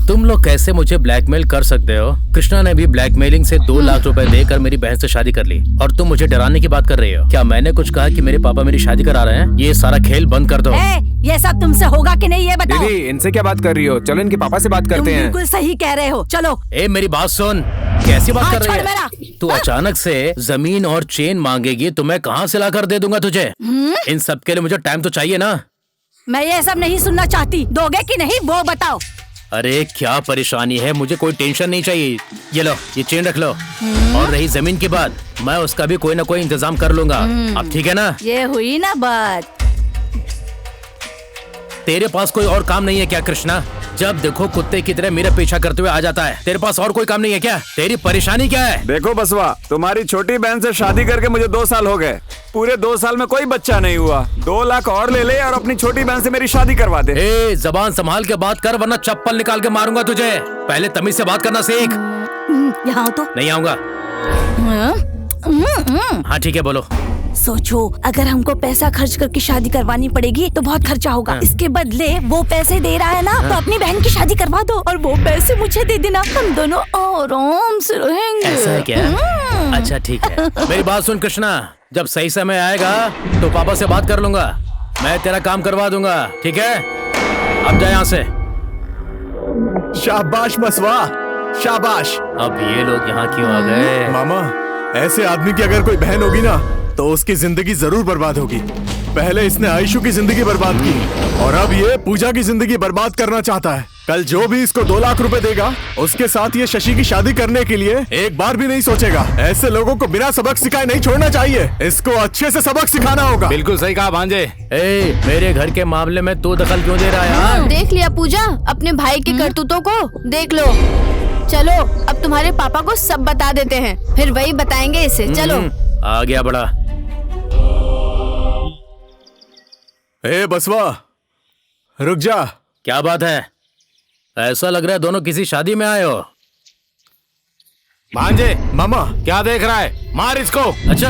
तुम लोग कैसे मुझे ब्लैकमेल कर सकते हो? कृष्णा ने भी ब्लैकमेलिंग से 2 लाख रुपए देकर मेरी बहन से शादी कर ली, और तुम मुझे डराने की बात कर रही हो। क्या मैंने कुछ कहा कि मेरे पापा मेरी शादी करा रहे हैं? ये सारा खेल बंद कर दो। ये सब तुमसे होगा कि नहीं ये बताओ। दीदी इनसे क्या बात कर रही हो? चलो इनके पापा से बात करते हैं। बिल्कुल सही कह रहे हो, चलो। ए मेरी बात सुन, कैसी बात कर रही मेरा। है तू? अचानक से जमीन और चेन मांगेगी तो मैं कहाँ से लाकर दे दूंगा तुझे? इन सब के लिए मुझे टाइम तो चाहिए ना। मैं ये सब नहीं सुनना चाहती, दोगे कि नहीं वो बताओ। अरे क्या परेशानी है, मुझे कोई टेंशन नहीं चाहिए। ये लो, ये चेन रख लो, और रही जमीन की बात, मैं उसका भी कोई ना कोई इंतजाम कर लूंगा। अब ठीक है ना? ये हुई ना बात। तेरे पास कोई और काम नहीं है क्या कृष्णा? जब देखो कुत्ते की तरह मेरा पीछा करते हुए आ जाता है। तेरे पास और कोई काम नहीं है क्या? तेरी परेशानी क्या है? देखो बसवा, तुम्हारी छोटी बहन से शादी करके मुझे 2 साल हो गए। पूरे 2 साल में कोई बच्चा नहीं हुआ। 2 लाख और ले ले और अपनी छोटी बहन से मेरी शादी करवा दे। ए, जबान संभाल के बात कर, वरना चप्पल निकाल के मारूंगा तुझे। पहले तमीज से बात करना सीख। यहाँ तो नहीं आऊंगा। हाँ ठीक है, बोलो। सोचो, अगर हमको पैसा खर्च करके शादी करवानी पड़ेगी तो बहुत खर्चा होगा। इसके बदले वो पैसे दे रहा है ना, तो अपनी बहन की शादी करवा दो और वो पैसे मुझे दे देना। हम दोनों आराम से रहेंगे। ऐसा है क्या? अच्छा ठीक है। मेरी बात सुन कृष्णा, जब सही समय आएगा तो पापा से बात कर लूंगा। मैं तेरा काम करवा दूंगा, ठीक है? अब जा यहाँ से। शाबाश बसवा, शाबाश। अब ये लोग यहाँ क्यों आ गए? मामा, ऐसे आदमी की अगर कोई बहन होगी ना तो उसकी जिंदगी जरूर बर्बाद होगी। पहले इसने आयशु की जिंदगी बर्बाद की और अब ये पूजा की जिंदगी बर्बाद करना चाहता है। कल जो भी इसको 2 लाख रुपए देगा, उसके साथ ये शशि की शादी करने के लिए एक बार भी नहीं सोचेगा। ऐसे लोगों को बिना सबक सिखाए नहीं छोड़ना चाहिए। इसको अच्छे से सबक सिखाना होगा। बिल्कुल सही कहा भांजे। ए, मेरे घर के मामले में तू दखल क्यों दे रहा है? देख लिया पूजा, अपने भाई के करतूतों को देख लो। चलो अब तुम्हारे पापा को सब बता देते हैं, फिर वही बताएंगे इसे। चलो। आ गया बड़ा। ए बसवा, रुक जा। क्या बात है? ऐसा लग रहा है दोनों किसी शादी में आए हो। भांजे, मामा क्या देख रहा है? मार इसको। अच्छा।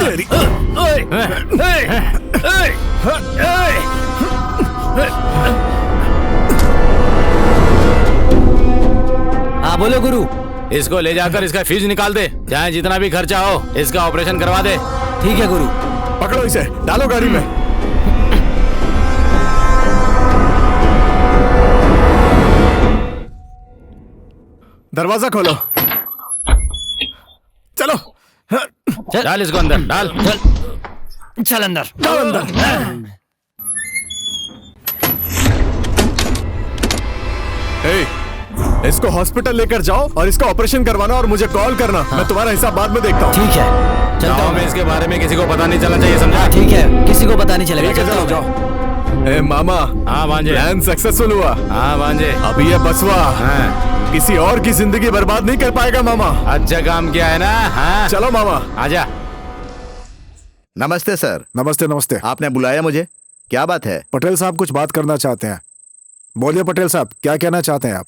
हाँ बोलो गुरु। इसको ले जाकर इसका फीस निकाल दे, चाहे जितना भी खर्चा हो, इसका ऑपरेशन करवा दे। ठीक है गुरु। पकड़ो इसे, डालो गाड़ी में। दरवाजा खोलो। चलो, डाल इसको अंदर, डाल। चल अंदर। डाल अंदर। इसको हॉस्पिटल लेकर जाओ और इसका ऑपरेशन करवाना और मुझे कॉल करना। मैं तुम्हारा हिसाब बाद में देखता हूँ। ठीक है, चलता गाँव हूँ। में इसके बारे में किसी को पता नहीं चलना चाहिए, समझा? ठीक है, किसी को पता नहीं चलेगा। ठीक है, चलता चलो हूँ। जाओ। ए मामा। हाँ भांजे। प्लान सक्सेसफुल हुआ। हाँ भांजे। अब ये बसवा किसी और की जिंदगी बर्बाद नहीं कर पाएगा मामा। अच्छा काम किया है ना? हाँ चलो मामा, आजा। नमस्ते सर। नमस्ते नमस्ते। आपने बुलाया मुझे, क्या बात है? पटेल साहब कुछ बात करना चाहते हैं। बोलिए पटेल साहब, क्या कहना चाहते हैं आप?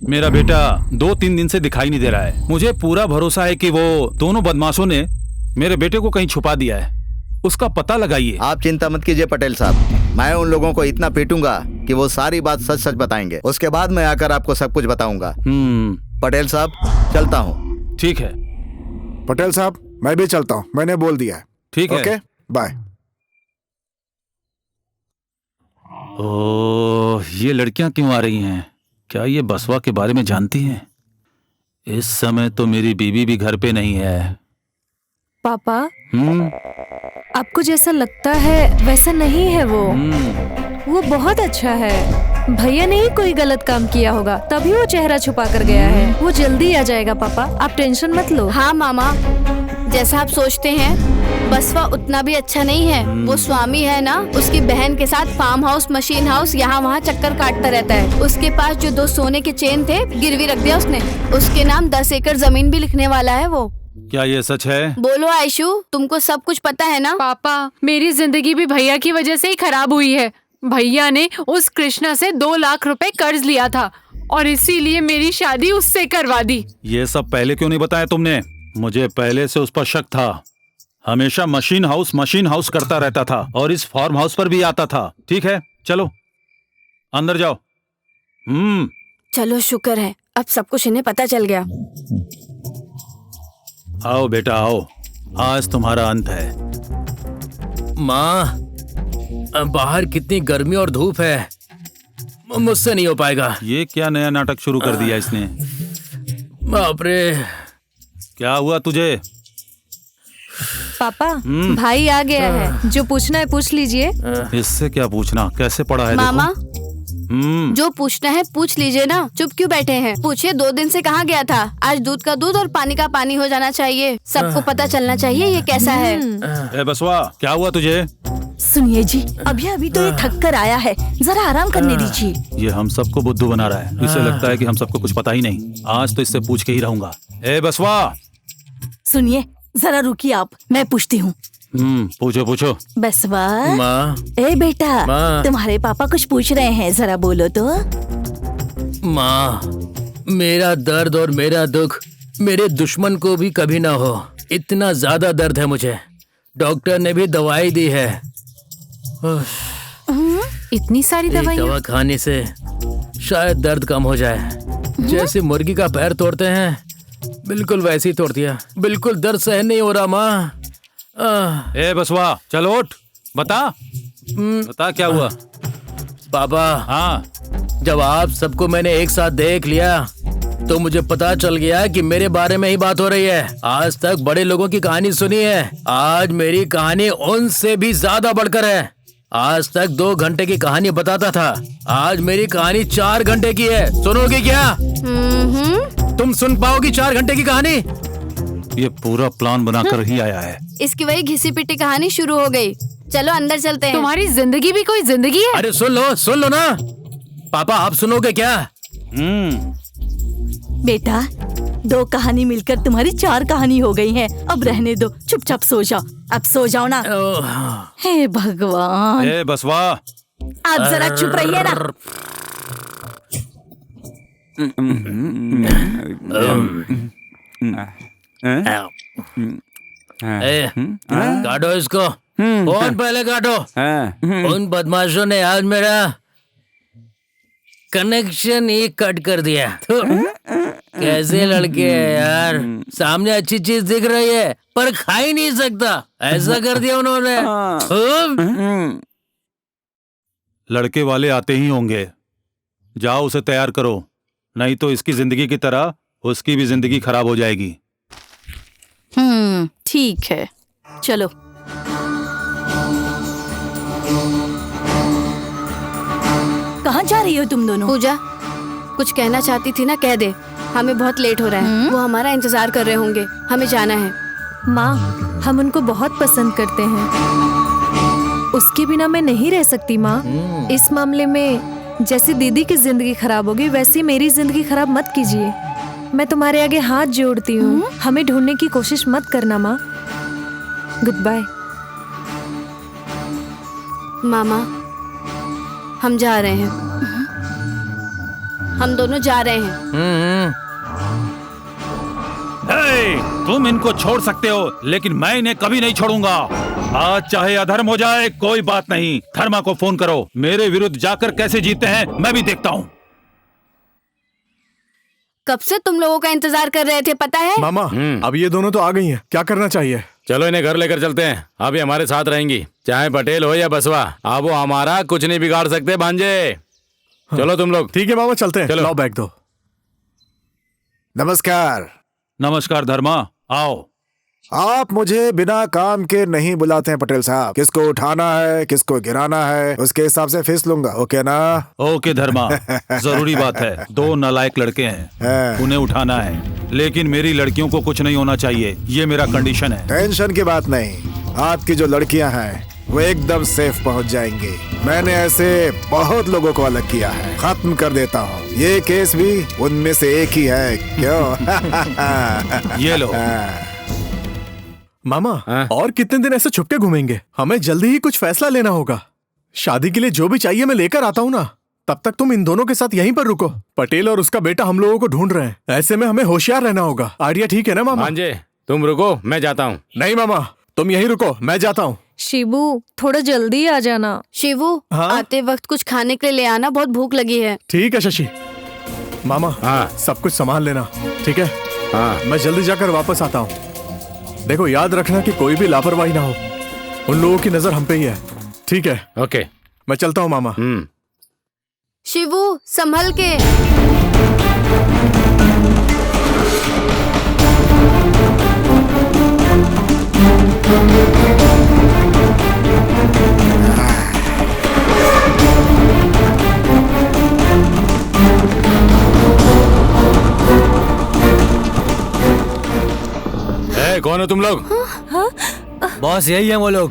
मेरा बेटा 2-3 दिन से दिखाई नहीं दे रहा है। मुझे पूरा भरोसा है कि वो दोनों बदमाशों ने मेरे बेटे को कहीं छुपा दिया है। उसका पता लगाइए। आप चिंता मत कीजिए पटेल साहब, मैं उन लोगों को इतना पीटूंगा कि वो सारी बात सच सच बताएंगे। उसके बाद मैं आकर आपको सब कुछ बताऊंगा। पटेल साहब, चलता हूँ। ठीक है पटेल साहब, मैं भी चलता हूँ, मैंने बोल दिया है। ठीक है। ओके? बाय। ओह, ये लड़कियां क्यों आ रही हैं? क्या ये बसवा के बारे में जानती हैं? इस समय तो मेरी बीवी भी घर पे नहीं है। पापा, आपको जैसा लगता है वैसा नहीं है वो बहुत अच्छा है। भैया ने ही कोई गलत काम किया होगा तभी वो चेहरा छुपा कर गया है। वो जल्दी आ जाएगा पापा, आप टेंशन मत लो। हाँ मामा, जैसा आप सोचते हैं बसवा उतना भी अच्छा नहीं है। वो स्वामी है ना, उसकी बहन के साथ फार्म हाउस, मशीन हाउस, यहाँ वहाँ चक्कर काटता रहता है। उसके पास जो 2 सोने के चेन थे गिरवी रख दिया उसने। उसके नाम 10 एकड़ जमीन भी लिखने वाला है वो। क्या ये सच है? बोलो आयशु, तुमको सब कुछ पता है ना? पापा, मेरी जिंदगी भी भैया की वजह से ही खराब हुई है। भैया ने उस कृष्णा से 2 लाख रुपए कर्ज लिया था और इसीलिए मेरी शादी उससे करवा दी। ये सब पहले क्यों नहीं बताया तुमने? मुझे पहले से उस पर शक था। हमेशा मशीन हाउस करता रहता था और इस फार्म हाउस पर भी आता था। ठीक है, चलो अंदर जाओ। चलो, शुक्र है अब सब कुछ इन्हें पता चल गया। आओ बेटा आओ, आज तुम्हारा अंत है। माँ, बाहर कितनी गर्मी और धूप है, मुझसे नहीं हो पाएगा। ये क्या नया नाटक शुरू कर दिया इसने? बाप रे, क्या हुआ तुझे? पापा, भाई आ गया है, जो पूछना है पूछ लीजिए। इससे क्या पूछना? कैसे पढ़ा है? मामा, जो पूछना है पूछ लीजिए ना, चुप क्यों बैठे हैं? पूछिए 2 दिन से कहाँ गया था? आज दूध का दूध और पानी का पानी हो जाना चाहिए। सबको पता चलना चाहिए ये कैसा है। ए बसवा, क्या हुआ तुझे? सुनिए जी, अभी तो ये थक कर आया है, जरा आराम करने दीजिए। ये हम सबको बुद्धू बना रहा है। इसे लगता है कि हम सबको कुछ पता ही नहीं। आज तो इससे पूछ के ही रहूंगा। ए बसवा, सुनिए जरा रुकिए आप, मैं पूछती हूँ। पूछो। बसवा, माँ, ए बेटा, माँ, तुम्हारे पापा कुछ पूछ रहे हैं, जरा बोलो तो। माँ, मेरा दर्द और मेरा दुख मेरे दुश्मन को भी कभी ना हो, इतना ज्यादा दर्द है मुझे। डॉक्टर ने भी दवाई दी है। इतनी सारी दवाई? दवा खाने से शायद दर्द कम हो जाए। जैसे मुर्गी का पैर तोड़ते हैं, बिल्कुल वैसे ही तोड़ दिया। बिल्कुल दर्द सहन नहीं हो रहा माँ। ए बसवा, चलो उठ, बता क्या हुआ? पापा, हाँ, जब आप सबको मैंने एक साथ देख लिया तो मुझे पता चल गया कि मेरे बारे में ही बात हो रही है। आज तक बड़े लोगों की कहानी सुनी है, आज मेरी कहानी उनसे भी ज्यादा बढ़कर है। आज तक 2 घंटे की कहानी बताता था, आज मेरी कहानी 4 घंटे की है। सुनोगी क्या? तुम सुन पाओगी 4 घंटे की कहानी? ये पूरा प्लान बनाकर ही आया है। इसकी वही घिसी पिटी कहानी शुरू हो गई। चलो अंदर चलते हैं। तुम्हारी जिंदगी भी कोई जिंदगी है? अरे सुन लो ना। पापा, आप सुनोगे क्या? बेटा, 2 कहानी मिलकर तुम्हारी 4 कहानी हो गई है। अब रहने दो, चुपचाप सो जाओ। अब सो जाओ ना। हे भगवान। ए बसवा, आप जरा चुप रहिए ना। काटो इसको, फोन पहले काटो। उन बदमाशों ने आज मेरा कनेक्शन ही कट कर दिया। कैसे लड़के हैं यार, सामने अच्छी चीज दिख रही है पर खा ही नहीं सकता, ऐसा कर दिया उन्होंने। लड़के वाले आते ही होंगे, जाओ उसे तैयार करो, नहीं तो इसकी जिंदगी की तरह उसकी भी जिंदगी खराब हो जाएगी। ठीक है, चलो। कहाँ जा रही हो तुम दोनों? पूजा, कुछ कहना चाहती थी ना, कह दे। हमें बहुत लेट हो रहा है, वो हमारा इंतजार कर रहे होंगे, हमें जाना है। माँ, हम उनको बहुत पसंद करते हैं, उसके बिना मैं नहीं रह सकती माँ। इस मामले में जैसे दीदी की जिंदगी खराब होगी वैसी मेरी जिंदगी खराब मत कीजिए। मैं तुम्हारे आगे हाथ जोड़ती हूँ, हमें ढूंढने की कोशिश मत करना माँ। Good bye. मामा, हम जा रहे हैं, हम दोनों जा रहे हैं। तुम इनको छोड़ सकते हो, लेकिन मैं इन्हें कभी नहीं छोड़ूंगा। आज चाहे अधर्म हो जाए कोई बात नहीं, धर्मा को फोन करो, मेरे विरुद्ध जाकर कैसे जीतते हैं मैं भी देखता हूँ। कब से तुम लोगों का इंतजार कर रहे थे, पता है? मामा अब ये दोनों तो आ गई हैं, क्या करना चाहिए? चलो इन्हें घर लेकर चलते हैं, अभी हमारे साथ रहेंगी, चाहे पटेल हो या बसवा। अब वो हमारा कुछ नहीं बिगाड़ सकते भांजे। चलो तुम लोग। ठीक है मामा, चलते हैं। चलो। लाओ बैग दो। नमस्कार। नमस्कार धर्मा, आओ। आप मुझे बिना काम के नहीं बुलाते हैं पटेल साहब। किसको उठाना है, किसको गिराना है, उसके हिसाब से फीस लूंगा, ओके ना? ओके धर्मा, जरूरी बात है। 2 नालायक लड़के हैं, उन्हें उठाना है, लेकिन मेरी लड़कियों को कुछ नहीं होना चाहिए, ये मेरा कंडीशन है। टेंशन की बात नहीं, आपकी जो लड़कियां हैं वो एकदम सेफ पहुंच जाएंगी। मैंने ऐसे बहुत लोगों को अलग किया है, खत्म कर देता हूँ। ये केस भी उनमें से एक ही है, क्यों? ये लो। मामा और कितने दिन ऐसे छुपके घूमेंगे? हमें जल्दी ही कुछ फैसला लेना होगा। शादी के लिए जो भी चाहिए मैं लेकर आता हूँ ना। तब तक तुम इन दोनों के साथ यहीं पर रुको। पटेल और उसका बेटा हम लोगों को ढूंढ रहे हैं, ऐसे में हमें होशियार रहना होगा। आइडिया ठीक है ना मामा? भांजे तुम रुको, मैं जाता हूँ। नहीं मामा, तुम यहीं रुको, मैं जाता हूँ। शिबू थोड़ा जल्दी आ जाना। शिवू, आते वक्त कुछ खाने के लिए ले आना, बहुत भूख लगी है। ठीक है शशि। मामा सब कुछ संभाल लेना, ठीक है? मैं जल्दी जाकर वापस आता हूँ। देखो याद रखना कि कोई भी लापरवाही ना हो, उन लोगों की नजर हम पे ही है, ठीक है? ओके, मैं चलता हूँ मामा। शिवू संभल के। कौन हो तुम लोग? बॉस यही है वो लोग।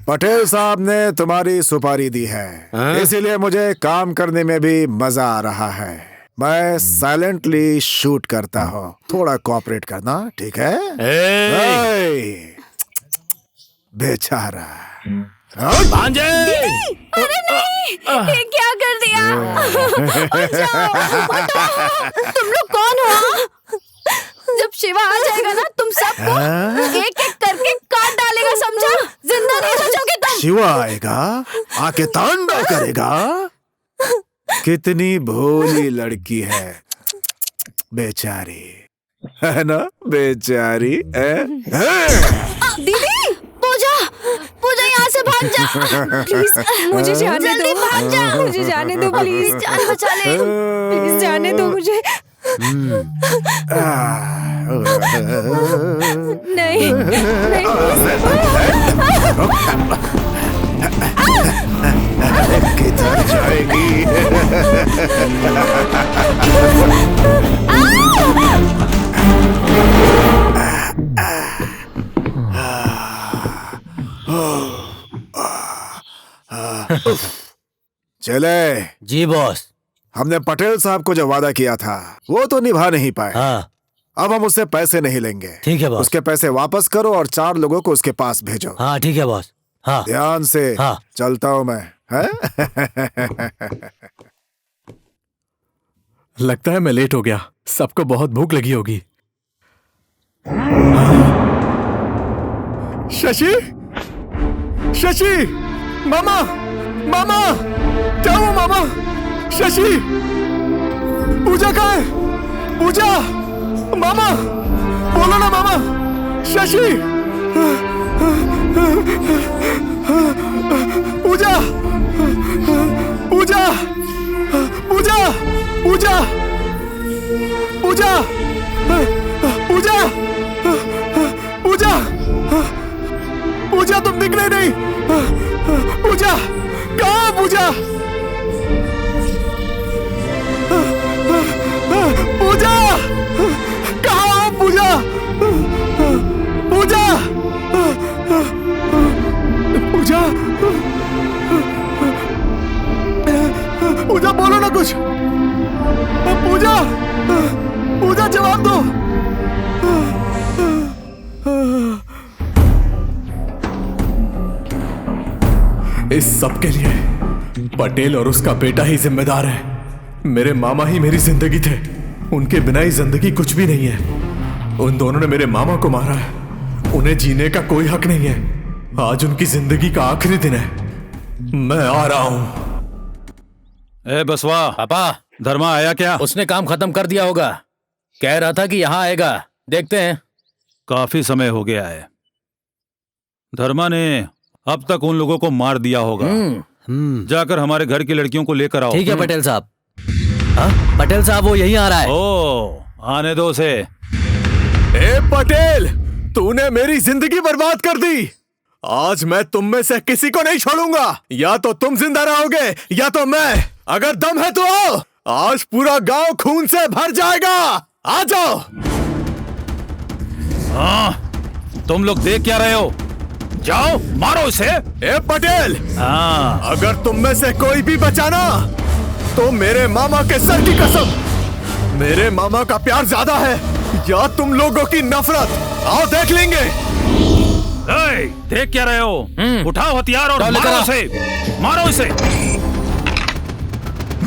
पटेल साहब ने तुम्हारी सुपारी दी है, इसीलिए मुझे काम करने में भी मजा आ रहा है। मैं साइलेंटली शूट करता हूँ, थोड़ा कोऑपरेट करना, ठीक है? बेचारा भांजे। अरे नहीं, ये क्या कर दिया? तुम लोग कौन हो? जब शिवा आ जाएगा ना, तुम सबको एक एक करके काट डालेगा, समझा? जिंदा नहीं बचोगे तुम। शिवा आएगा, आके तांडव करेगा। कितनी भोली लड़की है बेचारी, है ना? बेचारी दीदी, पूजा यहाँ से भाग जा प्लीज। मुझे जाने दो, जल्दी भाग जा। मुझे जाने दो प्लीज। जान बचा ले, प्लीज जाने दो मुझे। नहीं किधर जाएगी? चले जी बॉस। हमने पटेल साहब को जो वादा किया था वो तो निभा नहीं पाए। अब हम उससे पैसे नहीं लेंगे। ठीक है बॉस। उसके पैसे वापस करो और 4 लोगों को उसके पास भेजो। हाँ ठीक है बॉस। हाँ ध्यान से। चलता हूँ मैं। लगता है मैं लेट हो गया, सबको बहुत भूख लगी होगी। शशि, शशि, मामा, मामा, क्या हुआ मामा? शशि, पूजा कहाँ है? पूजा, मामा, बोलो ना मामा। शशि, पूजा, पूजा, पूजा, पूजा, पूजा, पूजा, पूजा, पूजा, तुम दिख नहीं। पूजा, कहाँ पूजा? पूजा, कहाँ पूजा? पूजा, पूजा, पूजा, बोलो ना कुछ। पूजा, पूजा, जवाब दो। इस सब के लिए पटेल और उसका बेटा ही जिम्मेदार है। मेरे मामा ही मेरी जिंदगी थे, उनके बिना ही जिंदगी कुछ भी नहीं है। उन दोनों ने मेरे मामा को मारा है, उन्हें जीने का कोई हक नहीं है। आज उनकी जिंदगी का आखिरी दिन है। मैं आ रहा हूं। ए बसवा, पापा धर्मा आया क्या? उसने काम खत्म कर दिया होगा। कह रहा था कि यहाँ आएगा, देखते हैं। काफी समय हो गया है। धर्मा ने अब तक उन लोगों को मार दिया होगा। जाकर हमारे घर की लड़कियों को लेकर आओ। ठीक है पटेल साहब। हाँ? पटेल साहब वो यहीं आ रहा है। ओ, आने दो उसे। ए पटेल, तूने मेरी जिंदगी बर्बाद कर दी। आज मैं तुम में से किसी को नहीं छोड़ूंगा। या तो तुम जिंदा रहोगे या तो मैं। अगर दम है तो आओ, आज पूरा गांव खून से भर जाएगा। आ जाओ। हाँ, तुम लोग देख क्या रहे हो? जाओ मारो इसे। ए पटेल, हाँ, अगर तुम में से कोई भी बचाना तो मेरे मामा के सर की कसम। मेरे मामा का प्यार ज्यादा है या तुम लोगों की नफरत, आओ देख लेंगे। देख क्या रहे हो? उठाओ हथियार और मारो इसे। मारो इसे।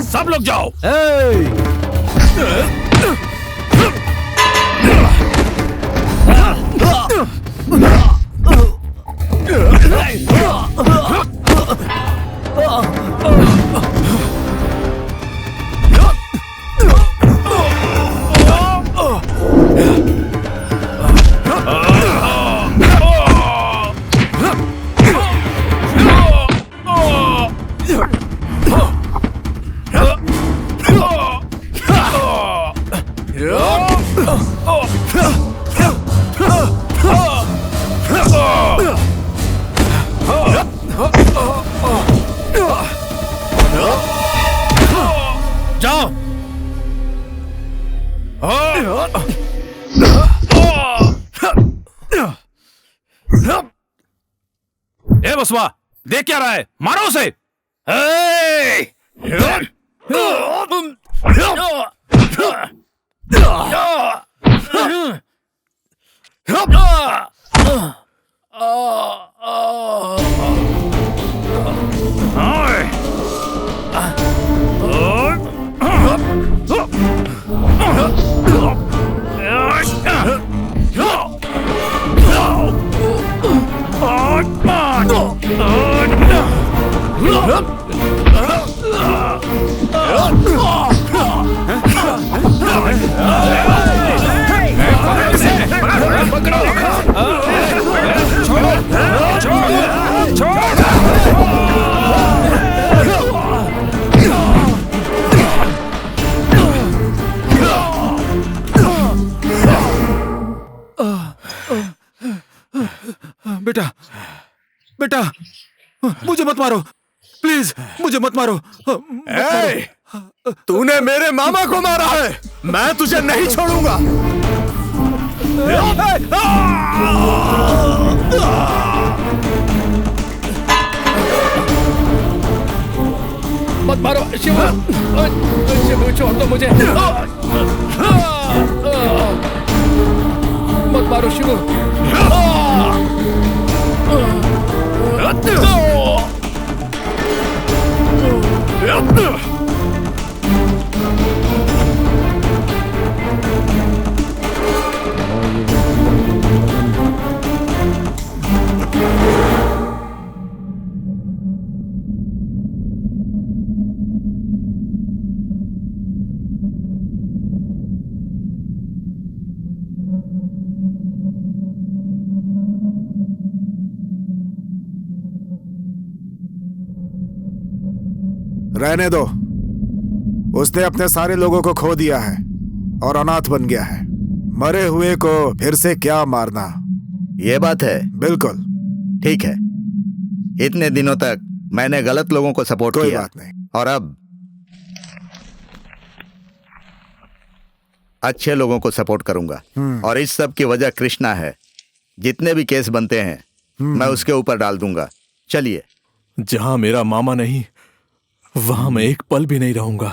सब लोग जाओ। ए बसवा, देख क्या रहा है? मारो उसे। बेटा, बेटा, मुझे मत मारो प्लीज, मुझे मत मारो। तूने मेरे मामा को मारा है, मैं तुझे नहीं छोड़ूंगा। मत मारो शिवू, शिवू छोड़ दो मुझे। मत मारो शिवू। रहने दो, उसने अपने सारे लोगों को खो दिया है और अनाथ बन गया है। मरे हुए को फिर से क्या मारना? ये बात है। बिल्कुल ठीक है। इतने दिनों तक मैंने गलत लोगों को सपोर्ट किया। कोई बात नहीं। और अब अच्छे लोगों को सपोर्ट करूंगा। और इस सब की वजह कृष्णा है। जितने भी केस बनते हैं मैं उसके ऊपर डाल दूंगा। चलिए। जहां मेरा मामा नहीं वहां मैं एक पल भी नहीं रहूंगा।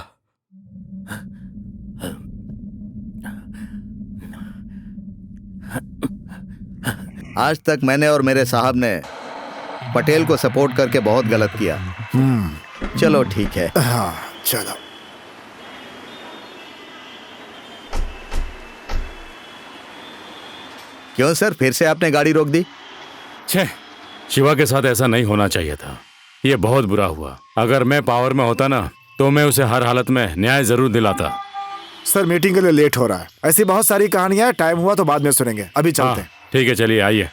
आज तक मैंने और मेरे साहब ने पटेल को सपोर्ट करके बहुत गलत किया। चलो ठीक है। हाँ चलो। क्यों सर, फिर से आपने गाड़ी रोक दी? छे, शिवा के साथ ऐसा नहीं होना चाहिए था। ये बहुत बुरा हुआ। अगर मैं पावर में होता ना तो मैं उसे हर हालत में न्याय जरूर दिलाता। सर मीटिंग के लिए लेट हो रहा है। ऐसी बहुत सारी कहानियां हैं, टाइम हुआ तो बाद में सुनेंगे, अभी चलते हैं। ठीक है, चलिए आइए।